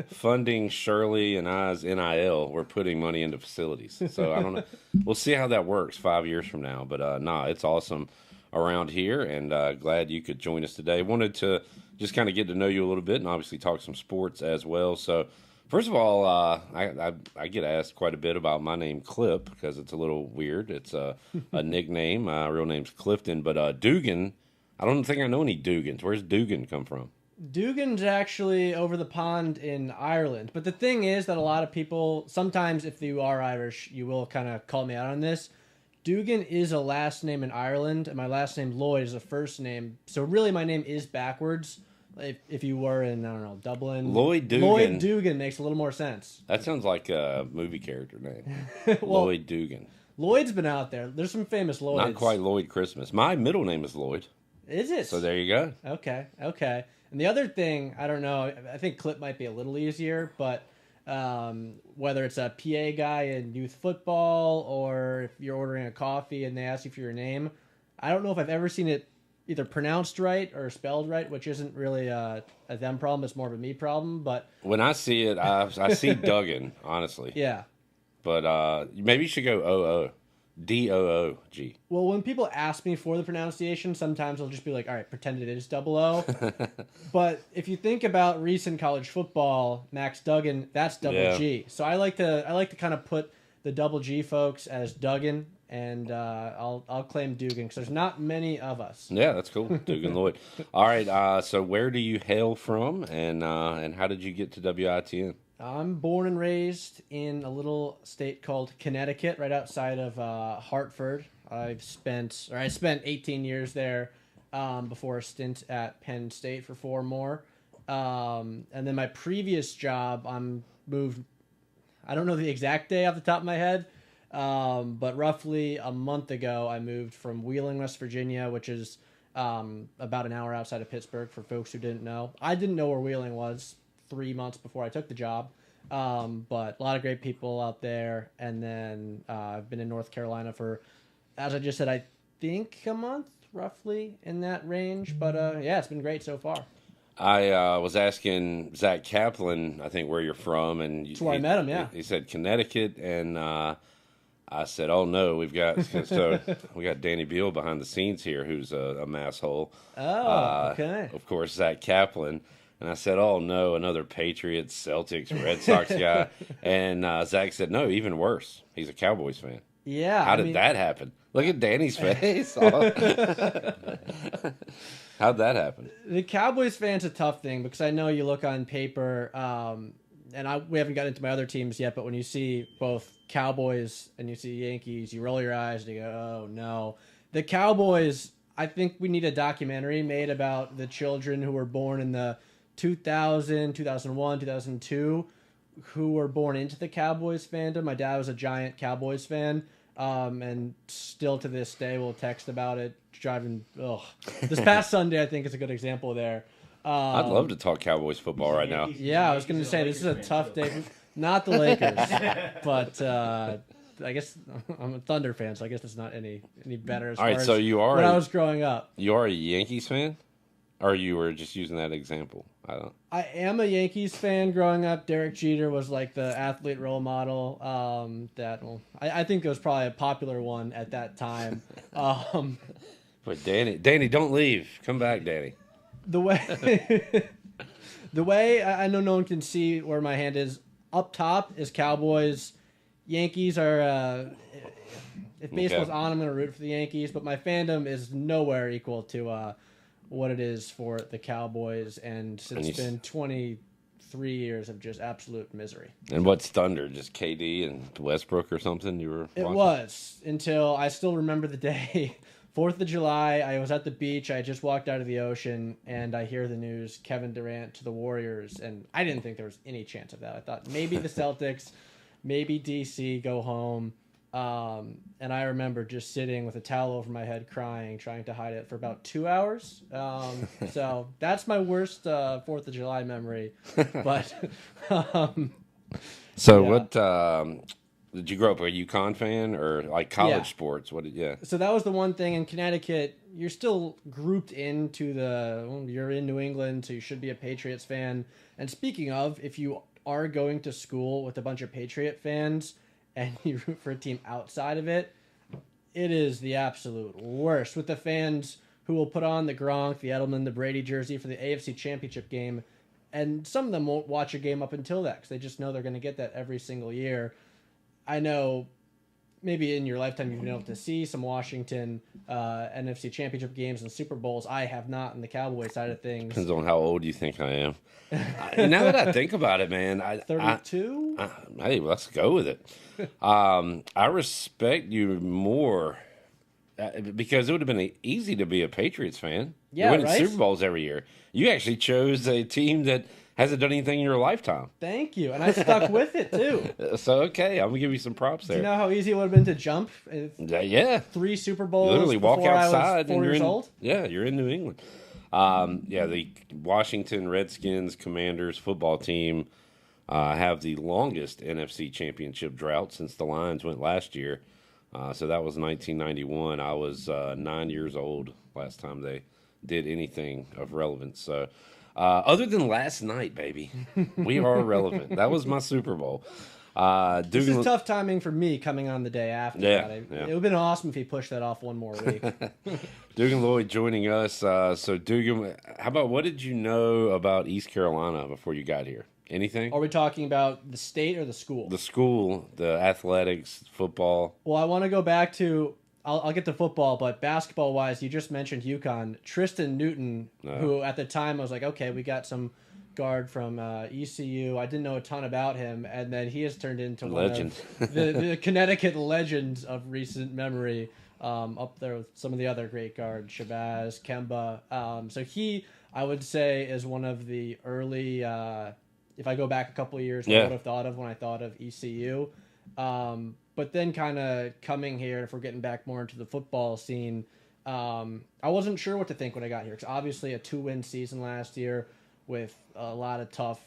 funding Shirley and I's NIL, we're putting money into facilities. So, I don't know. We'll see how that works 5 years from now. But, it's awesome around here, and glad you could join us today. Wanted to just kind of get to know you a little bit and obviously talk some sports as well. So, first of all, I get asked quite a bit about my name, Clip, because it's a little weird. It's a nickname. My real name's Clifton. But Dugan, I don't think I know any Dugans. Where's Dugan come from? Dugan's actually over the pond in Ireland. But the thing is that a lot of people, sometimes if you are Irish, you will kind of call me out on this. Dugan is a last name in Ireland, and my last name, Lloyd, is a first name. So really my name is backwards. If you were in, I don't know, Dublin. Lloyd Dugan. Lloyd Dugan makes a little more sense. That sounds like a movie character name. Well, Lloyd Dugan. Lloyd's been out there. There's some famous Lloyds. Not quite Lloyd Christmas. My middle name is Lloyd. Is it? So there you go. Okay. And the other thing, I don't know, I think Clip might be a little easier, but whether it's a PA guy in youth football or if you're ordering a coffee and they ask you for your name, I don't know if I've ever seen it either pronounced right or spelled right, which isn't really a them problem. It's more of a me problem. But when I see it, I see Duggan, honestly. Yeah. But maybe you should go O-O. D-O-O-G. Well, when people ask me for the pronunciation, sometimes I'll just be like, all right, pretend it is double O. But if you think about recent college football, Max Duggan, that's double G. So I like to kind of put the double G folks as Duggan, and I'll claim Dugan because there's not many of us. Yeah, that's cool. Dugan Lloyd. All right, so where do you hail from, and how did you get to WITN? I'm born and raised in a little state called Connecticut, right outside of Hartford. I spent 18 years there before a stint at Penn State for 4 more. And then my previous job, I'm moved, I don't know the exact day off the top of my head, but roughly a month ago, I moved from Wheeling, West Virginia, which is about an hour outside of Pittsburgh for folks who didn't know. I didn't know where Wheeling was 3 months before I took the job, but a lot of great people out there. And then I've been in North Carolina for, as I just said, I think a month, roughly in that range. But yeah, it's been great so far. I was asking Zach Kaplan, I think, where you're from, and that's where I met him. Yeah, he said Connecticut, and I said, "Oh no, we got Danny Beal behind the scenes here, who's a masshole." Oh, okay. Of course, Zach Kaplan. And I said, "Oh no, another Patriots, Celtics, Red Sox guy." And Zach said, "No, even worse. He's a Cowboys fan." Yeah. How did that happen? Look at Danny's face. How'd that happen? The Cowboys fan's a tough thing because I know you look on paper, and we haven't gotten into my other teams yet, but when you see both Cowboys and you see Yankees, you roll your eyes and you go, oh, no. The Cowboys, I think we need a documentary made about the children who were born in the 2000, 2001, 2002, who were born into the Cowboys fandom. My dad was a giant Cowboys fan, and still to this day will text about it, driving, This past Sunday, I think, is a good example there. I'd love to talk Cowboys football right now. Yeah, I was going to say, this is a tough day. Not the Lakers, but I guess I'm a Thunder fan, so I guess it's not any better as far as so you are when I was growing up. You are a Yankees fan? Or you were just using that example? I am a Yankees fan growing up. Derek Jeter was like the athlete role model. I think it was probably a popular one at that time. But Danny, don't leave. Come back, Danny. The way I know no one can see where my hand is. Up top is Cowboys. Yankees are. If baseball's on, I'm going to root for the Yankees. But my fandom is nowhere equal to what it is for the Cowboys, and it's been 23 years of just absolute misery. And what's Thunder? Just KD and Westbrook or something? It was until I still remember the day, 4th of July. I was at the beach. I just walked out of the ocean, and I hear the news: Kevin Durant to the Warriors. And I didn't think there was any chance of that. I thought maybe the Celtics, maybe DC go home. And I remember just sitting with a towel over my head crying, trying to hide it for about 2 hours. So that's my worst 4th of July memory. But what did you grow up a UConn fan or like college sports? So that was the one thing in Connecticut. You're still grouped into you're in New England, so you should be a Patriots fan. And speaking of, if you are going to school with a bunch of Patriot fans and you root for a team outside of it, it is the absolute worst. With the fans who will put on the Gronk, the Edelman, the Brady jersey for the AFC Championship game, and some of them won't watch a game up until that because they just know they're going to get that every single year. I know maybe in your lifetime you've been able to see some Washington NFC Championship games and Super Bowls. I have not on the Cowboy side of things. Depends on how old you think I am. Now that I think about it, man, 32. Hey, let's go with it. I respect you more because it would have been easy to be a Patriots fan. Yeah, You're winning right? Super Bowls every year. You actually chose a team that hasn't done anything in your lifetime. Thank you, and I stuck with it too. So okay, I'm gonna give you some props there. Do you know how easy it would have been to jump? Yeah, 3 Super Bowls. You literally walk outside and you're old. Yeah, you're in New England. The Washington Redskins Commanders football team have the longest NFC Championship drought since the Lions went last year. So that was 1991. I was 9 years old last time they did anything of relevance. So other than last night, baby, we are relevant. That was my Super Bowl. This is tough timing for me coming on the day after that. It would have been awesome if he pushed that off one more week. Dugan Lloyd joining us. So Dugan, how about what did you know about East Carolina before you got here? Anything? Are we talking about the state or the school? The school, the athletics, football. Well, I want to go back to, I'll get to football, but basketball-wise, you just mentioned UConn. Tristan Newton, who at the time I was like, okay, we got some guard from ECU. I didn't know a ton about him, and then he has turned into legend. One of the Connecticut legends of recent memory, up there with some of the other great guards, Shabazz, Kemba. So he, I would say, is one of the early, if I go back a couple of years, what I would have thought of when I thought of ECU. But then kind of coming here, if we're getting back more into the football scene, I wasn't sure what to think when I got here. Because obviously a 2-win season last year with a lot of tough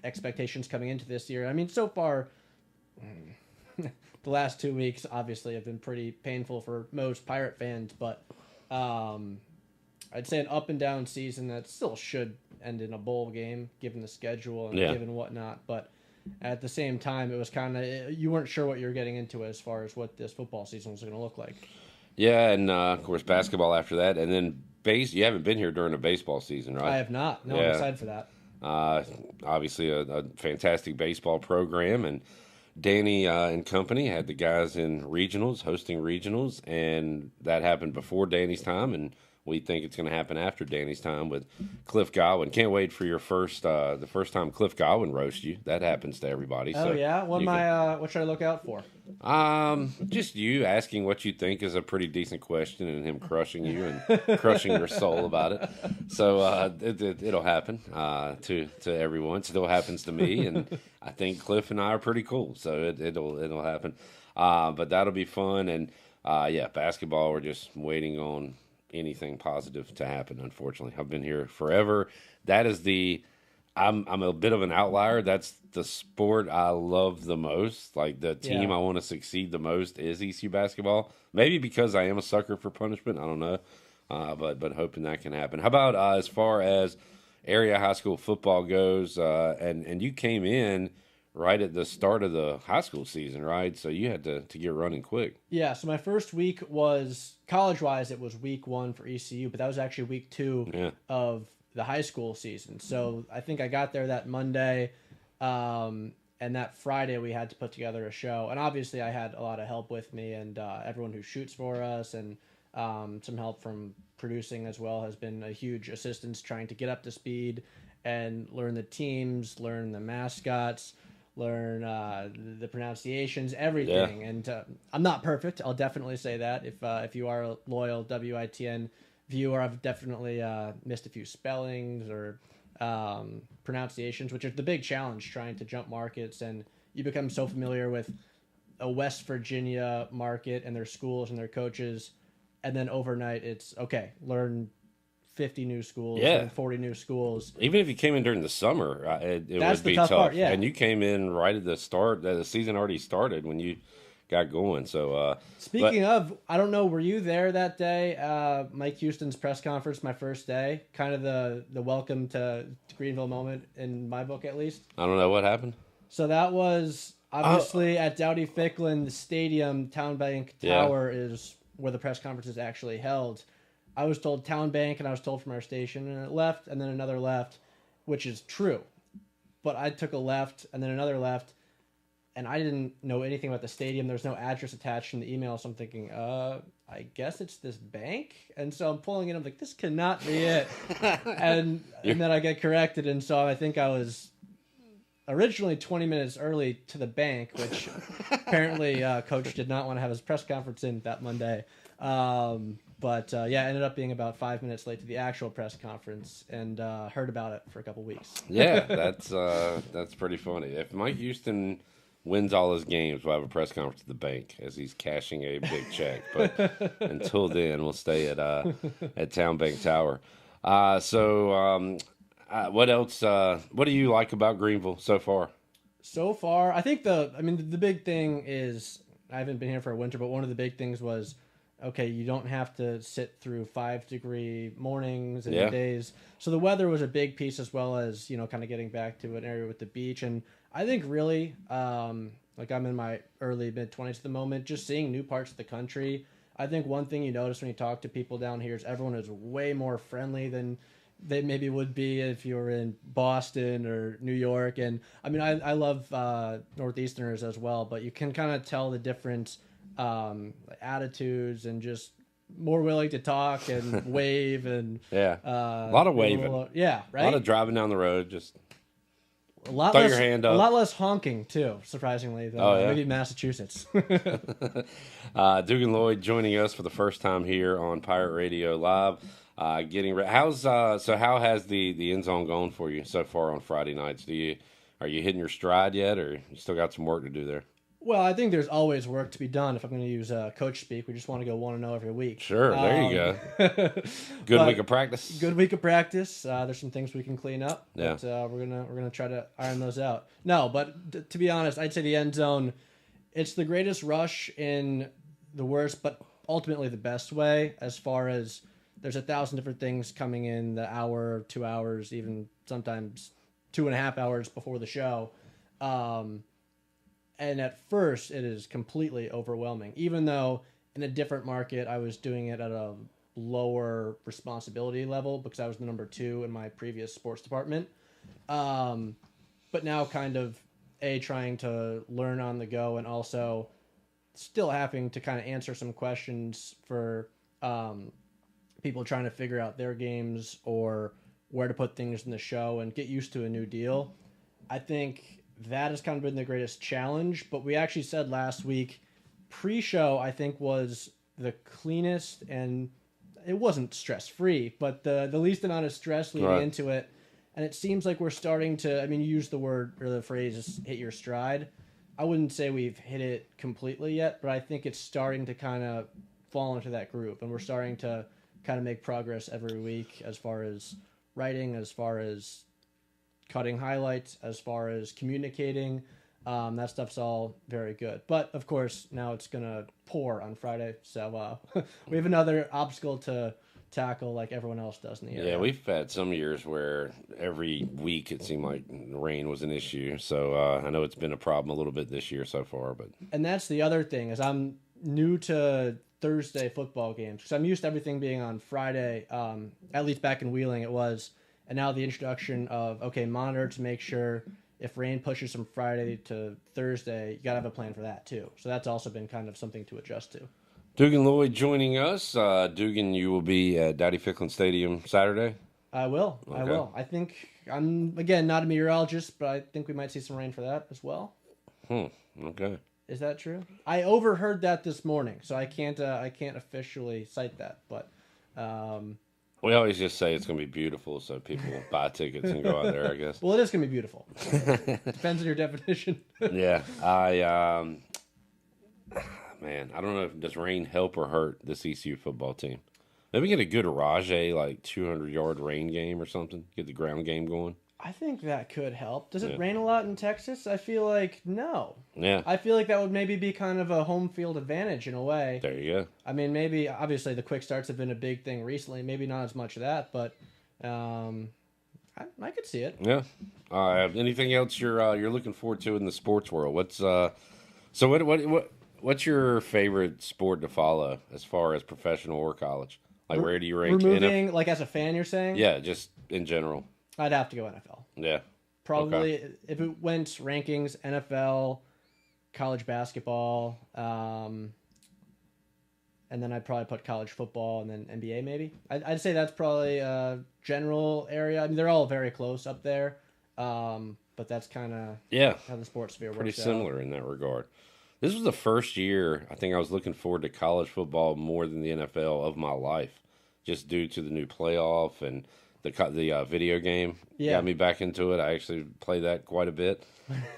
expectations coming into this year. I mean, so far, the last 2 weeks obviously have been pretty painful for most Pirate fans. But I'd say an up and down season that still should end in a bowl game, given the schedule and given whatnot. But at the same time, it was kind of, you weren't sure what you were getting into as far as what this football season was going to look like. Yeah, and of course basketball after that, and then you haven't been here during a baseball season, right? I have not. No, I'm excited for that. Obviously a fantastic baseball program, and Danny and company had the guys in regionals, hosting regionals, and that happened before Danny's time, and we think it's going to happen after Danny's time with Cliff Godwin. Can't wait for your the first time Cliff Godwin roasts you. That happens to everybody. Oh, so yeah? What should I look out for? Just you asking what you think is a pretty decent question and him crushing you and crushing your soul about it. So it'll happen to everyone. It still happens to me, and I think Cliff and I are pretty cool. So it'll happen. But that'll be fun. And basketball, we're just waiting on anything positive to happen. Unfortunately, I've been here forever. That is I'm a bit of an outlier. That's the sport I love the most. Like the team I want to succeed the most is ECU basketball. Maybe because I am a sucker for punishment. I don't know, but hoping that can happen. How about as far as area high school football goes? And you came in right at the start of the high school season, right? So you had to get running quick. Yeah, so my first week was, college-wise, it was week 1 for ECU, but that was actually week 2 of the high school season. So I think I got there that Monday, and that Friday we had to put together a show. And obviously I had a lot of help with me, and everyone who shoots for us, and some help from producing as well has been a huge assistance trying to get up to speed and learn the teams, learn the mascots, learn the pronunciations, everything. Yeah. And I'm not perfect. I'll definitely say that. If you are a loyal WITN viewer, I've definitely missed a few spellings or pronunciations, which is the big challenge trying to jump markets. And you become so familiar with a West Virginia market and their schools and their coaches, and then overnight it's okay, learn 50 new schools, and 40 new schools. Even if you came in during the summer, it would be tough. Part, yeah. And you came in right at the start. The season already started when you got going. So speaking of, I don't know, were you there that day? Mike Houston's press conference, my first day, kind of the welcome to Greenville moment in my book, at least. I don't know what happened. So that was obviously at Dowdy Ficklin, the stadium, Town Bank Tower is where the press conference is actually held. I was told Town Bank, and I was told from our station, and it left, and then another left, which is true. But I took a left, and then another left, and I didn't know anything about the stadium. There's no address attached in the email, so I'm thinking, I guess it's this bank? And so I'm pulling it, I'm like, this cannot be it. and then I get corrected, and so I think I was originally 20 minutes early to the bank, which apparently Coach did not want to have his press conference in that Monday. But ended up being about 5 minutes late to the actual press conference, and heard about it for a couple weeks. Yeah, that's pretty funny. If Mike Houston wins all his games, we'll have a press conference at the bank as he's cashing a big check. But until then, we'll stay at Town Bank Tower. What else? What do you like about Greenville so far? So far, I think the big thing is, I haven't been here for a winter, but one of the big things was, okay, you don't have to sit through 5-degree mornings and days. So the weather was a big piece, as well as, kind of getting back to an area with the beach. And I think really, like I'm in my early mid-20s at the moment, just seeing new parts of the country. I think one thing you notice when you talk to people down here is everyone is way more friendly than they maybe would be if you were in Boston or New York. And I mean, I love Northeasterners as well, but you can kind of tell the different attitudes, and just more willing to talk and wave, and a lot of waving, right, a lot of driving down the road, just a lot throw less, your hand up. A lot less honking too, surprisingly, than maybe Massachusetts. Dugan Lloyd joining us for the first time here on Pirate Radio Live. Getting how has the end zone gone for you so far on Friday nights? Are you hitting your stride yet, or you still got some work to do there? Well, I think there's always work to be done. If I'm going to use coach speak, we just want to go 1-0 every week. Sure, there you go. Good week of practice. Good week of practice. There's some things we can clean up, but we're gonna try to iron those out. No, but to be honest, I'd say the end zone, it's the greatest rush in the worst, but ultimately the best way. As far as there's 1,000 different things coming in the hour, 2 hours, even sometimes 2.5 hours before the show. And at first, it is completely overwhelming. Even though in a different market, I was doing it at a lower responsibility level because I was the number 2 in my previous sports department. But now kind of, trying to learn on the go, and also still having to kind of answer some questions for people trying to figure out their games or where to put things in the show and get used to a new deal. I think that has kind of been the greatest challenge, but we actually said last week, pre-show, I think, was the cleanest, and it wasn't stress-free, but the least amount of stress leading into it. And it seems like we're starting to, I mean, you used the word or the phrase, hit your stride. I wouldn't say we've hit it completely yet, but I think it's starting to kind of fall into that group, and we're starting to kind of make progress every week as far as writing, as far as cutting highlights, as far as communicating. That stuff's all very good. But, of course, now it's going to pour on Friday. So we have another obstacle to tackle like everyone else does in the area. Yeah, we've had some years where every week it seemed like rain was an issue. So I know it's been a problem a little bit this year so far. And that's the other thing is I'm new to Thursday football games because I'm used to everything being on Friday, at least back in Wheeling it was. And now the introduction of, okay, monitor to make sure if rain pushes from Friday to Thursday, you got to have a plan for that too. So that's also been kind of something to adjust to. Dugan Lloyd joining us. Dugan, you will be at Dowdy Ficklin Stadium Saturday? I will. Okay. I will. I think I'm, again, not a meteorologist, but I think we might see some rain for that as well. Okay. Is that true? I overheard that this morning, so I can't officially cite that, but we always just say it's going to be beautiful, so people will buy tickets and go out there, I guess. Well, it is going to be beautiful. Depends on your definition. Yeah. Man, I don't know if does rain help or hurt this ECU football team. Maybe get a good Rajay, like 200-yard rain game or something. Get the ground game going. I think that could help. Does it rain a lot in Texas? I feel like no. Yeah. I feel like that would maybe be kind of a home field advantage in a way. There you go. I mean, maybe, obviously, the quick starts have been a big thing recently. Maybe not as much of that, but I could see it. Yeah. Anything else you're looking forward to in the sports world? What's your favorite sport to follow as far as professional or college? Like, where do you rank? Removing, like, as a fan, you're saying? Yeah, just in general. I'd have to go NFL. Yeah. Probably, if it went rankings, NFL, college basketball, and then I'd probably put college football and then NBA maybe. I'd say that's probably a general area. I mean, they're all very close up there, but that's kind of how the sports sphere works out. Pretty similar in that regard. This was the first year I think I was looking forward to college football more than the NFL of my life, just due to the new playoff and the video game got me back into it. I actually play that quite a bit.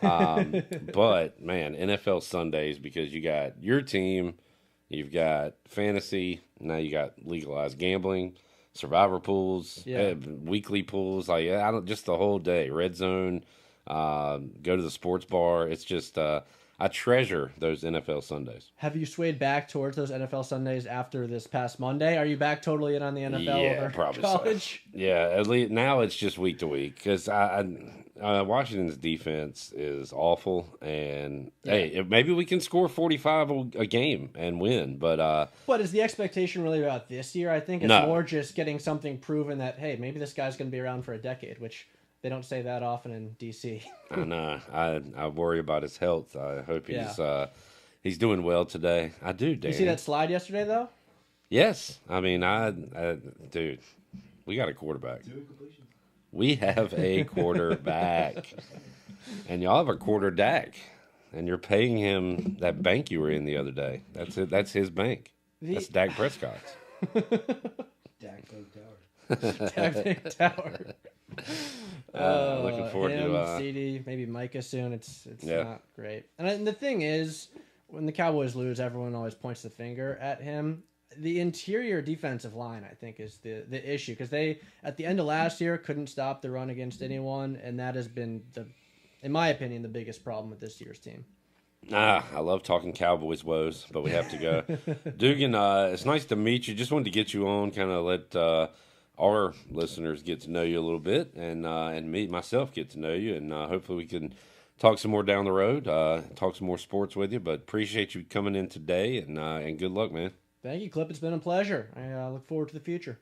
But, man, NFL Sundays, because you got your team, you've got fantasy, now you got legalized gambling, survivor pools, weekly pools, like just the whole day. Red Zone, go to the sports bar. It's just I treasure those NFL Sundays. Have you swayed back towards those NFL Sundays after this past Monday? Are you back totally in on the NFL over probably college? So. Yeah, at least now it's just week to week because Washington's defense is awful, and hey, maybe we can score 45 a game and win. But is the expectation really about this year? I think it's more just getting something proven that hey, maybe this guy's going to be around for a decade, which. They don't say that often in D.C. I know. I worry about his health. I hope he's doing well today. I do, Dan. You see that slide yesterday, though? Yes. I mean, dude, we got a quarterback. We have a quarterback. And y'all have a quarterback. And you're paying him that bank you were in the other day. That's it. That's his bank. That's Dak Prescott's. Dak Tower. Dak Tower. Looking forward to CD, maybe Micah soon. It's not great. And the thing is, when the Cowboys lose, everyone always points the finger at him. The interior defensive line, I think, is the issue because they at the end of last year couldn't stop the run against anyone, and that has been in my opinion, the biggest problem with this year's team. I love talking Cowboys woes, but we have to go. Dugan, it's nice to meet you. Just wanted to get you on, kind of let our listeners get to know you a little bit, and me myself get to know you, and hopefully we can talk some more down the road, talk some more sports with you. But appreciate you coming in today, and good luck, man. Thank you, Clip. It's been a pleasure. I look forward to the future.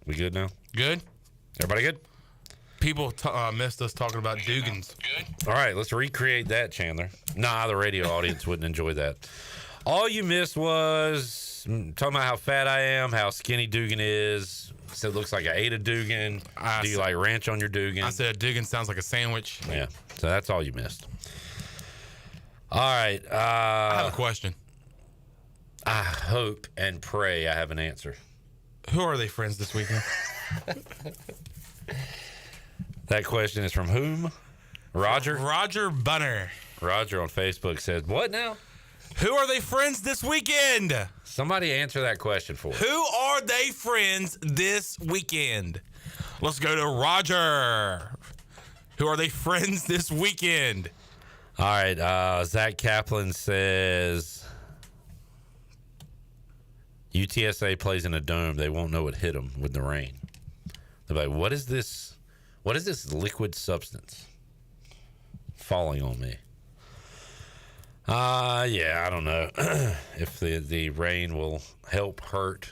We good now? Good. Everybody good? People missed us talking about Dugans. All right, let's recreate that, Chandler. Nah, the radio audience wouldn't enjoy that. All you missed was talking about how fat I am, how skinny Dugan is. Said it looks like I ate a Dugan. Do you like ranch on your Dugan? I said a Dugan sounds like a sandwich. Yeah, so that's all you missed. All right. I have a question. I hope and pray I have an answer. Who are they friends this weekend? That question is from whom? Roger? Roger Bunner. Roger on Facebook says, what now? Who are they friends this weekend? Somebody answer that question for us. Who are they friends this weekend? Let's go to Roger. Who are they friends this weekend? All right. Zach Kaplan says UTSA plays in a dome. They won't know what hit them with the rain. They're like, what is this? What is this liquid substance falling on me? Yeah, I don't know if the rain will help, hurt.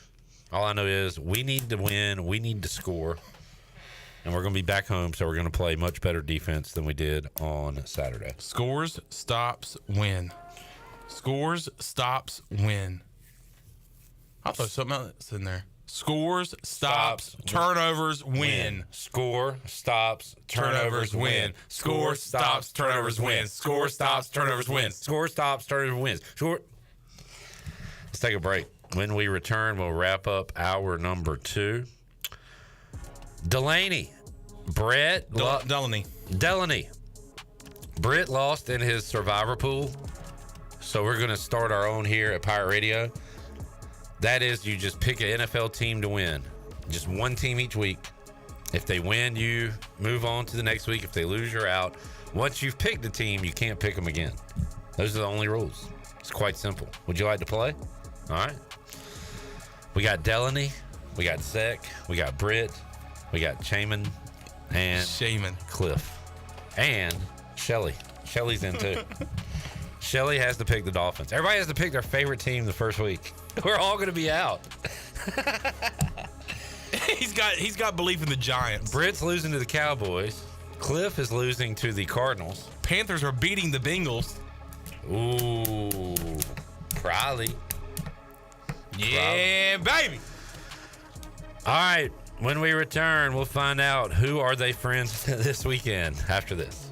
All I know is we need to win. We need to score. And we're going to be back home, so we're going to play much better defense than we did on Saturday. Scores, stops, win. Scores, stops, win. I'll throw something else in there. Scores, stops, turnovers, win. Score, stops, turnovers, win. Score, stops, turnovers, win. Score, stops, turnovers, win. Score, stops, turnovers, wins. Score. Let's take a break. When we return, we'll wrap up hour number 2. Delaney. Brett. Delaney. Britt lost in his survivor pool, so we're going to start our own here at Pirate Radio. That is, you just pick an NFL team to win. Just one team each week. If they win, you move on to the next week. If they lose, you're out. Once you've picked a team, you can't pick them again. Those are the only rules. It's quite simple. Would you like to play? All right. We got Delaney. We got Zek. We got Britt. We got Shaman and Cliff. And Shelly. Shelly's in too. Shelly has to pick the Dolphins. Everybody has to pick their favorite team the first week. We're all going to be out. He's got belief in the Giants. Britt's losing to the Cowboys. Cliff is losing to the Cardinals. Panthers are beating the Bengals. Ooh, probably. Yeah, baby. All right, when we return, we'll find out who are they friends this weekend after this.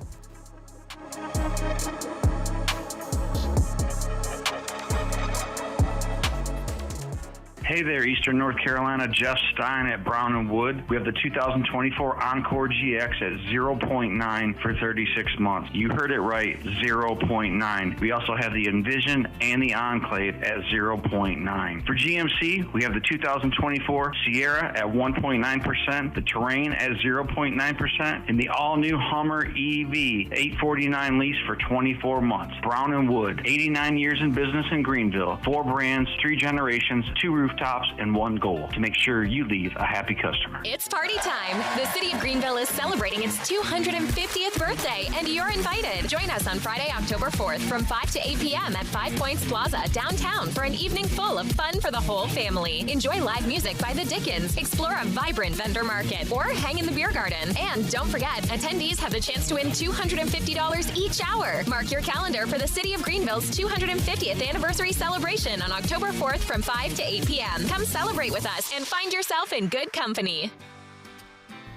Hey there, Eastern North Carolina. Jeff Stein at Brown & Wood. We have the 2024 Encore GX at 0.9 for 36 months. You heard it right, 0.9. We also have the Envision and the Enclave at 0.9. For GMC, we have the 2024 Sierra at 1.9%, the Terrain at 0.9%, and the all-new Hummer EV 849 lease for 24 months. Brown & Wood, 89 years in business in Greenville. 4 brands, 3 generations, 2 rooftops, and 1 goal to make sure you leave a happy customer. It's party time. The city of Greenville is celebrating its 250th birthday, and you're invited. Join us on Friday, October 4th from 5 to 8 p.m. at 5 Points Plaza downtown for an evening full of fun for the whole family. Enjoy live music by the Dickens, explore a vibrant vendor market, or hang in the beer garden. And don't forget, attendees have the chance to win $250 each hour. Mark your calendar for the city of Greenville's 250th anniversary celebration on October 4th from 5 to 8 p.m. Come celebrate with us and find yourself in good company.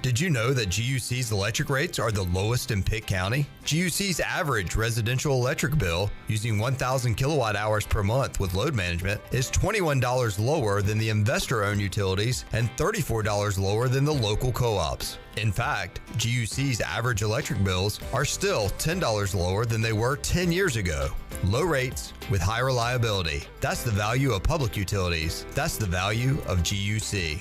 Did you know that GUC's electric rates are the lowest in Pitt County? GUC's average residential electric bill using 1,000 kilowatt hours per month with load management is $21 lower than the investor-owned utilities and $34 lower than the local co-ops. In fact, GUC's average electric bills are still $10 lower than they were 10 years ago. Low rates with high reliability. That's the value of public utilities. That's the value of GUC.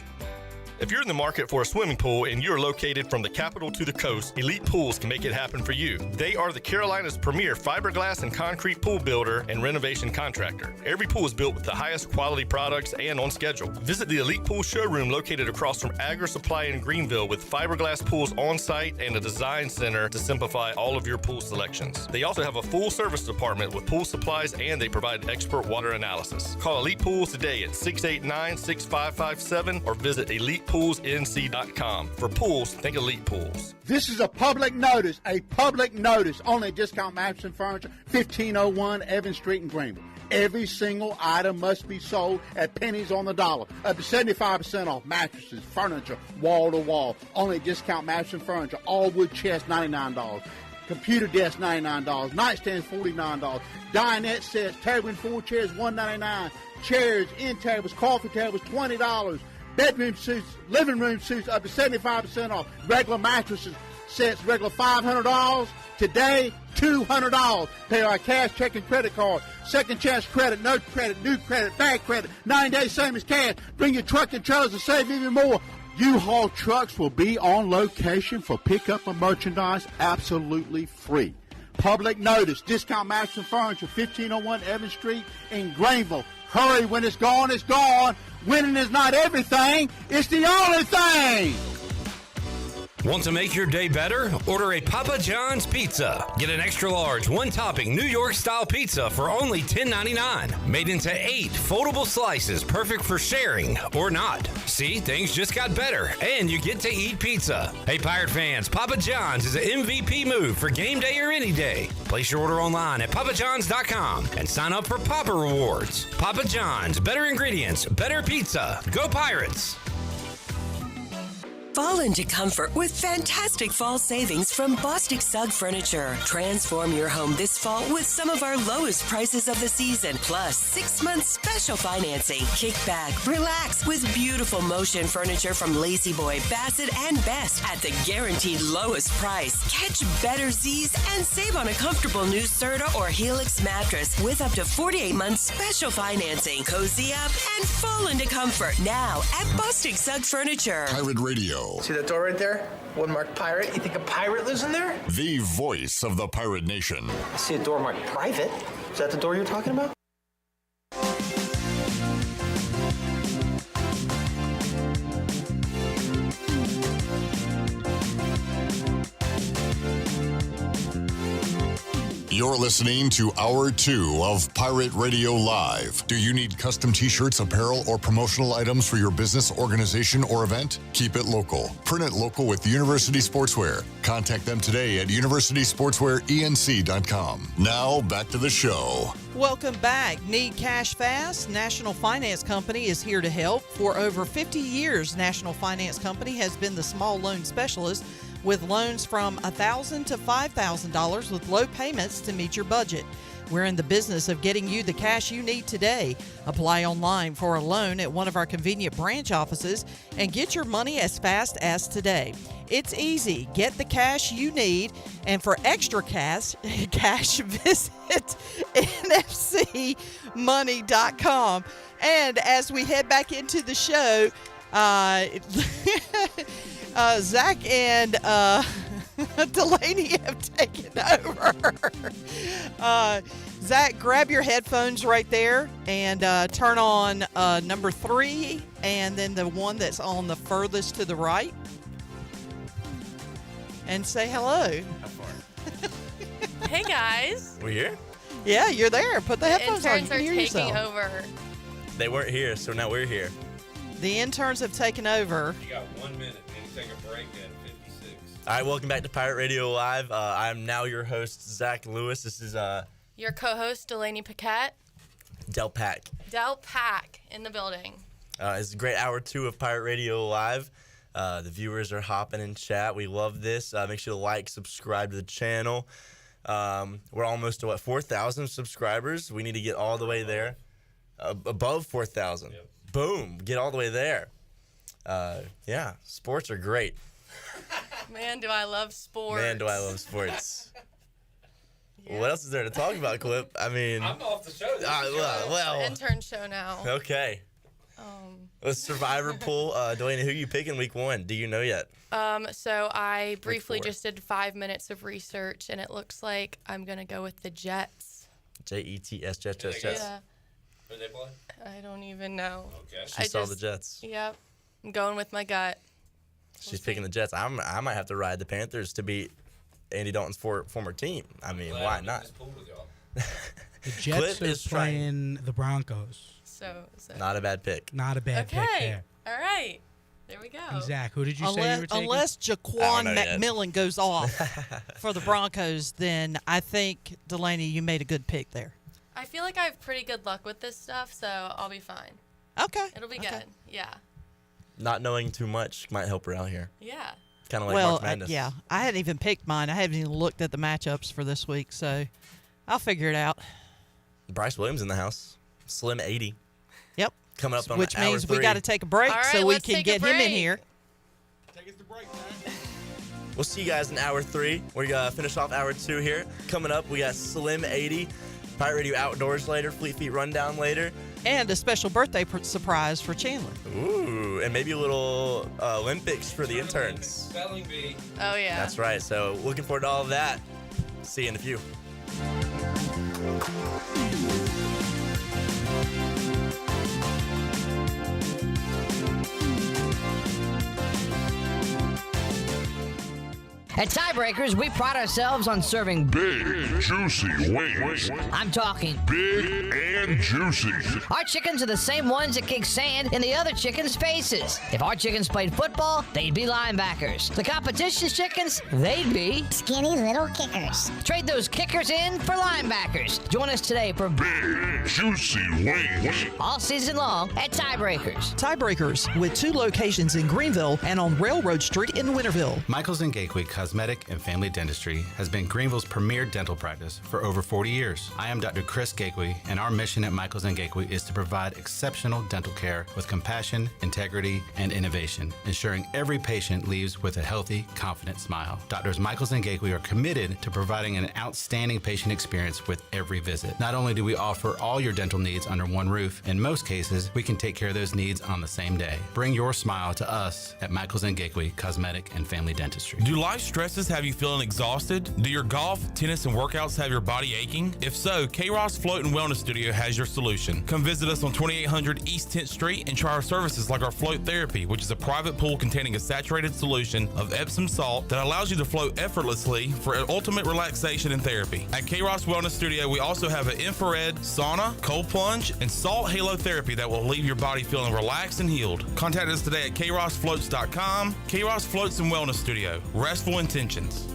If you're in the market for a swimming pool and you're located from the capital to the coast, Elite Pools can make it happen for you. They are the Carolina's premier fiberglass and concrete pool builder and renovation contractor. Every pool is built with the highest quality products and on schedule. Visit the Elite Pool showroom located across from Agri Supply in Greenville with fiberglass pools on site and a design center to simplify all of your pool selections. They also have a full service department with pool supplies and they provide expert water analysis. Call Elite Pools today at 689-6557 or visit elitepool.com. ElitePoolsNC.com. For pools, think Elite Pools. This is a public notice, only at Discount Mattress and Furniture, 1501 Evans Street in Greenville. Every single item must be sold at pennies on the dollar. Up to 75% off mattresses, furniture, wall to wall. Only at Discount Mattress and Furniture. All wood chest, $99. Computer desk, $99. Nightstands, $49. Dinette sets, table and 4 chairs, $199. Chairs, end tables, coffee tables, $20. Bedroom suits, living room suits, up to 75% off. Regular mattresses sets, regular $500. Today, $200. Pay our cash, check, and credit card. Second chance credit, no credit, new credit, bad credit. 9 days, same as cash. Bring your truck and trailers to save even more. U-Haul trucks will be on location for pickup of merchandise absolutely free. Public notice, Discount Mattress and Furniture, 1501 Evans Street in Greenville. Hurry, when it's gone, it's gone. Winning is not everything, it's the only thing. Want to make your day better? Order a Papa John's pizza. Get an extra large, one-topping New York-style pizza for only $10.99. Made into 8 foldable slices, perfect for sharing or not. See, things just got better, and you get to eat pizza. Hey, Pirate fans, Papa John's is an MVP move for game day or any day. Place your order online at papajohns.com and sign up for Papa Rewards. Papa John's, better ingredients, better pizza. Go Pirates! Fall into comfort with fantastic fall savings from Bostic Sugg Furniture. Transform your home this fall with some of our lowest prices of the season, plus 6 months special financing. Kick back, relax with beautiful motion furniture from Lazy Boy, Bassett, and Best at the guaranteed lowest price. Catch better Z's and save on a comfortable new Serta or Helix mattress with up to 48 months special financing. Cozy up and fall into comfort now at Bostic Sugg Furniture. Pirate Radio. See that door right there? One marked pirate. You think a pirate lives in there? The voice of the Pirate Nation. I see a door marked private. Is that the door you're talking about? You're listening to Hour 2 of Pirate Radio Live. Do you need custom t-shirts, apparel, or promotional items for your business, organization, or event? Keep it local. Print it local with University Sportswear. Contact them today at universitysportswearenc.com. Now, back to the show. Welcome back. Need cash fast? National Finance Company is here to help. For over 50 years, National Finance Company has been the small loan specialist with loans from $1,000 to $5,000 with low payments to meet your budget. We're in the business of getting you the cash you need today. Apply online for a loan at one of our convenient branch offices and get your money as fast as today. It's easy. Get the cash you need, and for extra cash visit nfcmoney.com. And as we head back into the show, Zach and Delaney have taken over. Zach, grab your headphones right there and turn on number 3 and then the one that's on the furthest to the right. And say hello. How far? Hey, guys. We here? Yeah, you're there. Put the headphones on. You Interns can are hear taking yourself. over. They weren't here, so now we're here. The interns have taken over. You got 1 minute. We need to take a break at 56. All right, welcome back to Pirate Radio Live. I'm now your host, Zach Lewis. This is Your co-host, Delaney Paquette. Del Pack. Del Pack in the building. It's a great hour 2 of Pirate Radio Live. The viewers are hopping in chat. We love this. Make sure to like, subscribe to the channel. We're almost to 4,000 subscribers. We need to get all the way there. Above 4,000. Yep. Boom. Get all the way there. Yeah, sports are great. Man, do I love sports. Man, do I love sports. Yeah. What else is there to talk about, Clip? I mean, I'm off the show. Well, intern show now. Okay. Let's Survivor pool. Delaney, who are you picking week 1? Do you know yet? So I briefly just did 5 minutes of research, and it looks like I'm going to go with the Jets. Jets, Jets. Yeah. Who they play? I don't even know. Okay. She saw the Jets. Yep. I'm going with my gut. She's picking the Jets. I might have to ride the Panthers to beat Andy Dalton's former team. I mean, why not? The Jets are playing the Broncos. So not a bad pick. Not a bad pick there. All right. There we go. And Zach, who did you say you were taking? Unless Jaquan McMillan goes off for the Broncos, then I think, Delaney, you made a good pick there. I feel like I have pretty good luck with this stuff, so I'll be fine. Okay. It'll be good. Yeah. Not knowing too much might help her out here. Yeah. Kind of like March Madness. Yeah. I hadn't even picked mine. I haven't even looked at the matchups for this week, so I'll figure it out. Bryce Williams in the house. Slim 80. Yep. Coming up on Which hour means 3. we got to take a break so we can get him in here. We'll see you guys in hour 3. We're going to finish off hour 2 here. Coming up, we got Slim 80, Pirate Radio Outdoors later, Fleet Feet Rundown later. And a special birthday surprise for Chandler. Ooh, and maybe a little Olympics for the interns. Spelling bee. Oh, yeah. That's right. So looking forward to all of that. See you in a few. At Tiebreakers, we pride ourselves on serving big, juicy wings. I'm talking big and juicy. Our chickens are the same ones that kick sand in the other chickens' faces. If our chickens played football, they'd be linebackers. The competition's chickens, they'd be skinny little kickers. Trade those kickers in for linebackers. Join us today for big, juicy wings. All season long at Tiebreakers. Tiebreakers, with 2 locations in Greenville and on Railroad Street in Winterville. Michaels & Gateway Cosmetic and Family Dentistry has been Greenville's premier dental practice for over 40 years. I am Dr. Chris Gateway, and our mission at Michaels & Gateway is to provide exceptional dental care with compassion, integrity, and innovation, ensuring every patient leaves with a healthy, confident smile. Doctors Michaels & Gateway are committed to providing an outstanding patient experience with every visit. Not only do we offer all your dental needs under one roof, in most cases, we can take care of those needs on the same day. Bring your smile to us at Michaels & Gateway Cosmetic and Family Dentistry. Do life stresses have you feeling exhausted? Do your golf, tennis, and workouts have your body aching? If so, K-Ross Float and Wellness Studio has your solution. Come visit us on 2800 East 10th Street and try our services like our float therapy, which is a private pool containing a saturated solution of Epsom salt that allows you to float effortlessly for ultimate relaxation and therapy. At K-Ross Wellness Studio, we also have an infrared, sauna, cold plunge, and salt halo therapy that will leave your body feeling relaxed and healed. Contact us today at krossfloats.com. K-Ross Floats and Wellness Studio. Restful intentions.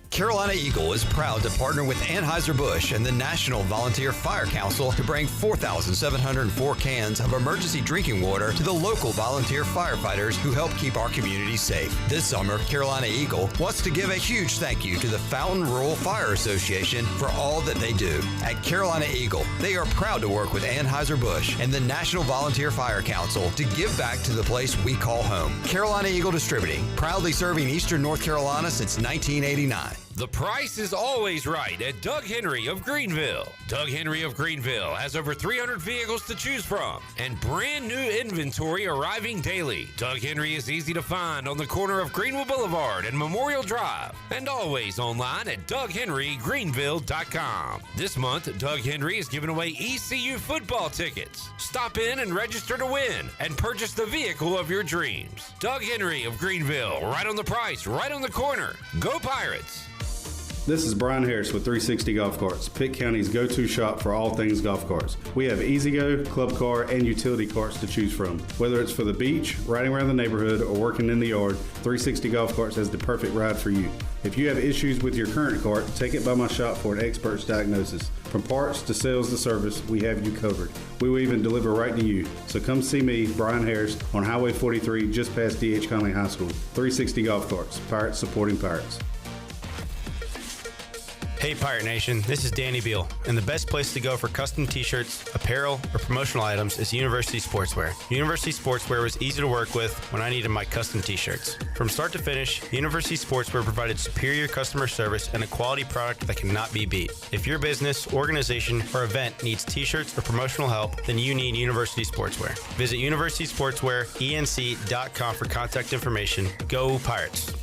Carolina Eagle is proud to partner with Anheuser-Busch and the National Volunteer Fire Council to bring 4,704 cans of emergency drinking water to the local volunteer firefighters who help keep our communities safe. This summer, Carolina Eagle wants to give a huge thank you to the Fountain Rural Fire Association for all that they do. At Carolina Eagle, they are proud to work with Anheuser-Busch and the National Volunteer Fire Council to give back to the place we call home. Carolina Eagle Distributing, proudly serving Eastern North Carolina since 1989. The price is always right at Doug Henry of Greenville. Doug Henry of Greenville has over 300 vehicles to choose from and brand new inventory arriving daily. Doug Henry is easy to find on the corner of Greenville Boulevard and Memorial Drive and always online at DougHenryGreenville.com. This month, Doug Henry is giving away ECU football tickets. Stop in and register to win and purchase the vehicle of your dreams. Doug Henry of Greenville, right on the price, right on the corner. Go Pirates! This is Brian Harris with 360 Golf Carts, Pitt County's go-to shop for all things golf carts. We have E-Z-Go, club car, and utility carts to choose from. Whether it's for the beach, riding around the neighborhood, or working in the yard, 360 Golf Carts has the perfect ride for you. If you have issues with your current cart, take it by my shop for an expert's diagnosis. From parts to sales to service, we have you covered. We will even deliver right to you. So come see me, Brian Harris, on Highway 43, just past D.H. Conley High School. 360 Golf Carts, Pirates supporting Pirates. Hey Pirate Nation, this is Danny Beal, and the best place to go for custom t-shirts, apparel, or promotional items is University Sportswear. University Sportswear was easy to work with when I needed my custom t-shirts. From start to finish, University Sportswear provided superior customer service and a quality product that cannot be beat. If your business, organization, or event needs t-shirts or promotional help, then you need University Sportswear. Visit universitysportswearenc.com for contact information. Go Pirates!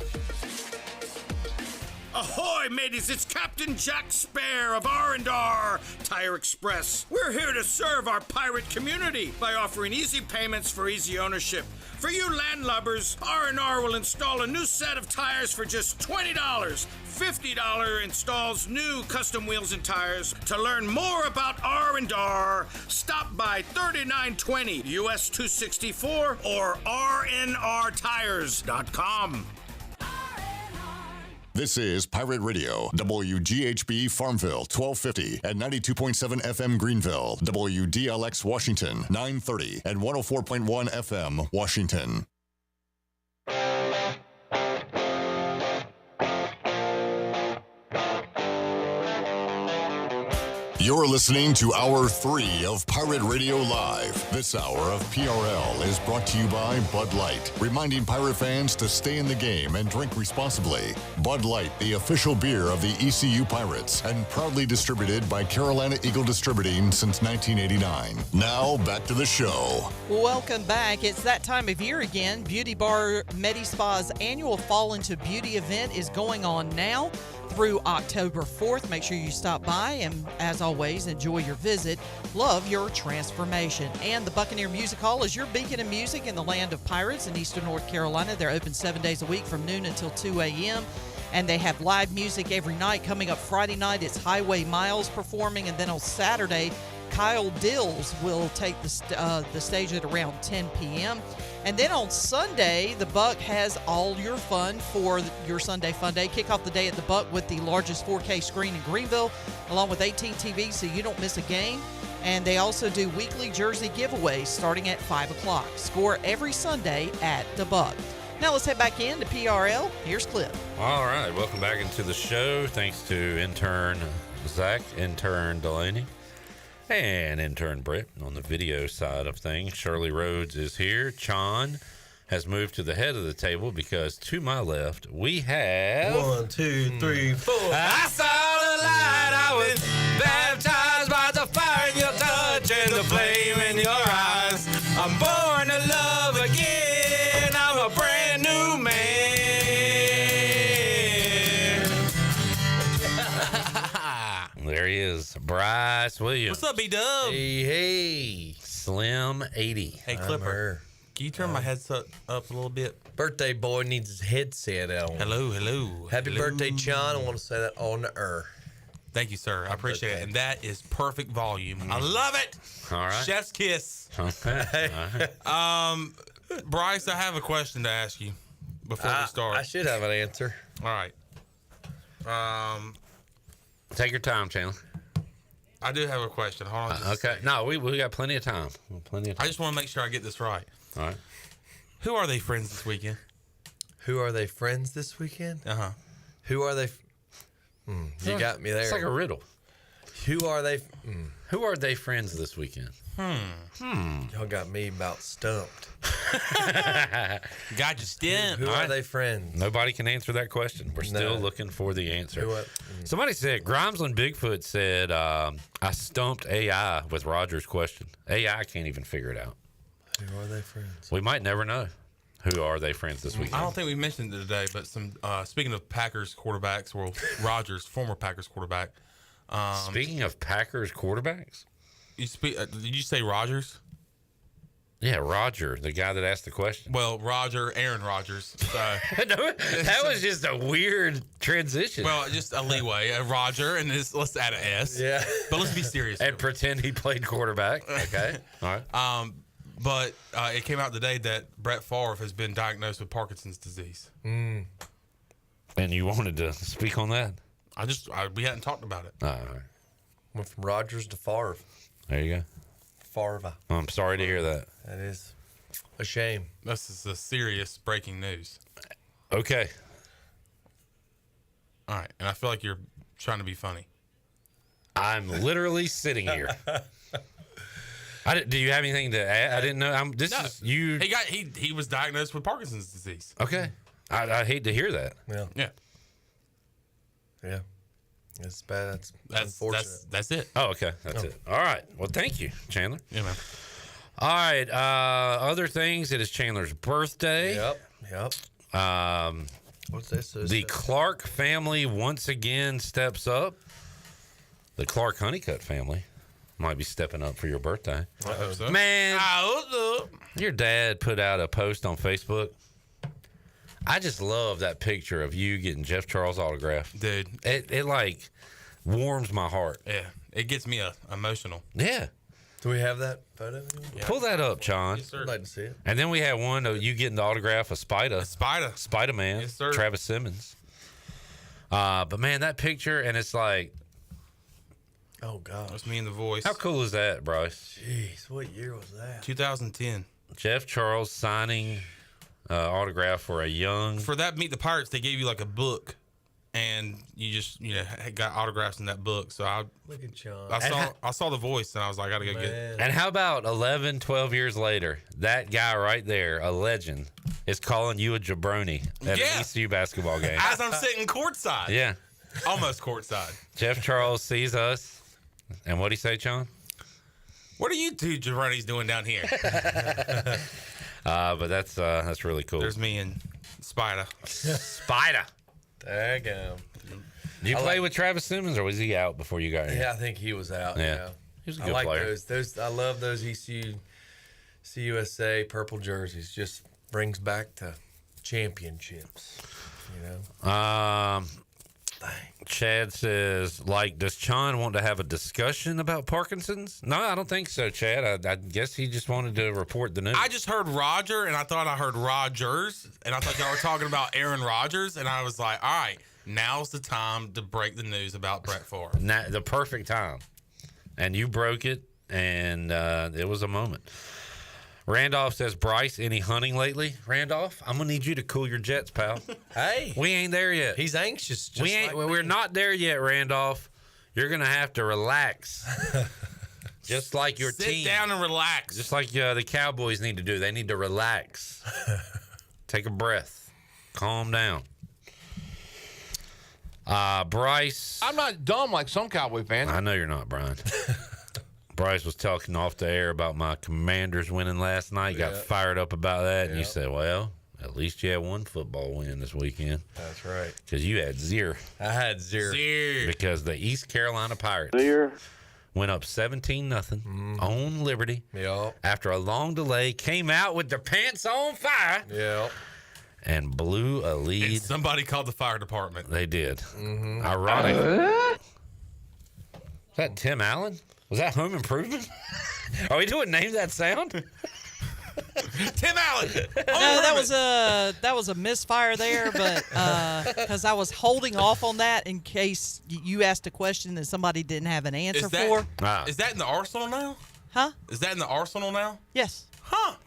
Ahoy Ahoy, mateys, it's Captain Jack Spare of R&R Tire Express. We're here to serve our pirate community by offering easy payments for easy ownership. For you landlubbers, R&R will install a new set of tires for just $20. $50 installs new custom wheels and tires. To learn more about R&R, stop by 3920 US 264 or rnrtires.com. This is Pirate Radio, WGHB Farmville, 1250 and 92.7 FM Greenville, WDLX Washington, 930 and 104.1 FM Washington. You're listening to Hour 3 of Pirate Radio Live. This hour of PRL is brought to you by Bud Light, reminding pirate fans to stay in the game and drink responsibly. Bud Light, the official beer of the ECU Pirates, and proudly distributed by Carolina Eagle Distributing since 1989. Now, back to the show. Welcome back. It's that time of year again. Beauty Bar Medi-Spa's annual Fall into Beauty event is going on now through October 4th. Make sure you stop by and, as always, enjoy your visit. Love your transformation. And the Buccaneer Music Hall is your beacon of music in the land of pirates in eastern North Carolina. They're open 7 days a week from noon until 2 a.m. And they have live music every night. Coming up Friday night, it's Highway Miles performing. And then on Saturday, Kyle Dills will take the stage at around 10 p.m. And then on Sunday, the Buck has all your fun for your Sunday Fun Day. Kick off the day at the Buck with the largest 4K screen in Greenville, along with 18 TVs so you don't miss a game. And they also do weekly jersey giveaways starting at 5 o'clock. Score every Sunday at the Buck. Now let's head back into PRL. Here's Cliff. All right, welcome back into the show. Thanks to intern Zach, intern Delaney, and intern Brett on the video side of things. Shirley Rhodes is here. Chon has moved to the head of the table because to my left we have 1, 2, 3, 4. I saw the light. I was baptized by the fire in your touch and the flame in your eyes. I'm born to love again. I'm a brand new man. There he is, Bryce Williams. What's up, B-Dub? Hey. Slim 80. Hey, Clipper. Can you turn my headset up a little bit? Birthday boy needs his headset on. Hello. Happy birthday, John. I want to say that on the air. Thank you, sir. I appreciate it. And that is perfect volume. I love it. All right. Chef's kiss. Okay. All right. Bryce, I have a question to ask you before we start. I should have an answer. All right. Take your time, Chandler. I do have a question. Hold on. Okay. No, we got plenty of time. I just want to make sure I get this right. All right. Who are they friends this weekend? Who are they friends this weekend? Uh-huh. Who are they? You got me there. It's like a riddle. Who are they? Who are they friends this weekend? Y'all got me about stumped. Got you stumped. Who are they friends? Nobody can answer that question. We're still looking for the answer. Who Somebody said, Grimesland Bigfoot said, I stumped AI with Roger's question. AI can't even figure it out. Who are they friends? We might never know. Who are they friends this weekend? I don't think we mentioned it today, but speaking of Packers quarterbacks, well, Rodgers, former Packers quarterback. Speaking of Packers quarterbacks? Did you say Rodgers? Yeah, Roger, the guy that asked the question. Well, Aaron Rodgers. No, that was just a weird transition. Well, just a leeway. Roger, and let's add an S. Yeah. But let's be serious. And pretend he played quarterback. Okay. All right. But it came out today that Brett Favre has been diagnosed with Parkinson's disease. And you wanted to speak on that? We hadn't talked about it. All right. Went from Rodgers to Favre. There you go. Favre. I'm sorry to hear that. That is a shame. This is a serious breaking news. Okay. All right. And I feel like you're trying to be funny. I'm literally sitting here. Do you have anything to add? I didn't know. He was diagnosed with Parkinson's disease. Okay. I hate to hear that. Yeah. It's bad. That's unfortunate. That's it. Oh, okay. That's it. All right. Well, thank you, Chandler. Yeah, man. All right. Other things. It is Chandler's birthday. Yep. What's this? The Clark family once again steps up. The Clark Honeycutt family might be stepping up for your birthday. I hope so. Man, I hope so. your dad put out a post on Facebook. I just love that picture of you getting Jeff Charles' autograph. Dude. It like warms my heart. Yeah. It gets me emotional. Yeah. Do we have that photo? Yeah. Pull that up, John. Yes, sir. I'd like to see it. And then we had one of you getting the autograph of Spider-Man. Yes, sir. Travis Simmons. But man, that picture, and it's like, oh God, that's me in the voice. How cool is that, Bryce? Jeez, what year was that? 2010. Jeff Charles signing autograph for a young. For that Meet the Pirates, they gave you like a book, and you just got autographs in that book. So Look at John. I saw the voice, and I was like, I gotta go get it. And how about 11, 12 years later, that guy right there, a legend, is calling you a jabroni at an ECU basketball game. As I'm sitting courtside. Yeah. Almost courtside. Jeff Charles sees us, and what'd he say, John? What are you two jabronis doing down here? But that's really cool. There's me and Spider. Spider. Daggum. Did you play with Travis Simmons, or was he out before you got here? Yeah, I think he was out. Yeah. He was a good I like player. those. I love those ECU, CUSA purple jerseys. Just brings back to championships. You know. Chad says, does Chon want to have a discussion about Parkinson's? No, I don't think so, Chad. I guess he just wanted to report the news. I just heard Roger, and I thought I heard Rogers, and I thought y'all were talking about Aaron Rodgers, and I was like, all right, now's the time to break the news about Brett Favre. The perfect time. And you broke it, and it was a moment. Randolph says, Bryce, any hunting lately? Randolph, I'm going to need you to cool your jets, pal. Hey. We ain't there yet. He's anxious. We're not there yet, Randolph. You're going to have to relax. Just like your team. Sit down and relax. Just like the Cowboys need to do. They need to relax. Take a breath. Calm down. Bryce. I'm not dumb like some Cowboy fans. I know you're not, Brian. Bryce was talking off the air about my Commanders winning last night. Got fired up about that. And you said, well, at least you had one football win this weekend. That's right. Because you had zero. I had zero. Because the East Carolina Pirates went up 17-0 on Liberty. Yep. After a long delay, came out with their pants on fire. Yep. And blew a lead. And somebody called the fire department. They did. Ironic. Is that Tim Allen? Was that Home Improvement? Are we doing Name That Sound? Tim Allen. No, that was a misfire there, but because I was holding off on that in case you asked a question that somebody didn't have an answer for. Is that in the arsenal now? Huh? Is that in the arsenal now? Yes. Huh.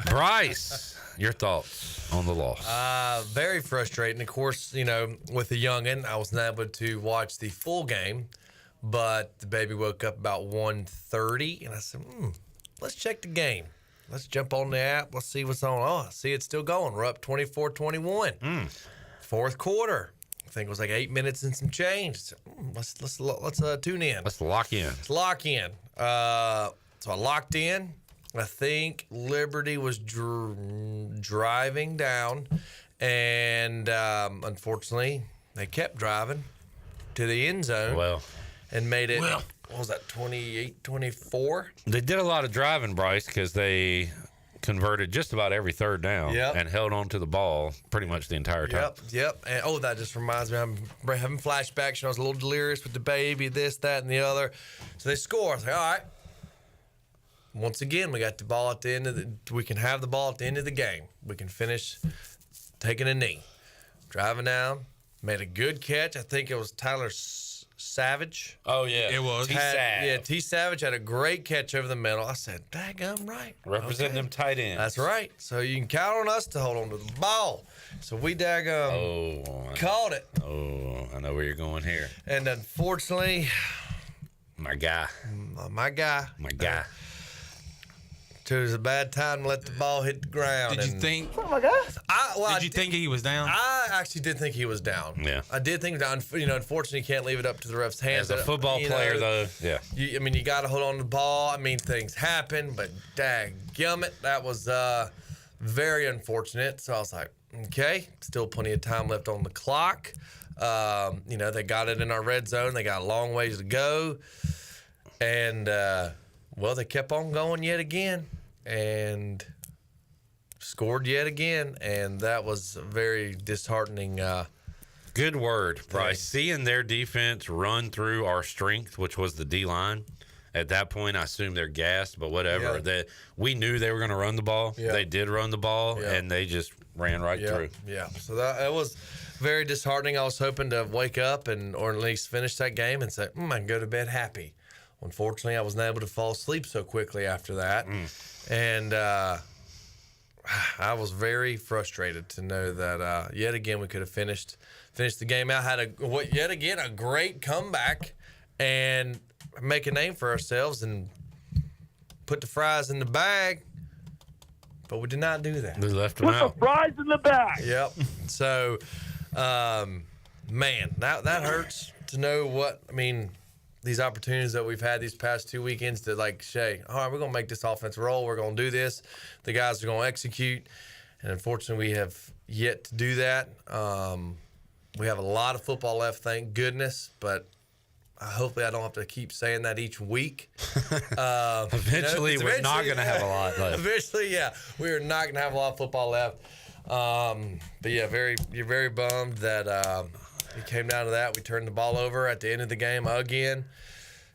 Bryce, your thoughts on the loss? Very frustrating. Of course, with the youngin', I was not able to watch the full game, but the baby woke up about 1:30, and I said, let's check the game. Let's jump on the app. Let's see what's on. Oh, I see it's still going. We're up 24-21. Fourth quarter. I think it was like 8 minutes and some change. So, let's tune in. Let's lock in. So I locked in. I think Liberty was driving down, and unfortunately, they kept driving to the end zone and made it, what was that, 28-24? They did a lot of driving, Bryce, because they converted just about every third down and held on to the ball pretty much the entire time. Yep. And, that just reminds me, I'm having flashbacks. I was a little delirious with the baby, this, that, and the other. So they score. I was like, all right. Once again, we got the ball at the end we can have the ball at the end of the game. We can finish taking a knee. Driving down, made a good catch. I think it was Tyler Savage. Oh, yeah. It was. T Savage had a great catch over the middle. I said, daggum right. Representing them tight ends. That's right. So you can count on us to hold on to the ball. So we daggum caught it. Oh, I know where you're going here. And unfortunately, my guy. It was a bad time to let the ball hit the ground. Did you think? Oh my God! Did you think he was down? I actually did think he was down. Yeah, I did think down. Unfortunately, you can't leave it up to the ref's hands. As a football player, though, yeah. You got to hold on to the ball. Things happen, but dadgummit, that was very unfortunate. So I was like, okay, still plenty of time left on the clock. They got it in our red zone. They got a long ways to go. And, they kept on going yet again and scored yet again. And that was very disheartening. Good word, Bryce. Seeing their defense run through our strength, which was the D-line, at that point, I assume they're gassed, but whatever. Yeah. That we knew they were going to run the ball. Yeah. They did run the ball, Yeah. and they just ran right through. Yeah. So that was very disheartening. I was hoping to wake up or at least finish that game and say, I can go to bed happy. Unfortunately, I wasn't able to fall asleep so quickly after that. And I was very frustrated to know that yet again we could have finished the game out. Had yet again a great comeback and make a name for ourselves and put the fries in the bag. But we did not do that. We left them out. Put the fries in the bag. Yep. So, man, that hurts to know what, these opportunities that we've had these past 2 weekends to, like, Shay, all right, we're going to make this offense roll. We're going to do this. The guys are going to execute. And unfortunately, we have yet to do that. We have a lot of football left, thank goodness, but hopefully I don't have to keep saying that each week. Eventually, we're not going to have a lot left. Eventually, yeah, we are not going to have a lot of football left. But yeah, you're very bummed that it came down to that. We turned the ball over at the end of the game again,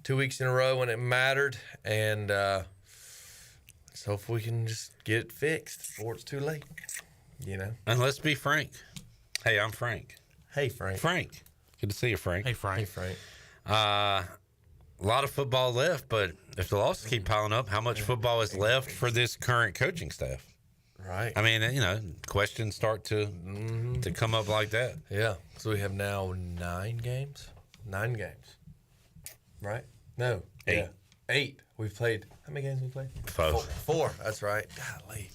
2 weeks in a row when it mattered, and let's hope we can just get it fixed before it's too late. And let's be frank. Hey, I'm Frank. Hey, Frank. Frank. Good to see you, Frank. Hey, Frank. Hey, Frank. A lot of football left, but if the losses keep piling up, how much football is left for this current coaching staff? Right. Questions start to come up like that. Yeah. So we have now 9 games. 9 games. Right? No. 8. Yeah. 8. We've played. How many games we played? 4. That's right. Golly.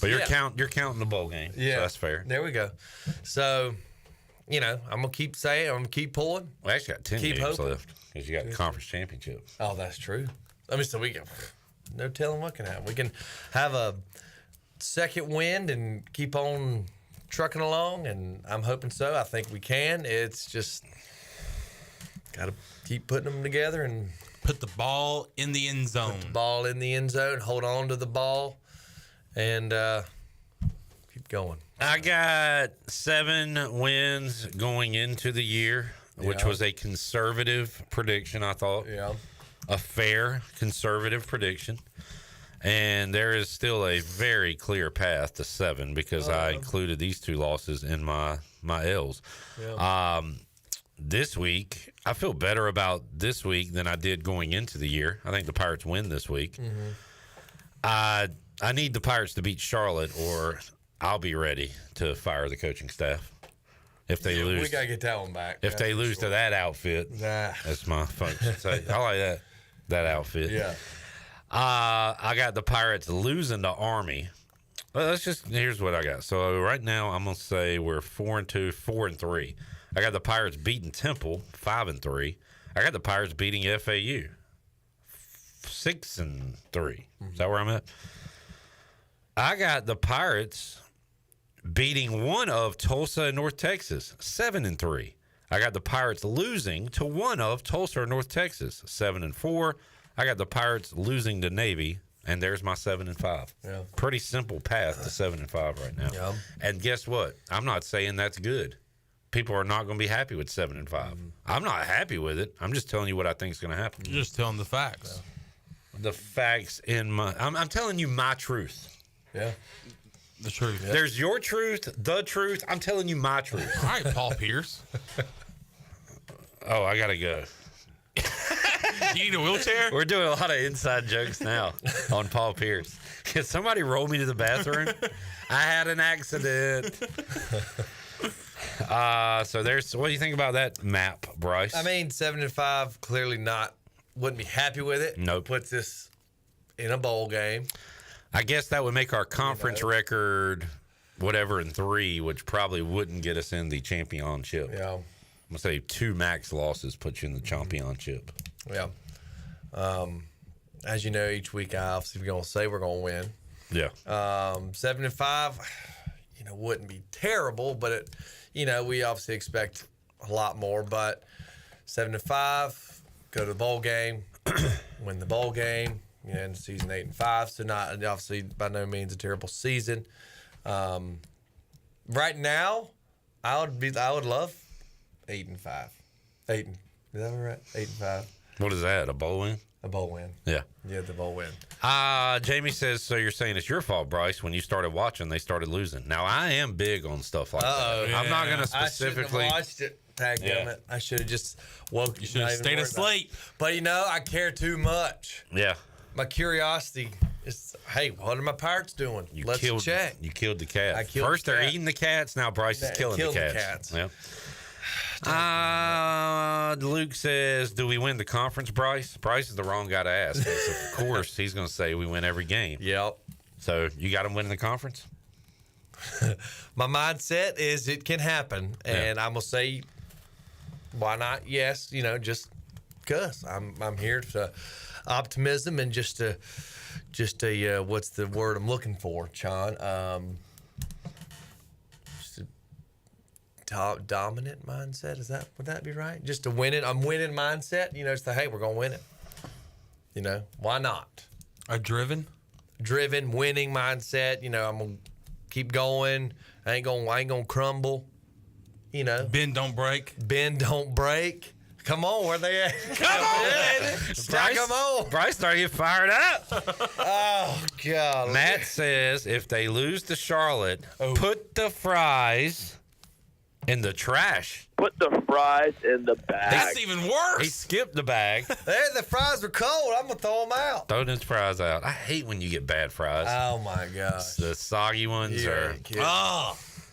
But you're counting the bowl game. Yeah. So that's fair. There we go. So, I'm gonna keep saying, I'm gonna keep pulling. We actually got 10 games hoping. left because you got the conference championship. Oh, that's true. So we can, no telling what can happen. We can have a second wind and keep on trucking along, and I'm hoping so. I think we can. It's just got to keep putting them together and put the ball in the end zone. Put the ball in the end zone. Hold on to the ball, and keep going. I got 7 wins going into the year, which was a conservative prediction, I thought. Yeah. A fair conservative prediction. And there is still a very clear path to 7 because I included these 2 losses in my L's. Yeah. This week, I feel better about this week than I did going into the year. I think the Pirates win this week. Mm-hmm. I need the Pirates to beat Charlotte, or I'll be ready to fire the coaching staff if they lose. We gotta get that one back. If they lose to that outfit, that's my function. So I like that outfit. Yeah. I got the Pirates losing to Army. Well, here's what I got. So right now I'm gonna say we're 4-2, 4-3. I got the Pirates beating Temple 5-3. I got the Pirates beating FAU 6-3. Is that where I'm at? I got the Pirates beating one of Tulsa and North Texas 7-3. I got the Pirates losing to one of Tulsa or North Texas 7-4. I got the Pirates losing to Navy, and there's my 7-5. Yeah. Pretty simple path to 7-5 right now. Yeah. And guess what? I'm not saying that's good. People are not going to be happy with 7-5. I'm not happy with it. I'm just telling you what I think is going to happen. You're just telling the facts. The facts in my. I'm telling you my truth. Yeah. The truth. Yeah. There's your truth, the truth. I'm telling you my truth. All right, Paul Pierce. Oh, I got to go. You need a wheelchair? We're doing a lot of inside jokes now on Paul Pierce. Can somebody roll me to the bathroom? I had an accident. So what do you think about that map, Bryce? 7-5, clearly wouldn't be happy with it. Nope. Puts this in a bowl game. I guess that would make our conference record whatever in 3, which probably wouldn't get us in the championship. Yeah. I'm going to say 2 max losses put you in the championship. Yeah. As you know, each week I obviously going to say we're going to win. Yeah. 7-5, wouldn't be terrible, but we obviously expect a lot more. But 7-5, go to the bowl game, win the bowl game, and season 8-5. So not obviously by no means a terrible season. Right now, I would love 8-5. Is that right? 8-5. What is that? A bowl win? A bowl win. Yeah. Yeah, the bowl win. Jamie says, so you're saying it's your fault, Bryce, when you started watching, they started losing. Now, I am big on stuff like that. Yeah. I'm not going to specifically. I shouldn't have watched it. It. I should have just woke. You should have stayed asleep. But, I care too much. Yeah. My curiosity is, hey, what are my Pirates doing? Let's check. You killed the cats. First they're eating the cats. Now Bryce is killing the cats. Yep. Luke says, do we win the conference, Bryce? Bryce is the wrong guy to ask. Of course, he's going to say we win every game. Yep. So you got them winning the conference? My mindset is it can happen. And I'm going to say, why not? Yes, just because I'm here to optimism and just a what's the word I'm looking for, Sean? Dominant mindset, would that be right? Just to win it. I'm winning mindset. It's the hey, we're gonna win it. Why not? A driven winning mindset. I'm gonna keep going. I ain't gonna crumble. Bend don't break. Come on, where they at? Come on, Stack them on. Bryce started getting fired up. Oh God. Matt says if they lose to Charlotte, put the fries in the trash. Put the fries in the bag. That's even worse. He skipped the bag. The fries are cold. I'm going to throw them out. Throw those fries out. I hate when you get bad fries. Oh, my gosh. The soggy ones are...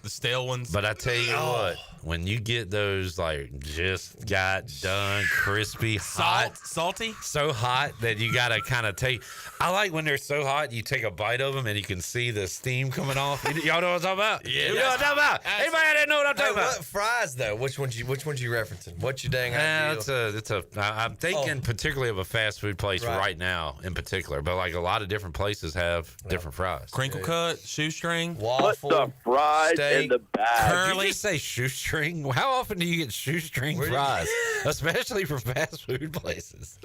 the stale ones. But I tell you what, when you get those, just got done, crispy, hot. Salty? So hot that you got to kind of take... I like when they're so hot, you take a bite of them and you can see the steam coming off. Y'all know what I'm talking about? Yeah. You know what I'm talking about? Anybody out there know what I'm talking about? What fries, though? Which ones you referencing? What's your dang idea? I'm thinking particularly of a fast food place right now in particular, but a lot of different places have different fries. Crinkle cut, shoestring, waffle, put the fries in the bag. Curly. Did you just say shoestring? How often do you get shoestring fries, especially from fast food places?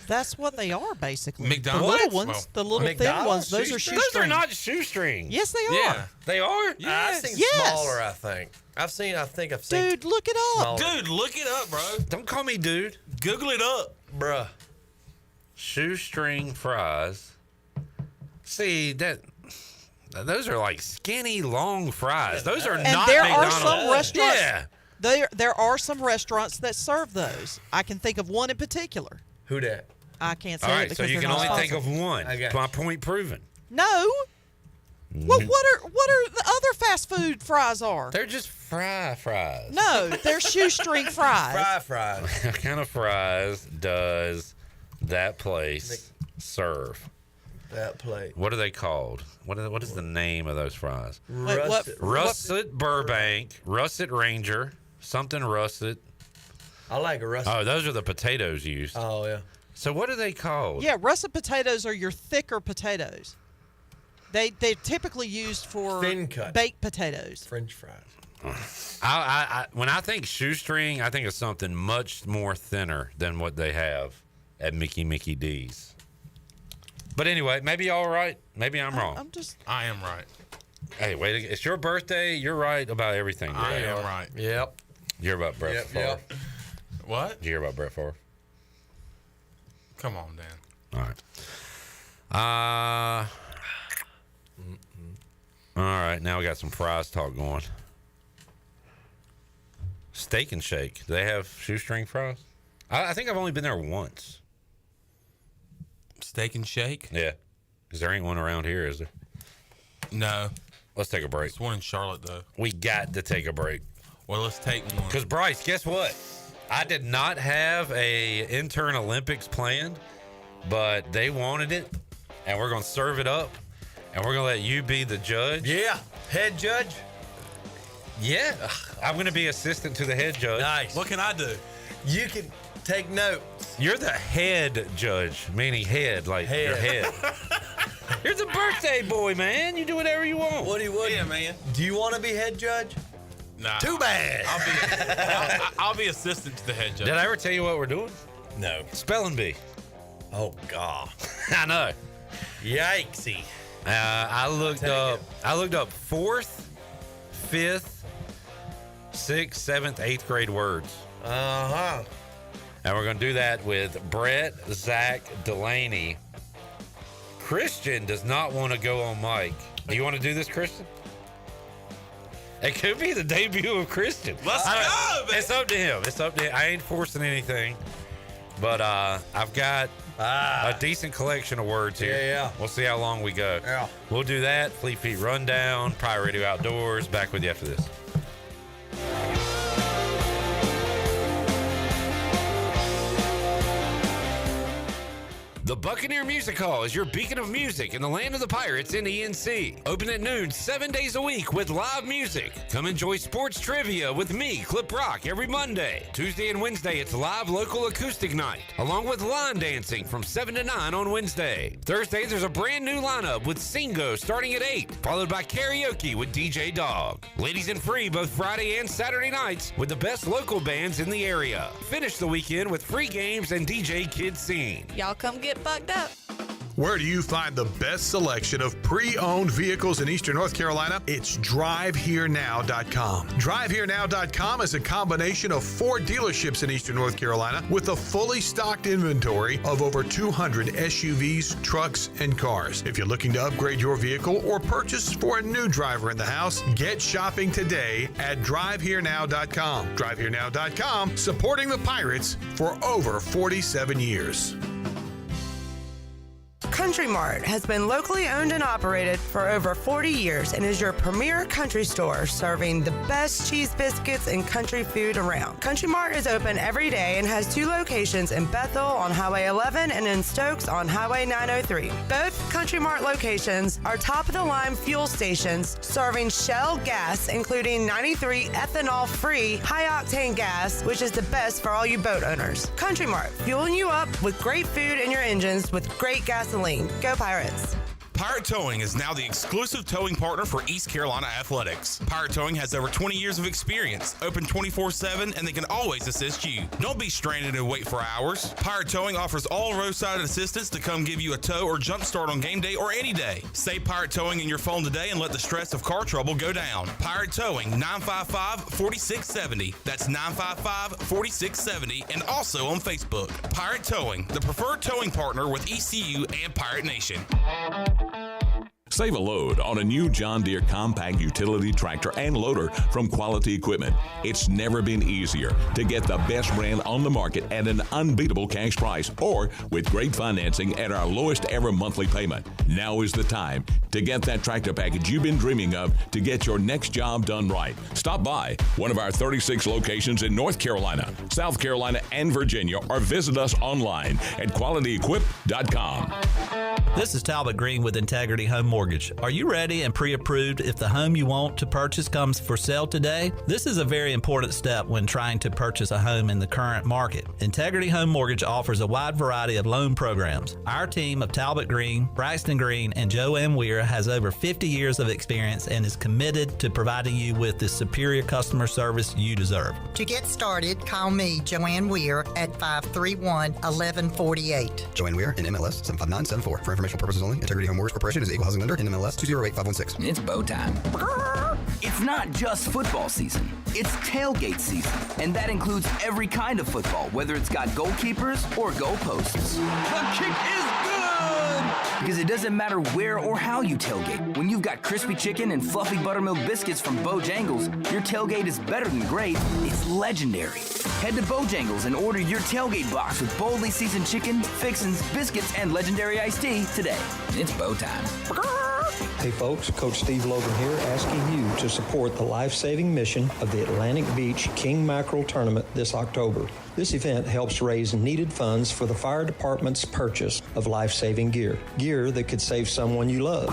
That's what they are, basically. McDonald's? The little ones, the little thin ones, those are shoestring. Those are not shoestring. Yes, they are. Yeah. They are? I've seen smaller, I think. I've seen. Dude, look it up. Smaller. Dude, look it up, bro. Don't call me dude. Google it up. Bruh. Shoestring fries. See, those are skinny, long fries. Those are not there McDonald's. Are some restaurants. Yeah. There are some restaurants that serve those. I can think of one in particular. Who that? I can't say All it right, because so you they're can not only sponsored. think of one. My point proven. No. Well, what are the other fast food fries are? They're just fries. No, they're shoestring fries. Fries. What kind of fries does that place serve? That place. What are they called? What is the name of those fries? Russet Burbank, Russet Ranger, something Russet. I like a russet. Oh, those are the potatoes used. Oh, yeah. So what are they called? Yeah, russet potatoes are your thicker potatoes. They're typically used for thin cut baked potatoes. French fries. When I think shoestring, I think of something much more thinner than what they have at Mickey D's. But anyway, maybe y'all right. Maybe I'm wrong. I am right. Hey, wait. It's your birthday. You're right about everything. I am right. Yep. You hear about Brett Favre? Yep. What? Did you hear about Brett Favre? Come on, Dan. All right. All right. Now we got some fries talk going. Steak and Shake. Do they have shoestring fries? I think I've only been there once. Steak and Shake? Yeah. Because there ain't one around here, is there? No. Let's take a break. There's one in Charlotte, though. We got to take a break. Well, let's take one. Because, Bryce, guess what? I did not have a Intern Olympics planned, but they wanted it, and we're going to serve it up, and we're going to let you be the judge. Yeah. Head judge? Yeah. I'm going to be assistant to the head judge. Nice. What can I do? You can take notes. You're the head judge, meaning head, like your head. You're the birthday boy, man. You do whatever you want. Woody, Yeah, man. do you want to be head judge? Nah. Too bad. I'll be assistant to the head judge. Did I ever tell you what we're doing? No. Spelling bee. Oh, God. I know. Yikesy. I looked up 4th, 5th, 6th, 7th, 8th grade words. Uh-huh. And we're going to do that with Brett, Zach, Delaney. Christian does not want to go on Mike. Do you want to do this, Christian? It could be the debut of Christian. Let's go, man. It's up to him. I ain't forcing anything. But I've got a decent collection of words here. Yeah. We'll see how long we go. Yeah. We'll do that. Fleet Feet Rundown, Pirate Radio Outdoors. Back with you after this. The Buccaneer Music Hall is your beacon of music in the land of the Pirates in ENC. Open at noon 7 days a week with live music. Come enjoy sports trivia with me, Clip Rock, every Monday. Tuesday and Wednesday, it's live local acoustic night, along with line dancing from 7 to 9 on Wednesday. Thursday, there's a brand new lineup with Singo starting at 8, followed by karaoke with DJ Dog. Ladies and free both Friday and Saturday nights with the best local bands in the area. Finish the weekend with free games and DJ Kid Scene. Y'all come get bugged up. Where do you find the best selection of pre-owned vehicles in Eastern North Carolina? It's DriveHereNow.com. DriveHereNow.com is a combination of 4 dealerships in Eastern North Carolina with a fully stocked inventory of over 200 SUVs, trucks, and cars. If you're looking to upgrade your vehicle or purchase for a new driver in the house, get shopping today at DriveHereNow.com. DriveHereNow.com, supporting the Pirates for over 47 years. Country Mart has been locally owned and operated for over 40 years and is your premier country store serving the best cheese biscuits and country food around. Country Mart is open every day and has 2 locations in Bethel on Highway 11 and in Stokes on Highway 903. Both Country Mart locations are top-of-the-line fuel stations serving Shell gas, including 93 ethanol-free high-octane gas, which is the best for all you boat owners. Country Mart, fueling you up with great food in your engines with great gasoline. Go Pirates! Pirate Towing is now the exclusive towing partner for East Carolina Athletics. Pirate Towing has over 20 years of experience, open 24/7, and they can always assist you. Don't be stranded and wait for hours. Pirate Towing offers all roadside assistance to come give you a tow or jump start on game day or any day. Save Pirate Towing in your phone today and let the stress of car trouble go down. Pirate Towing, 955-4670. That's 955-4670, and also on Facebook. Pirate Towing, the preferred towing partner with ECU and Pirate Nation. Save a load on a new John Deere compact utility tractor and loader from Quality Equipment. It's never been easier to get the best brand on the market at an unbeatable cash price or with great financing at our lowest ever monthly payment. Now is the time to get that tractor package you've been dreaming of to get your next job done right. Stop by one of our 36 locations in North Carolina, South Carolina, and Virginia, or visit us online at QualityEquip.com. This is Talbot Green with Integrity Home Mortgage. Are you ready and pre-approved if the home you want to purchase comes for sale today? This is a very important step when trying to purchase a home in the current market. Integrity Home Mortgage offers a wide variety of loan programs. Our team of Talbot Green, Braxton Green, and Joanne Weir has over 50 years of experience and is committed to providing you with the superior customer service you deserve. To get started, call me, Joanne Weir, at 531-1148. Joanne Weir, NMLS 75974. For informational purposes only, Integrity Home Mortgage Corporation is equal housing lender, NMLS 208516. It's bow time. It's not just football season. It's tailgate season. And that includes every kind of football, whether it's got goalkeepers or goalposts. The kick is good! Because it doesn't matter where or how you tailgate. When you've got crispy chicken and fluffy buttermilk biscuits from Bojangles, your tailgate is better than great. It's legendary. Head to Bojangles and order your tailgate box with boldly seasoned chicken, fixins, biscuits, and legendary iced tea today. It's bow time. Hey folks, Coach Steve Logan here, asking you to support the life-saving mission of the Atlantic Beach King Mackerel Tournament this October. This event helps raise needed funds for the fire department's purchase of life-saving gear. Gear that could save someone you love.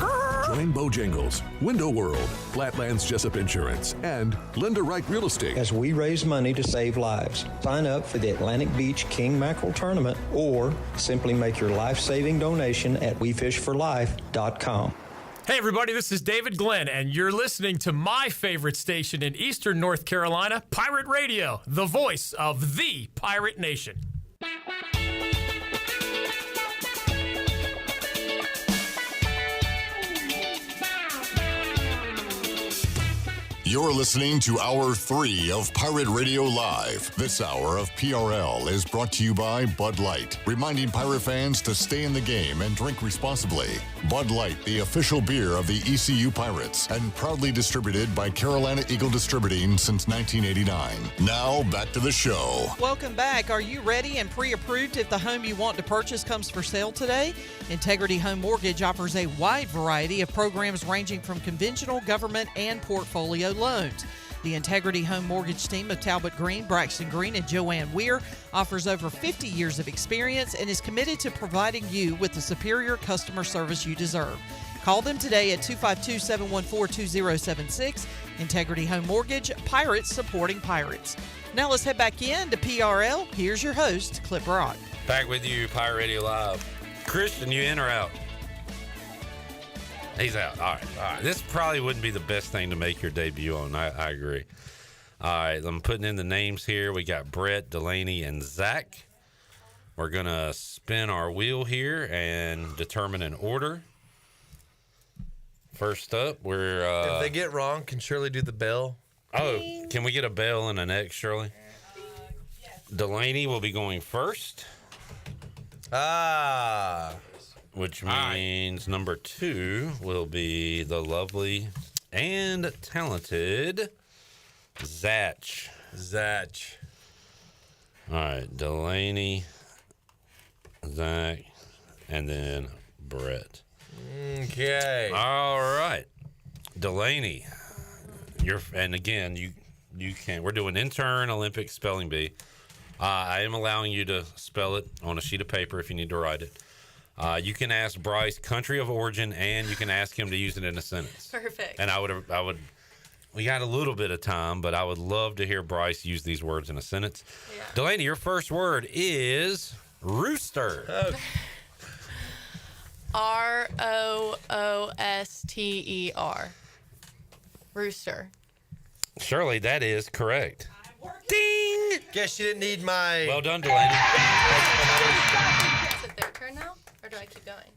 Join Bojangles, Window World, Flatlands Jessup Insurance, and Linda Wright Real Estate as we raise money to save lives. Sign up for the Atlantic Beach King Mackerel Tournament or simply make your life-saving donation at WeFishForLife.com. Hey everybody, this is David Glenn, and you're listening to my favorite station in Eastern North Carolina, Pirate Radio, the voice of the Pirate Nation. You're listening to Hour 3 of Pirate Radio Live. This hour of PRL is brought to you by Bud Light, reminding Pirate fans to stay in the game and drink responsibly. Bud Light, the official beer of the ECU Pirates, and proudly distributed by Carolina Eagle Distributing since 1989. Now, back to the show. Welcome back. Are you ready and pre-approved if the home you want to purchase comes for sale today? Integrity Home Mortgage offers a wide variety of programs ranging from conventional, government, and portfolio loans. The Integrity Home Mortgage team of Talbot Green, Braxton Green, and Joanne Weir offers over 50 years of experience and is committed to providing you with the superior customer service you deserve. Call them today at 252-714-2076. Integrity Home Mortgage, Pirates supporting Pirates. Now let's head back in to PRL. Here's your host, Clip Rock. Back with you, Pirate Radio Live. Christian, you in or out? He's out. All right. This probably wouldn't be the best thing to make your debut on. I agree. All right, I'm putting in the names here. We got Brett, Delaney, and Zach. We're going to spin our wheel here and determine an order. First up, we're... if they get wrong, can Shirley do the bell? Oh, can we get a bell and an X, Shirley? Yes. Delaney will be going first. Which means number 2 will be the lovely and talented Zach. All right, Delaney, Zach, and then Brett. Okay. All right, Delaney, and again, you can. We're doing Intern Olympic spelling bee. I am allowing you to spell it on a sheet of paper if you need to write it. You can ask Bryce country of origin, and you can ask him to use it in a sentence. Perfect. And I would. We got a little bit of time, but I would love to hear Bryce use these words in a sentence. Yeah. Delaney, your first word is rooster. ROOSTER. Rooster. Shirley, that is correct. Ding! Guess you didn't need my... Well done, Delaney. Is it their turn now, or do I keep going?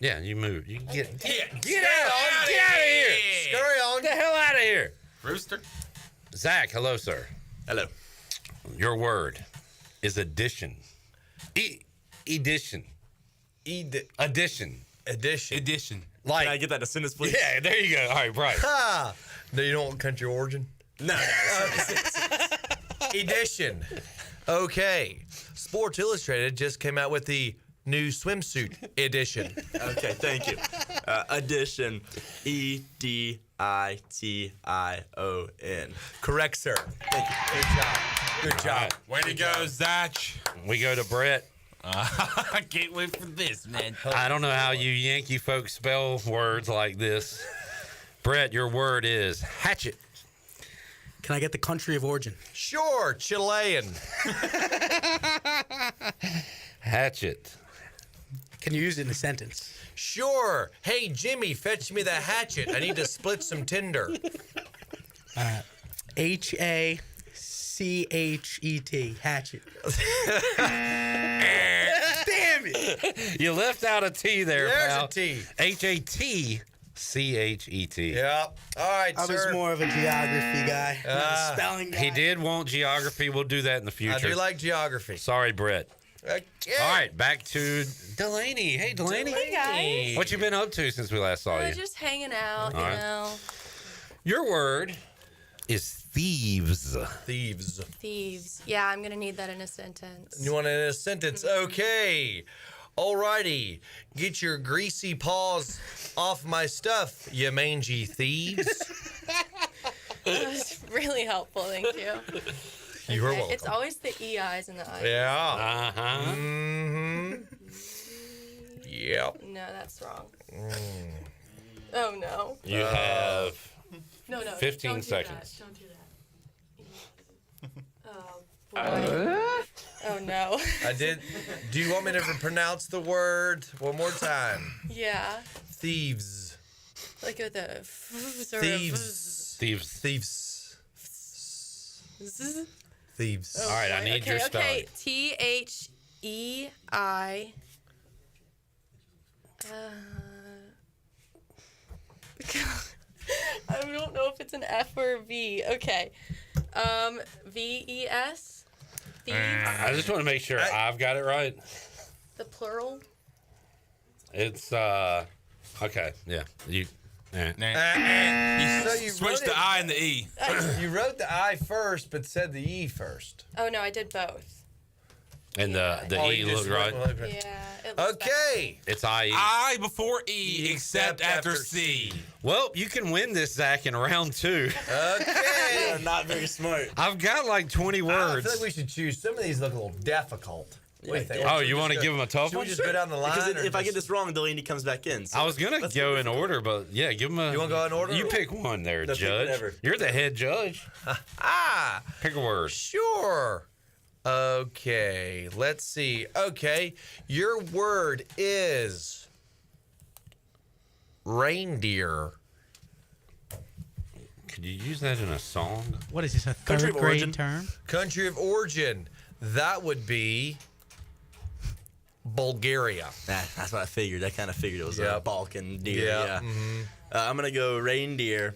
Yeah, you move. You get out of here. Scurry on. Get the hell out of here. Rooster. Zach, hello, sir. Hello. Your word is addition. Addition. Addition. Like, can I get that in a sentence, please? Yeah, there you go. All right, Bryce. No, you don't want country of origin? No. Edition. Okay. Sports Illustrated just came out with the new swimsuit edition. Okay, thank you. Addition. EDITION. Correct, sir. Thank you. Good job. Way to go, Zach. We go to Brett. I can't wait for this, man. I don't know how you Yankee folks spell words like this. Brett, your word is hatchet. Can I get the country of origin? Sure, Chilean. Hatchet. Can you use it in a sentence? Sure. Hey, Jimmy, fetch me the hatchet. I need to split some tinder. HACHET. Hatchet. Damn it. You left out a T there, pal. There's a T. HATCHET. Yep. All right, I sir. was more of a geography guy, not a spelling guy. He did want geography. We'll do that in the future. I do like geography. Sorry, Brett. Okay. All right, back to Delaney. Hey, Delaney. Hey, guys. What you been up to since we last saw you? Just hanging out, All you right. know. Your word is thieves. Thieves. Yeah, I'm going to need that in a sentence. You want it in a sentence? Okay. Alrighty. Get your greasy paws off my stuff, you mangy thieves. That was really helpful, thank you. You're welcome. It's always the EIs and the I's. Yeah. Uh-huh. Mm-hmm. Yep. No, that's wrong. Oh, no. You have No, 15 don't do seconds. That. Don't do that. Oh, boy. Oh, no. I did. Do you want me to pronounce the word one more time? Yeah. Thieves. Like with a Thieves. Thieves. Thieves. All right, I need your spelling. Okay, THEI. I don't know if it's an F or a V. Okay. VES. Thieves. I just want to make sure I've got it right. The plural. It's okay. Yeah. You. You So you switched wrote the it- I and the E. You wrote the I first, but said the E first. Oh no, I did both. And the Oh, E you looked just right. wrote- Yeah. It looks Okay. It's IE. I before E, except after C. Well, you can win this, Zach, in round 2. Okay. You're not very smart. I've got like 20 I words. feel like we should choose. Some of these look a little difficult. What do you think? Oh, Should you we want to just give him a tough Should one? we just go down the line? Because or if I get just- this wrong, Delaney comes back in. So I was gonna let's go in order, but yeah, give him a. You wanna go in order? You pick one there, No, pick Judge. whatever. You're the head judge. Pick a word. Sure. Okay, let's see. Okay, your word is reindeer. Could you use that in a song? What is this, a Country third of grade origin. term? Country of origin. That would be Bulgaria. That's what I figured. I kind of figured it was a Yep. Balkan deer. Yeah. Yeah. Mhm. I'm gonna go reindeer.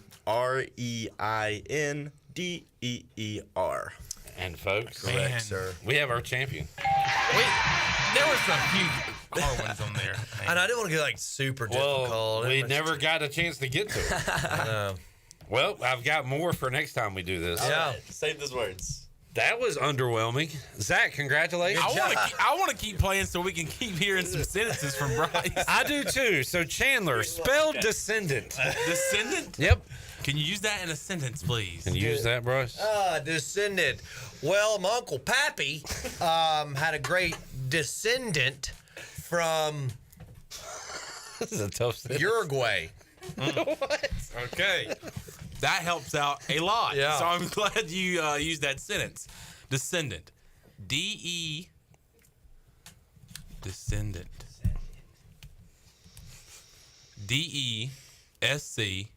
REINDEER. And folks, Correct, sir. we have our champion. Wait, there was some huge hard ones on there. And I didn't want to get like super difficult. Well, we never got a chance to get to it. I know. Well, I've got more for next time we do this. Yeah. Save those words. That was underwhelming. Zach, congratulations. I want to keep playing so we can keep hearing some sentences from Bryce. I do too. So Chandler, spell descendant. Descendant? Yep. Can you use that in a sentence, please? Can you use that, Bryce? Descendant. Well, my Uncle Pappy had a great descendant from This is a tough sentence. Uruguay. What? Okay. That helps out a lot. Yeah. So I'm glad you used that sentence. Descendant. D-E. Descendant. D-E-S-C.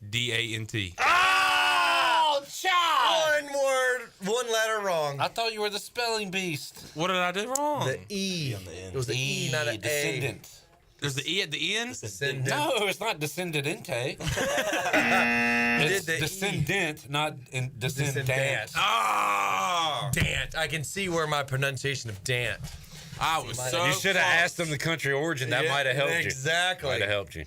E-N-D-A-N-T. Oh, child! One word, one letter wrong. I thought you were the spelling beast. What did I do wrong? The E. It was the E, not an A. Descendant. There's the E at the end? Descendant. No, it's not descendante. did It's the E. descendant, not descendant. Ah! Dant. I can see where my pronunciation of Dant. I was so You should have close. asked them the country origin. That Yeah, might have helped you. exactly. Might have helped you.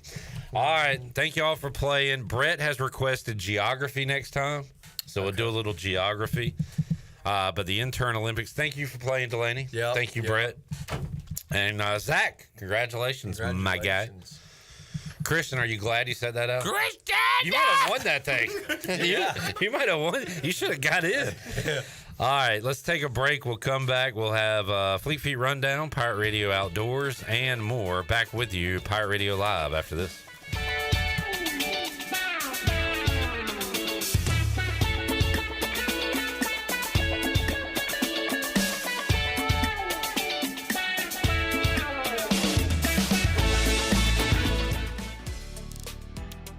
All right. Thank you all for playing. Brett has requested geography next time, so we'll do a little geography. But the Intern Olympics, thank you for playing, Delaney. Yep, Thank you, yep. Brett. And Zach, congratulations, my guy. Christian, are you glad you said that out? Christian! You might have won that thing. you might have won. You should have got in. All right, let's take a break. We'll come back. We'll have Fleet Feet Rundown, Pirate Radio Outdoors, and more. Back with you, Pirate Radio Live, after this.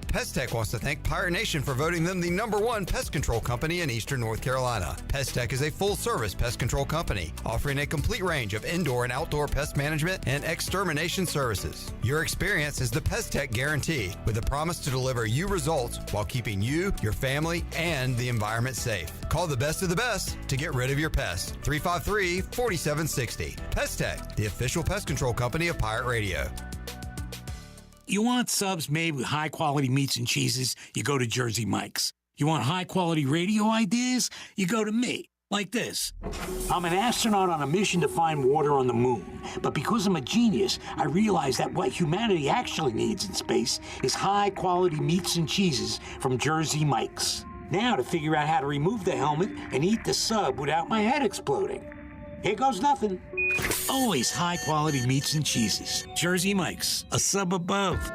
Pest Tech wants to thank Pirate Nation for voting them the #1 pest control company in Eastern North Carolina. Pest Tech is a full-service pest control company offering a complete range of indoor and outdoor pest management and extermination services. Your experience is the Pest Tech guarantee, with a promise to deliver you results while keeping you, your family, and the environment safe. Call the best of the best to get rid of your pests. 353-4760. Pest Tech, the official pest control company of Pirate Radio. You want subs made with high-quality meats and cheeses, you go to Jersey Mike's. You want high-quality radio ideas, you go to me, like this. I'm an astronaut on a mission to find water on the moon. But because I'm a genius, I realize that what humanity actually needs in space is high-quality meats and cheeses from Jersey Mike's. Now to figure out how to remove the helmet and eat the sub without my head exploding. Here goes nothing. Always high-quality meats and cheeses. Jersey Mike's, a sub above.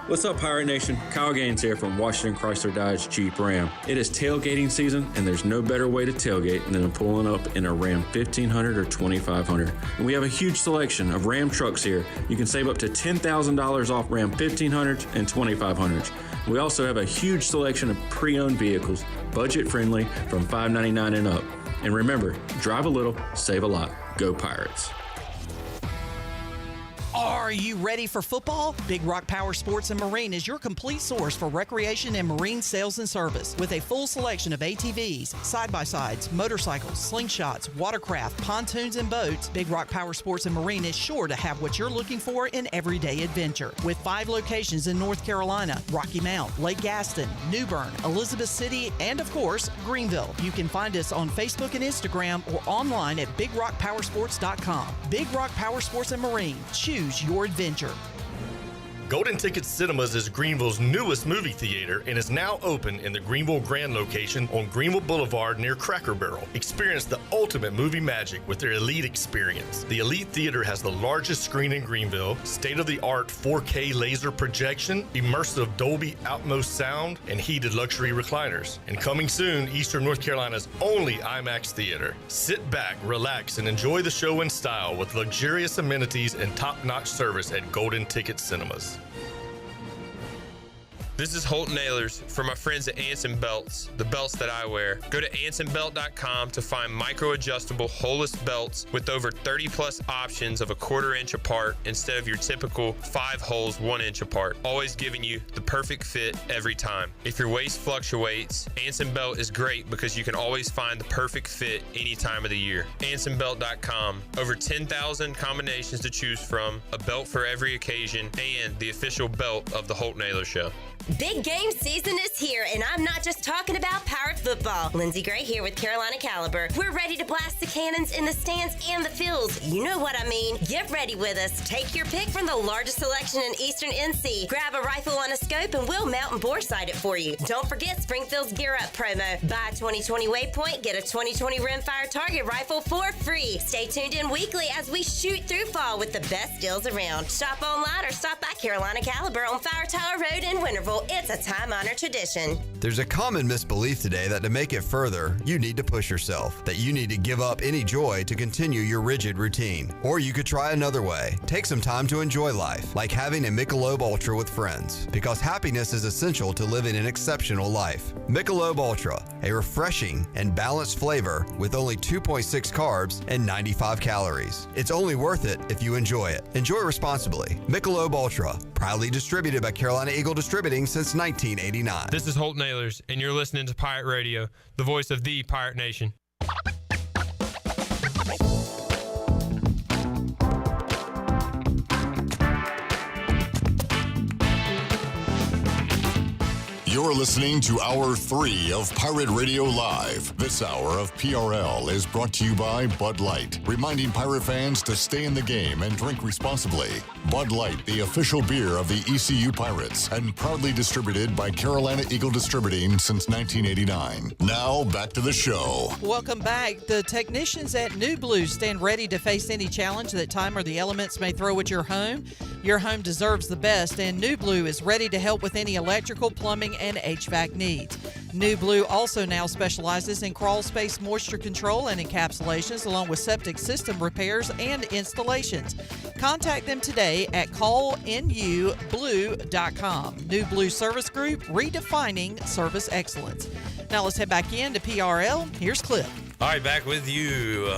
What's up, Pirate Nation? Kyle Gaines here from Washington Chrysler Dodge Jeep Ram. It is tailgating season, and there's no better way to tailgate than pulling up in a Ram 1500 or 2500. And we have a huge selection of Ram trucks here. You can save up to $10,000 off Ram 1500s and 2500s. We also have a huge selection of pre-owned vehicles, budget-friendly, from $599 and up. And remember, drive a little, save a lot. Go Pirates. Are you ready for football? Big Rock Power Sports and Marine is your complete source for recreation and marine sales and service. With a full selection of ATVs, side-by-sides, motorcycles, slingshots, watercraft, pontoons, and boats, Big Rock Power Sports and Marine is sure to have what you're looking for in everyday adventure. With 5 locations in North Carolina, Rocky Mount, Lake Gaston, New Bern, Elizabeth City, and of course, Greenville. You can find us on Facebook and Instagram or online at BigRockPowersports.com. Big Rock Power Sports and Marine. Choose your adventure. Golden Ticket Cinemas is Greenville's newest movie theater and is now open in the Greenville Grand location on Greenville Boulevard near Cracker Barrel. Experience the ultimate movie magic with their Elite experience. The Elite Theater has the largest screen in Greenville, state-of-the-art 4K laser projection, immersive Dolby Atmos sound, and heated luxury recliners. And coming soon, Eastern North Carolina's only IMAX theater. Sit back, relax, and enjoy the show in style with luxurious amenities and top-notch service at Golden Ticket Cinemas. This is Holt Nailers for my friends at Anson Belts, the belts that I wear. Go to AnsonBelt.com to find micro-adjustable holeless belts with over 30 plus options of a 1/4 inch apart instead of your typical 5 holes 1 inch apart, always giving you the perfect fit every time. If your waist fluctuates, Anson Belt is great because you can always find the perfect fit any time of the year. AnsonBelt.com, over 10,000 combinations to choose from, a belt for every occasion, and the official belt of the Holt Nailers Show. Big game season is here, and I'm not just talking about Pirate football. Lindsey Gray here with Carolina Caliber. We're ready to blast the cannons in the stands and the fields. You know what I mean. Get ready with us. Take your pick from the largest selection in Eastern NC. Grab a rifle on a scope, and we'll mount and bore sight it for you. Don't forget Springfield's Gear Up promo. Buy a 2020 Waypoint, get a 2020 Rimfire Target rifle for free. Stay tuned in weekly as we shoot through fall with the best deals around. Shop online or stop by Carolina Caliber on Fire Tower Road in Winterville. It's a time-honored tradition. There's a common misbelief today that to make it further, you need to push yourself, that you need to give up any joy to continue your rigid routine. Or you could try another way. Take some time to enjoy life, like having a Michelob Ultra with friends, because happiness is essential to living an exceptional life. Michelob Ultra, a refreshing and balanced flavor with only 2.6 carbs and 95 calories. It's only worth it if you enjoy it. Enjoy responsibly. Michelob Ultra, proudly distributed by Carolina Eagle Distributing since 1989. This is Holt Nailers, and you're listening to Pirate Radio, the voice of the Pirate Nation. You're listening to Hour 3 of Pirate Radio Live. This hour of PRL is brought to you by Bud Light, reminding Pirate fans to stay in the game and drink responsibly. Bud Light, the official beer of the ECU Pirates, and proudly distributed by Carolina Eagle Distributing since 1989. Now, back to the show. Welcome back. The technicians at New Blue stand ready to face any challenge that time or the elements may throw at your home. Your home deserves the best, and New Blue is ready to help with any electrical, plumbing, and HVAC needs. New Blue also now specializes in crawl space moisture control and encapsulations, along with septic system repairs and installations. Contact them today at callnublue.com. New Blue Service Group, redefining service excellence. Now let's head back into PRL. Here's Cliff. All right, back with you,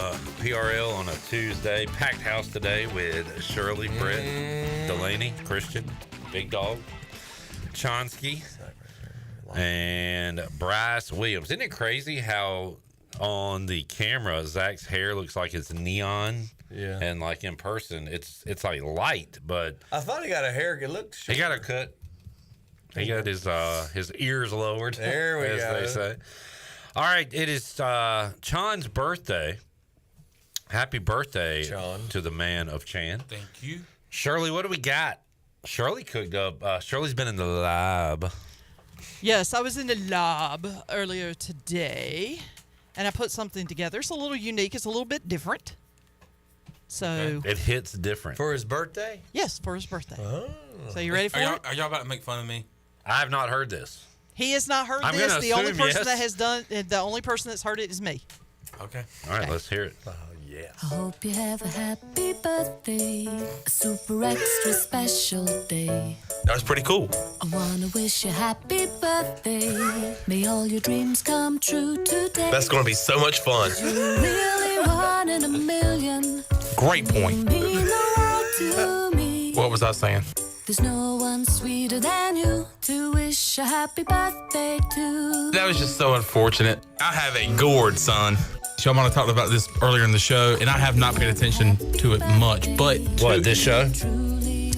PRL on a Tuesday. Packed house today with Shirley, Brett, Delaney, Christian, Big Dog, Chonsky, and Bryce Williams. Isn't it crazy how on the camera Zach's hair looks like it's neon? Yeah. And like in person, it's like light, but I thought he got a hair. It looked short. He got a cut. He got his ears lowered. There we as go. they say. All right, it is Chan's birthday. Happy birthday, Chan, to the man of Chan. Thank you. Shirley, what do we got? Shirley cooked up. Shirley's been in the lab. Yes, I was in the lab earlier today, and I put something together. It's a little unique. It's a little bit different. So It hits different. For his birthday? Yes, for his birthday. Oh. So you ready for Are it? y'all about to make fun of me? I have not heard this. He has not heard I'm this. gonna The only assume person yes. that has done the only person that's heard it is me. Okay. All right, let's hear it. Oh, yes. I hope you have a happy birthday, a super extra special day. That was pretty cool. I wanna wish you happy birthday. May all your dreams come true today. That's going to be so much fun. You're really one in a million. Great point. Mean the world to me. What was I saying? There's no one sweeter than you to wish a happy birthday to. That was just so unfortunate. I have a gourd, son. Y'all might have talked about this earlier in the show, and I have not paid attention to it much. But What, this show?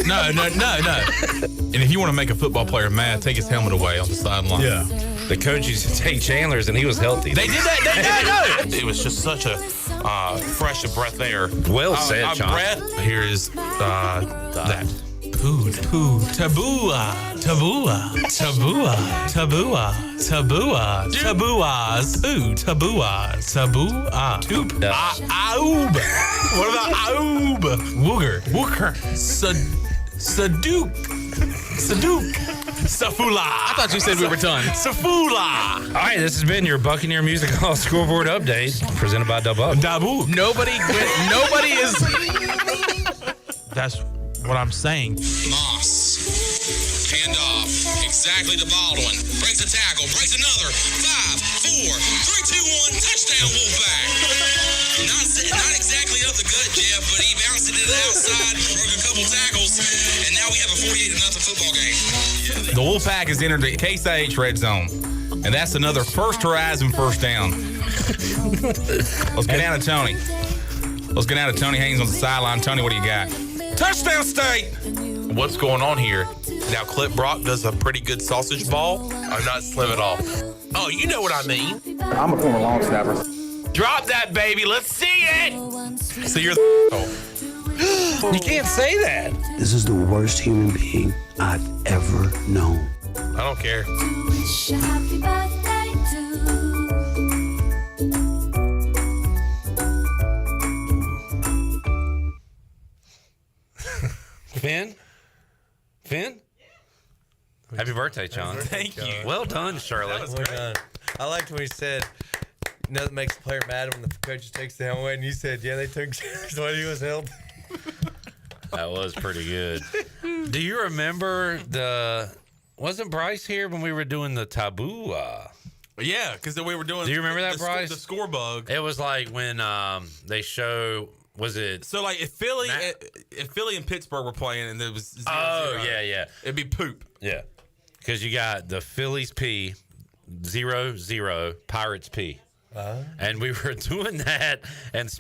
No. And if you want to make a football player mad, take his helmet away on the sideline. Yeah. The coach used to take Chandler's, and he was healthy. They did that. They did. It was just such a fresh of breath air. Well said, John. Breath. Here is that. Poo, tabua, poo, tabua, toop, aoob. What about aoob? Wooger, saduk, safula. I thought you said we were done. Safula. All right, this has been your Buccaneer Music Hall Scoreboard Update, presented by Dabu. Nobody is. That's what I'm saying. Moss. Hand off. Exactly to Baldwin. Breaks a tackle. Breaks another. 5, 4, 3, 2, 1. Touchdown, Wolfpack. Not exactly up the gut, Jeff, but he bounced it to the outside, broke a couple tackles, and now we have a 48-0 football game. The Wolfpack has entered the Case IH red zone, and that's another first horizon first down. Let's get down to Tony. Let's get down to Tony Haynes on the sideline. Tony, what do you got? Touchdown State! What's going on here? Now, Clip Brock does a pretty good sausage ball. I'm not slim at all. Oh, you know what I mean. I'm a former long snapper. Drop that, baby. Let's see it. So you're You can't say that. This is the worst human being I've ever known. I don't care. Wish a happy birthday Finn? Happy birthday, John. Thank you. Well done, Shirley. Well done. I liked when he said, nothing makes a player mad when the coach takes the helmet away, and you said, yeah, they took when he was held. That was pretty good. Do you remember wasn't Bryce here when we were doing the taboo? Yeah, because we were doing. Do you remember that, Bryce? The score bug. It was like when they show. Was it? So like if Philly and Pittsburgh were playing and there was 0-0, yeah, it'd be poop. Yeah, because you got the Phillies P, 0-0, Pirates P, and we were doing that and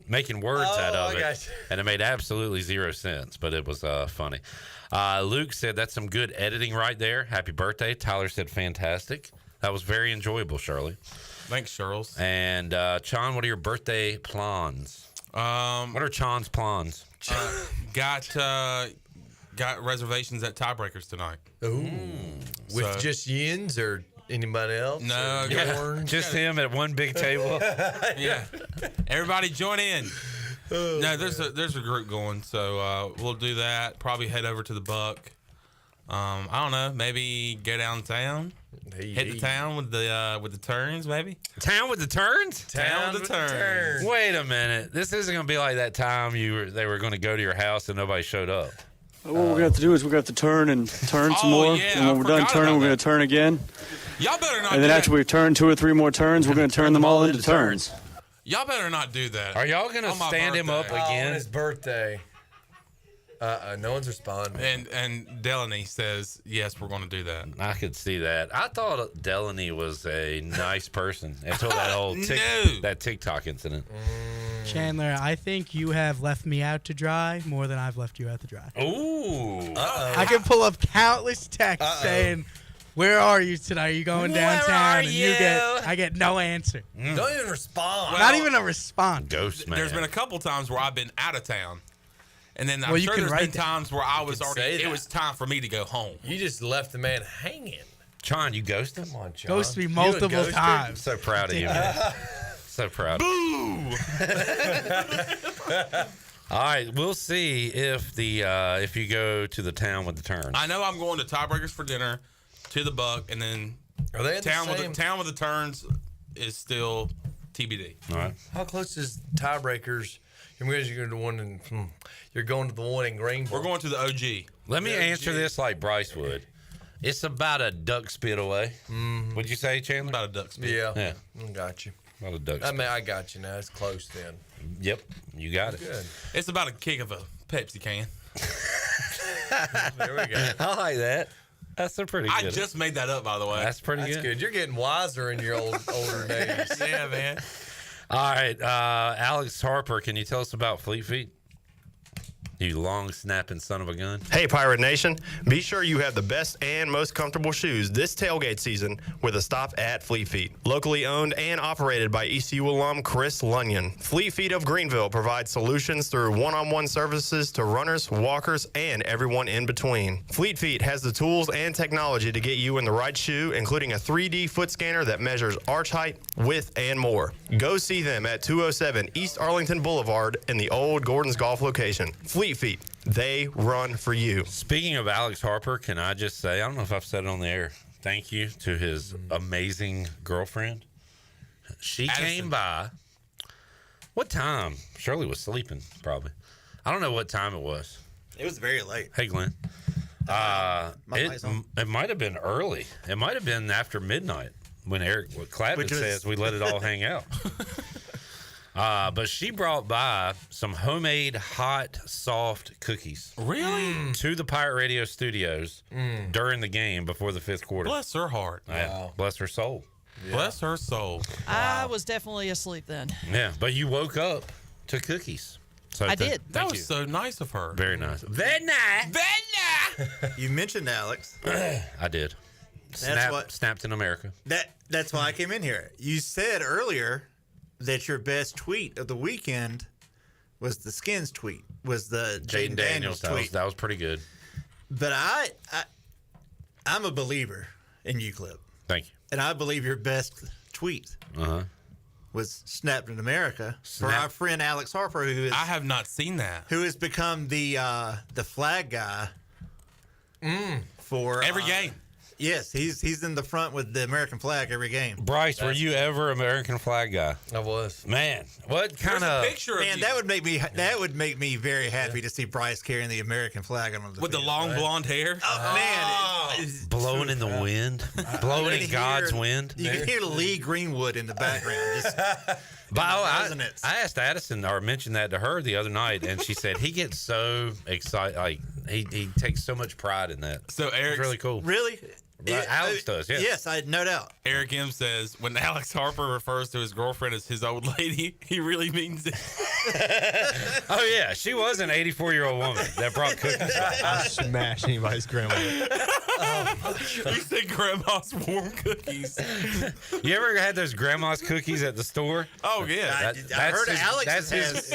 making words out of it, and it made absolutely 0 sense, but it was funny. Luke said that's some good editing right there. Happy birthday. Tyler said fantastic. That was very enjoyable, Shirley. Thanks, Charles. And Chon, what are your birthday plans? What are Chon's plans? Got reservations at Tiebreakers tonight. Ooh. With just Yins or anybody else? No, just him at one big table. Yeah. Everybody join in. No, there's a group going, so we'll do that. Probably head over to the Buck. I don't know. Maybe go downtown. Hit the town with the turns, maybe. Town with the turns? Town with the turns. Wait a minute. This isn't going to be like that time they were going to go to your house and nobody showed up. What we're going to have to do is we're going to have to turn some more. Yeah, and when we're done turning, we're going to turn again. Y'all better not And then after we've turned 2 or 3 more turns, we're going to turn them all into turns. Y'all better not do that. Are y'all going to stand him up again? On his birthday. No one's responding. And Delaney says, yes, we're going to do that. I could see that. I thought Delaney was a nice person until that whole that TikTok incident. Chandler, I think you have left me out to dry more than I've left you out to dry. Ooh. I can pull up countless texts saying, "Where are you tonight? Are you going downtown?" And I get no answer. Don't even respond. Not even a response. Ghost man. There's been a couple times where I've been out of town. And then I'm Well, you sure can there's write been times where I was can already, say it that. was time for me to go home. You just left the man hanging. John, you ghosted? Come on, John. Ghosted me multiple times. I'm so proud of you, man. So proud. Boo! All right, we'll see if you go to the town with the turns. I know I'm going to Tiebreakers for dinner, to the Buck, and then Are they in the town same? with the turns is still TBD. All right. How close is Tiebreakers? You're going to the one in. You're going to the one in Greenville. We're going to the OG. Let me answer this like Bryce would. It's about a duck spit away. Mm-hmm. What'd you say, Chandler? About a duck spit. Yeah. Got you. About a duck I spit. mean, I got you now. It's close then. Yep, you got it. Good. It's about a kick of a Pepsi can. There we go. I like that. That's a pretty good. I just made that up, by the way. That's pretty That's good. You're getting wiser in your older days. Yeah, man. All right, Alex Harper, can you tell us about Fleet Feet? You long snapping son of a gun. Hey, Pirate Nation. Be sure you have the best and most comfortable shoes this tailgate season with a stop at Fleet Feet. Locally owned and operated by ECU alum Chris Lunyon. Fleet Feet of Greenville provides solutions through one-on-one services to runners, walkers, and everyone in between. Fleet Feet has the tools and technology to get you in the right shoe, including a 3D foot scanner that measures arch height, width, and more. Go see them at 207 East Arlington Boulevard in the old Gordon's Golf location. Fleet Feet, they run for you. Speaking of Alex Harper, can I just say, I don't know if I've said it on the air, thank you to his amazing girlfriend. She came by. What time? Shirley was sleeping, probably. I don't know what time it was. It was very late. Hey, Glenn. It might have been early. It might have been after midnight when Eric Cladman says we let it all hang out. But she brought by some homemade hot, soft cookies. Really? To the Pirate Radio studios during the game before the fifth quarter. Bless her heart. Yeah, bless her soul. Yeah. Bless her soul. I was definitely asleep then. Yeah, but you woke up to cookies. So I did. That was so nice of her. Very nice. Very nice. Very nice. You mentioned Alex. I did. Snapped in America. That's why I came in here. You said earlier that your best tweet of the weekend was the Skins tweet, was the Jaden Daniels tweet. That was pretty good. But I'm a believer in Euclid. Thank you. And I believe your best tweet was Snapped in America for our friend Alex Harper, I have not seen that. Who has become the flag guy for every game. Yes, he's in the front with the American flag every game. Bryce, were you ever American flag guy? I was. Man, what kind of picture of Man, you. that would make me very happy to see Bryce carrying the American flag on with the long blonde hair. Oh man, blowing in the wind, blowing in God's wind. You can hear Lee Greenwood in the background. Just I asked Addison or mentioned that to her the other night, and she said he gets so excited. Like he takes so much pride in that. So Eric's really cool. Really? Right, Alex does, yeah. Yes, I no doubt. Eric M says when Alex Harper refers to his girlfriend as his old lady, he really means it. Oh yeah, she was an 84-year-old woman that brought cookies. I smash anybody's grandma. You said grandma's warm cookies. You ever had those grandma's cookies at the store? Oh yeah, I heard Alex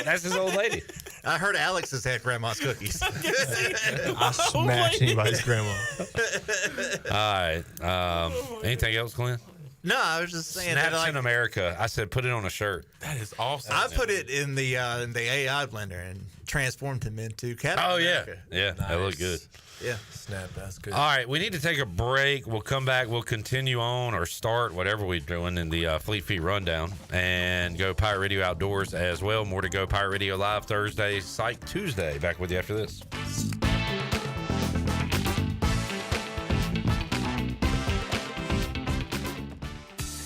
that's his old lady. I heard Alex has had grandma's cookies. I smash anybody's grandma. All right. Anything else, Glenn? No, I was just saying Snaps that in America. I said put it on a shirt. That is awesome. I put it in the AI blender and transformed him into Captain America. Yeah, that looked good. Yeah. Snap, that's good. All right, we need to take a break. We'll come back. We'll continue on or start whatever we're doing in the Fleet Feet Rundown and go Pirate Radio Outdoors as well. More to go. Pirate Radio Live Thursday, Psych Tuesday. Back with you after this.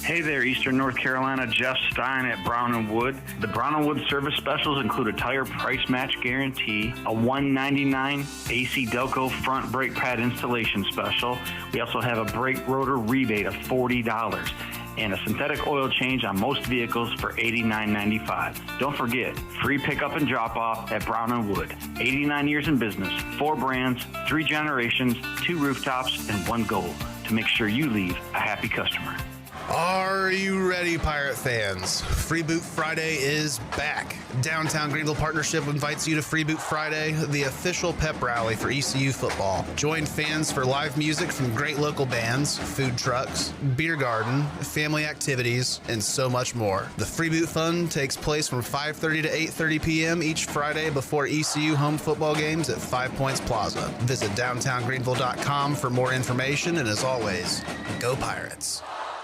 Hey there, Eastern North Carolina. Jeff Stein at Brown & Wood. The Brown & Wood service specials include a tire price match guarantee, a $199 AC Delco front brake pad installation special. We also have a brake rotor rebate of $40 and a synthetic oil change on most vehicles for $89.95. Don't forget, free pickup and drop-off at Brown & Wood. 89 years in business, 4 brands, 3 generations, 2 rooftops, and 1 goal, to make sure you leave a happy customer. Are you ready, Pirate fans? Free Boot Friday is back. Downtown Greenville Partnership invites you to Free Boot Friday, the official pep rally for ECU football. Join fans for live music from great local bands, food trucks, beer garden, family activities, and so much more. The Free Boot Fun takes place from 5:30 to 8:30 p.m. each Friday before ECU home football games at 5 Points Plaza. Visit downtowngreenville.com for more information, and as always, go Pirates.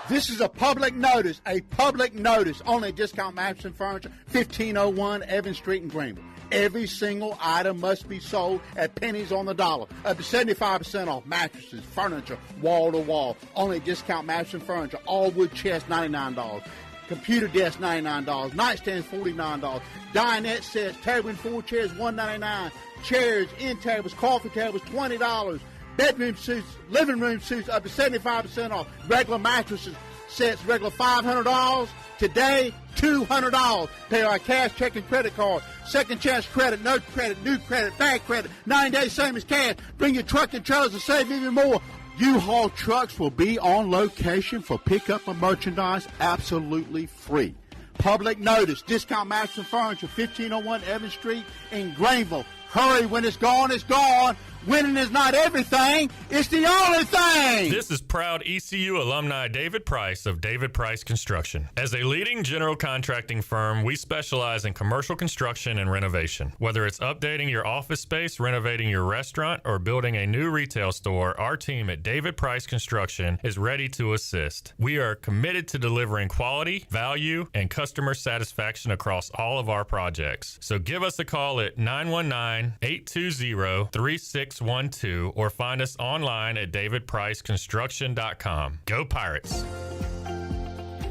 This is a public notice only at Discount Mattress and Furniture, 1501 Evans Street in Greenville. Every single item must be sold at pennies on the dollar. Up to 75% off mattresses, furniture, wall to wall. Only at Discount Mattress and Furniture. All wood chest, $99. Computer desk, $99. Nightstands, $49. Dinette sets, table and 4 chairs, $199. Chairs, end tables, coffee tables, $20. Bedroom suits, living room suits, up to 75% off. Regular mattresses sets, regular $500. Today, $200. Pay our cash, check, and credit card. Second chance credit, no credit, new credit, bad credit. 9 days, same as cash. Bring your truck and trailers to save even more. U-Haul trucks will be on location for pickup of merchandise absolutely free. Public notice, Discount Mattress and Furniture, 1501 Evans Street in Greenville. Hurry, when it's gone, it's gone. Winning is not everything, it's the only thing. This is proud ECU alumni David Price of David Price Construction. As a leading general contracting firm, we specialize in commercial construction and renovation. Whether it's updating your office space, renovating your restaurant, or building a new retail store, our team at David Price Construction is ready to assist. We are committed to delivering quality, value, and customer satisfaction across all of our projects. So give us a call at 919-820-3612 or find us online at davidpriceconstruction.com. Go Pirates!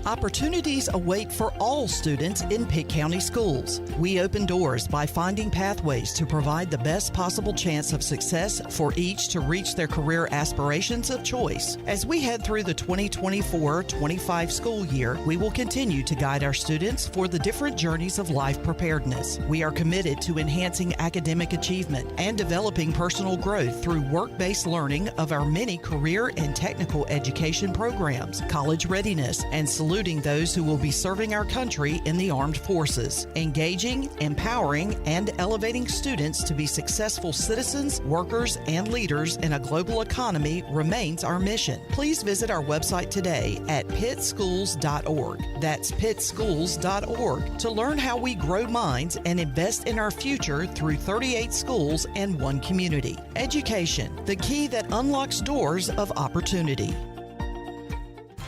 Opportunities await for all students in Pitt County schools. We open doors by finding pathways to provide the best possible chance of success for each to reach their career aspirations of choice. As we head through the 2024-25 school year, we will continue to guide our students for the different journeys of life preparedness. We are committed to enhancing academic achievement and developing personal growth through work-based learning of our many career and technical education programs, college readiness, and saluting those who will be serving our country in the armed forces. Engaging, empowering, and elevating students to be successful citizens, workers, and leaders in a global economy remains our mission. Please visit our website today at pittschools.org. That's pittschools.org to learn how we grow minds and invest in our future through 38 schools and 1 community. Education, the key that unlocks doors of opportunity.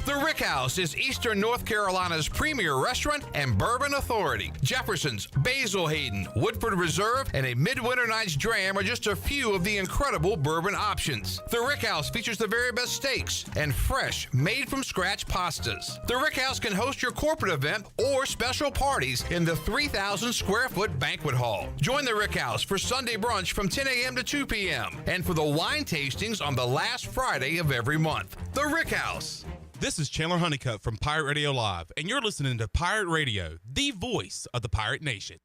The Rick House is Eastern North Carolina's premier restaurant and bourbon authority. Jefferson's, Basil Hayden, Woodford Reserve, and a Midwinter Night's Dram are just a few of the incredible bourbon options. The Rick House features the very best steaks and fresh, made-from-scratch pastas. The Rick House can host your corporate event or special parties in the 3,000-square-foot banquet hall. Join the Rick House for Sunday brunch from 10 a.m. to 2 p.m. and for the wine tastings on the last Friday of every month. The Rick House. This is Chandler Honeycutt from Pirate Radio Live, and you're listening to Pirate Radio, the voice of the Pirate Nation.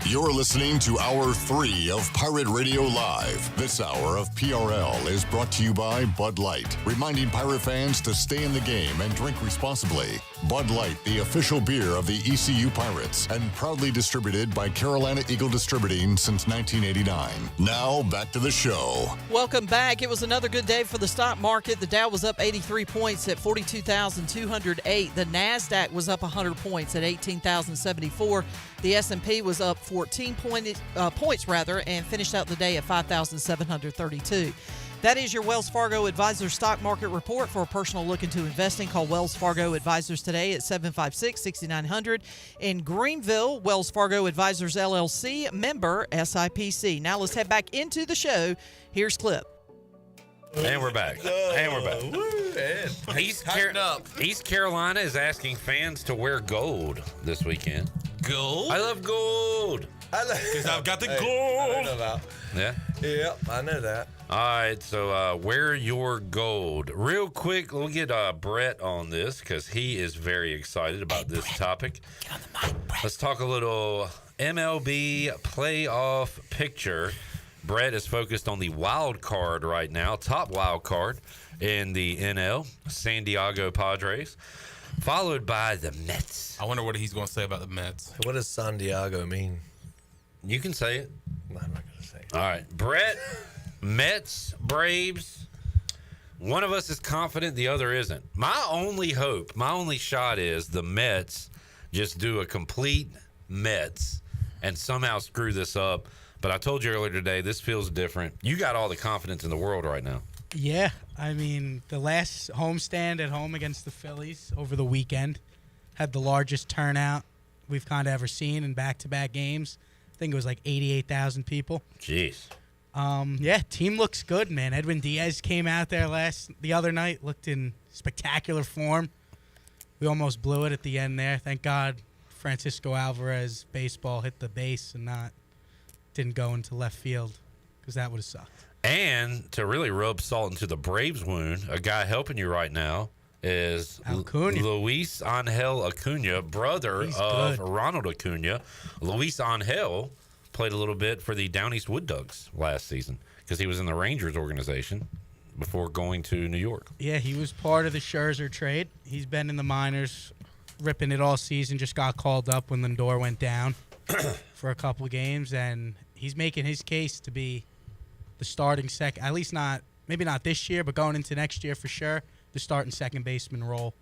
You're listening to Hour 3 of Pirate Radio Live. This hour of PRL is brought to you by Bud Light, reminding Pirate fans to stay in the game and drink responsibly. Bud Light, the official beer of the ECU Pirates, and proudly distributed by Carolina Eagle Distributing since 1989. Now, back to the show. Welcome back. It was another good day for the stock market. The Dow was up 83 points at 42,208. The NASDAQ was up 100 points at 18,074. The S&P was up 14 points and finished out the day at 5,732. That is your Wells Fargo Advisors Stock Market Report. For a personal look into investing, call Wells Fargo Advisors today at 756-6900. In Greenville, Wells Fargo Advisors LLC, member SIPC. Now let's head back into the show. Here's Clip. And we're back. East Carolina is asking fans to wear gold this weekend. Gold? I love gold. Because I've got the gold. I know that. Yeah? Yep, I know that. All right, so wear your gold. Real quick, we'll get Brett on this because he is very excited about this topic. Get on the mic, Brett. Let's talk a little MLB playoff picture. Brett is focused on the wild card right now, top wild card in the NL, San Diego Padres, followed by the Mets. I wonder what he's going to say about the Mets. What does San Diego mean? You can say it. I'm not going to say it. All right. Brett, Mets, Braves. One of us is confident, the other isn't. My only hope, my only shot is the Mets just do a complete Mets and somehow screw this up. But I told you earlier today, this feels different. You got all the confidence in the world right now. Yeah, I mean, the last homestand at home against the Phillies over the weekend had the largest turnout we've kind of ever seen in back-to-back games. I think it was like 88,000 people. Jeez. Yeah, team looks good, man. Edwin Diaz came out there the other night, looked in spectacular form. We almost blew it at the end there. Thank God Francisco Alvarez baseball hit the base and didn't go into left field, because that would have sucked. And to really rub salt into the Braves wound, a guy helping you right now is Luis Angel Acuna, brother of Ronald Acuna. Luis Angel played a little bit for the Down East Wood Ducks last season because he was in the Rangers organization before going to New York. Yeah, he was part of the Scherzer trade. He's been in the minors, ripping it all season, just got called up when Lindor went down for a couple of games, and he's making his case to be the starting second, at least maybe not this year, but going into next year for sure, the starting second baseman role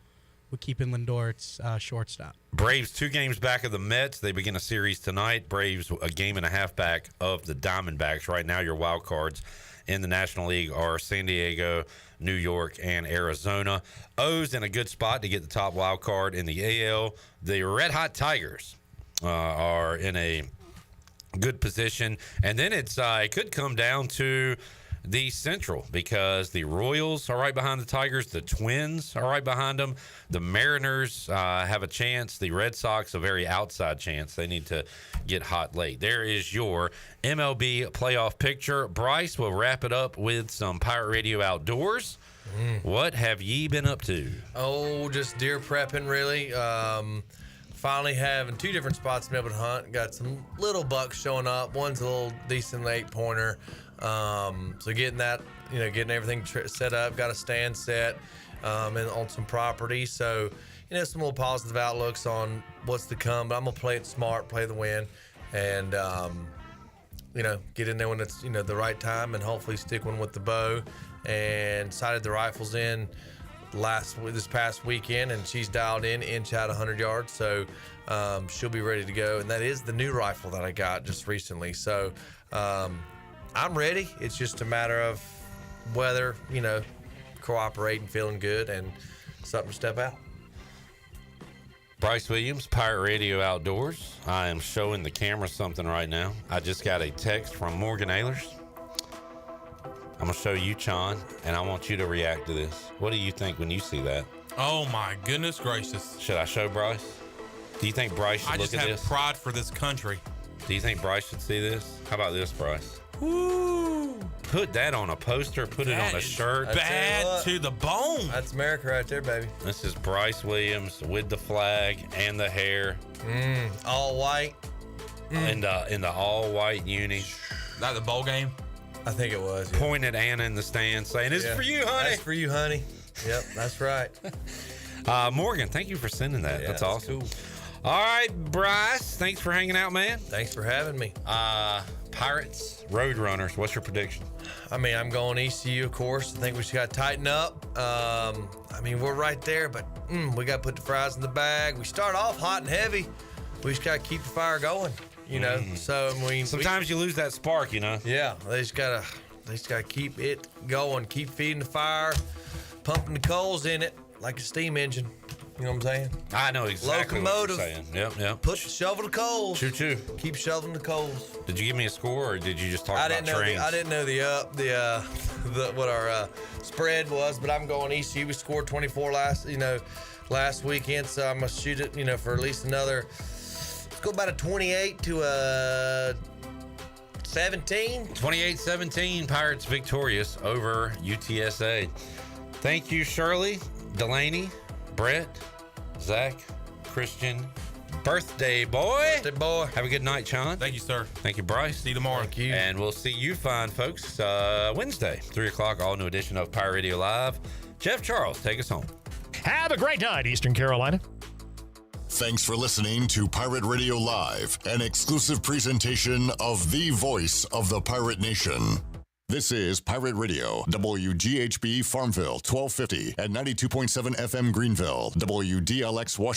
with keeping Lindor at shortstop. Braves 2 games back of the Mets. They begin a series tonight. Braves a game and a half back of the Diamondbacks. Right now, your wild cards in the National League are San Diego, New York, and Arizona. O's in a good spot to get the top wild card in the AL. The Red Hot Tigers are in a good position, and then it could come down to the Central, because the Royals are right behind the Tigers, the Twins are right behind them, the Mariners have a chance, the Red Sox a very outside chance. They need to get hot late. There is your MLB playoff picture. Bryce will wrap it up with some Pirate Radio Outdoors. What have ye been up to? Oh, just deer prepping, really. Finally having 2 different spots to be able to hunt. Got some little bucks showing up. One's a little decent 8-pointer. So getting that, getting everything set up. Got a stand set and on some property. So, some little positive outlooks on what's to come. But I'm going to play it smart, play the win, and, get in there when it's, the right time, and hopefully stick one with the bow. And sighted the rifles in this past weekend, and she's dialed in inch out 100 yards, so she'll be ready to go. And that is the new rifle that I got just recently, so I'm ready. It's just a matter of whether cooperating, feeling good, and something to step out. Bryce Williams, Pirate Radio Outdoors. I am showing the camera something right now. I just got a text from Morgan Ehlers. I'm going to show you, Chon, and I want you to react to this. What do you think when you see that? Oh, my goodness gracious. Should I show Bryce? Do you think Bryce should look at this? I just have pride for this country. Do you think Bryce should see this? How about this, Bryce? Woo! Put that on a poster. Put it on a shirt. Bad to the bone. That's America right there, baby. This is Bryce Williams with the flag and the hair. All white. In the all-white uni. That the bowl game? I think it was. Yeah. Pointing at Anna in the stand saying, "It's for you, honey." That's for you, honey. Yep, that's right. Morgan, thank you for sending that. Yeah, that's awesome. Cool. All right, Bryce, thanks for hanging out, man. Thanks for having me. Pirates, Roadrunners, what's your prediction? I'm going ECU, of course. I think we just got to tighten up. We're right there, but we got to put the fries in the bag. We start off hot and heavy. We just got to keep the fire going. So sometimes you lose that spark, Yeah, they just gotta keep it going, keep feeding the fire, pumping the coals in it like a steam engine. You know what I'm saying? I know exactly Locomotive. what you're saying. Yep. Put the shovel to coals. Choo-choo. Keep shoveling the coals. Did you give me a score, or did you just talk about trains? I didn't know what our spread was, but I'm going ECU. We scored 24 last weekend, so I'm gonna shoot it, for at least another. Go about a 28 to a 17. 28-17, Pirates victorious over UTSA. Thank you, Shirley, Delaney, Brett, Zach, Christian, birthday boy. Birthday boy. Have a good night, Sean. Thank you, sir. Thank you, Bryce. See you tomorrow. Thank you. And we'll see you fine folks Wednesday, 3 o'clock, all new edition of Pirate Radio Live. Jeff Charles, take us home. Have a great night, Eastern Carolina. Thanks for listening to Pirate Radio Live, an exclusive presentation of the voice of the Pirate Nation. This is Pirate Radio, WGHB Farmville, 1250 at 92.7 FM Greenville, WDLX Washington.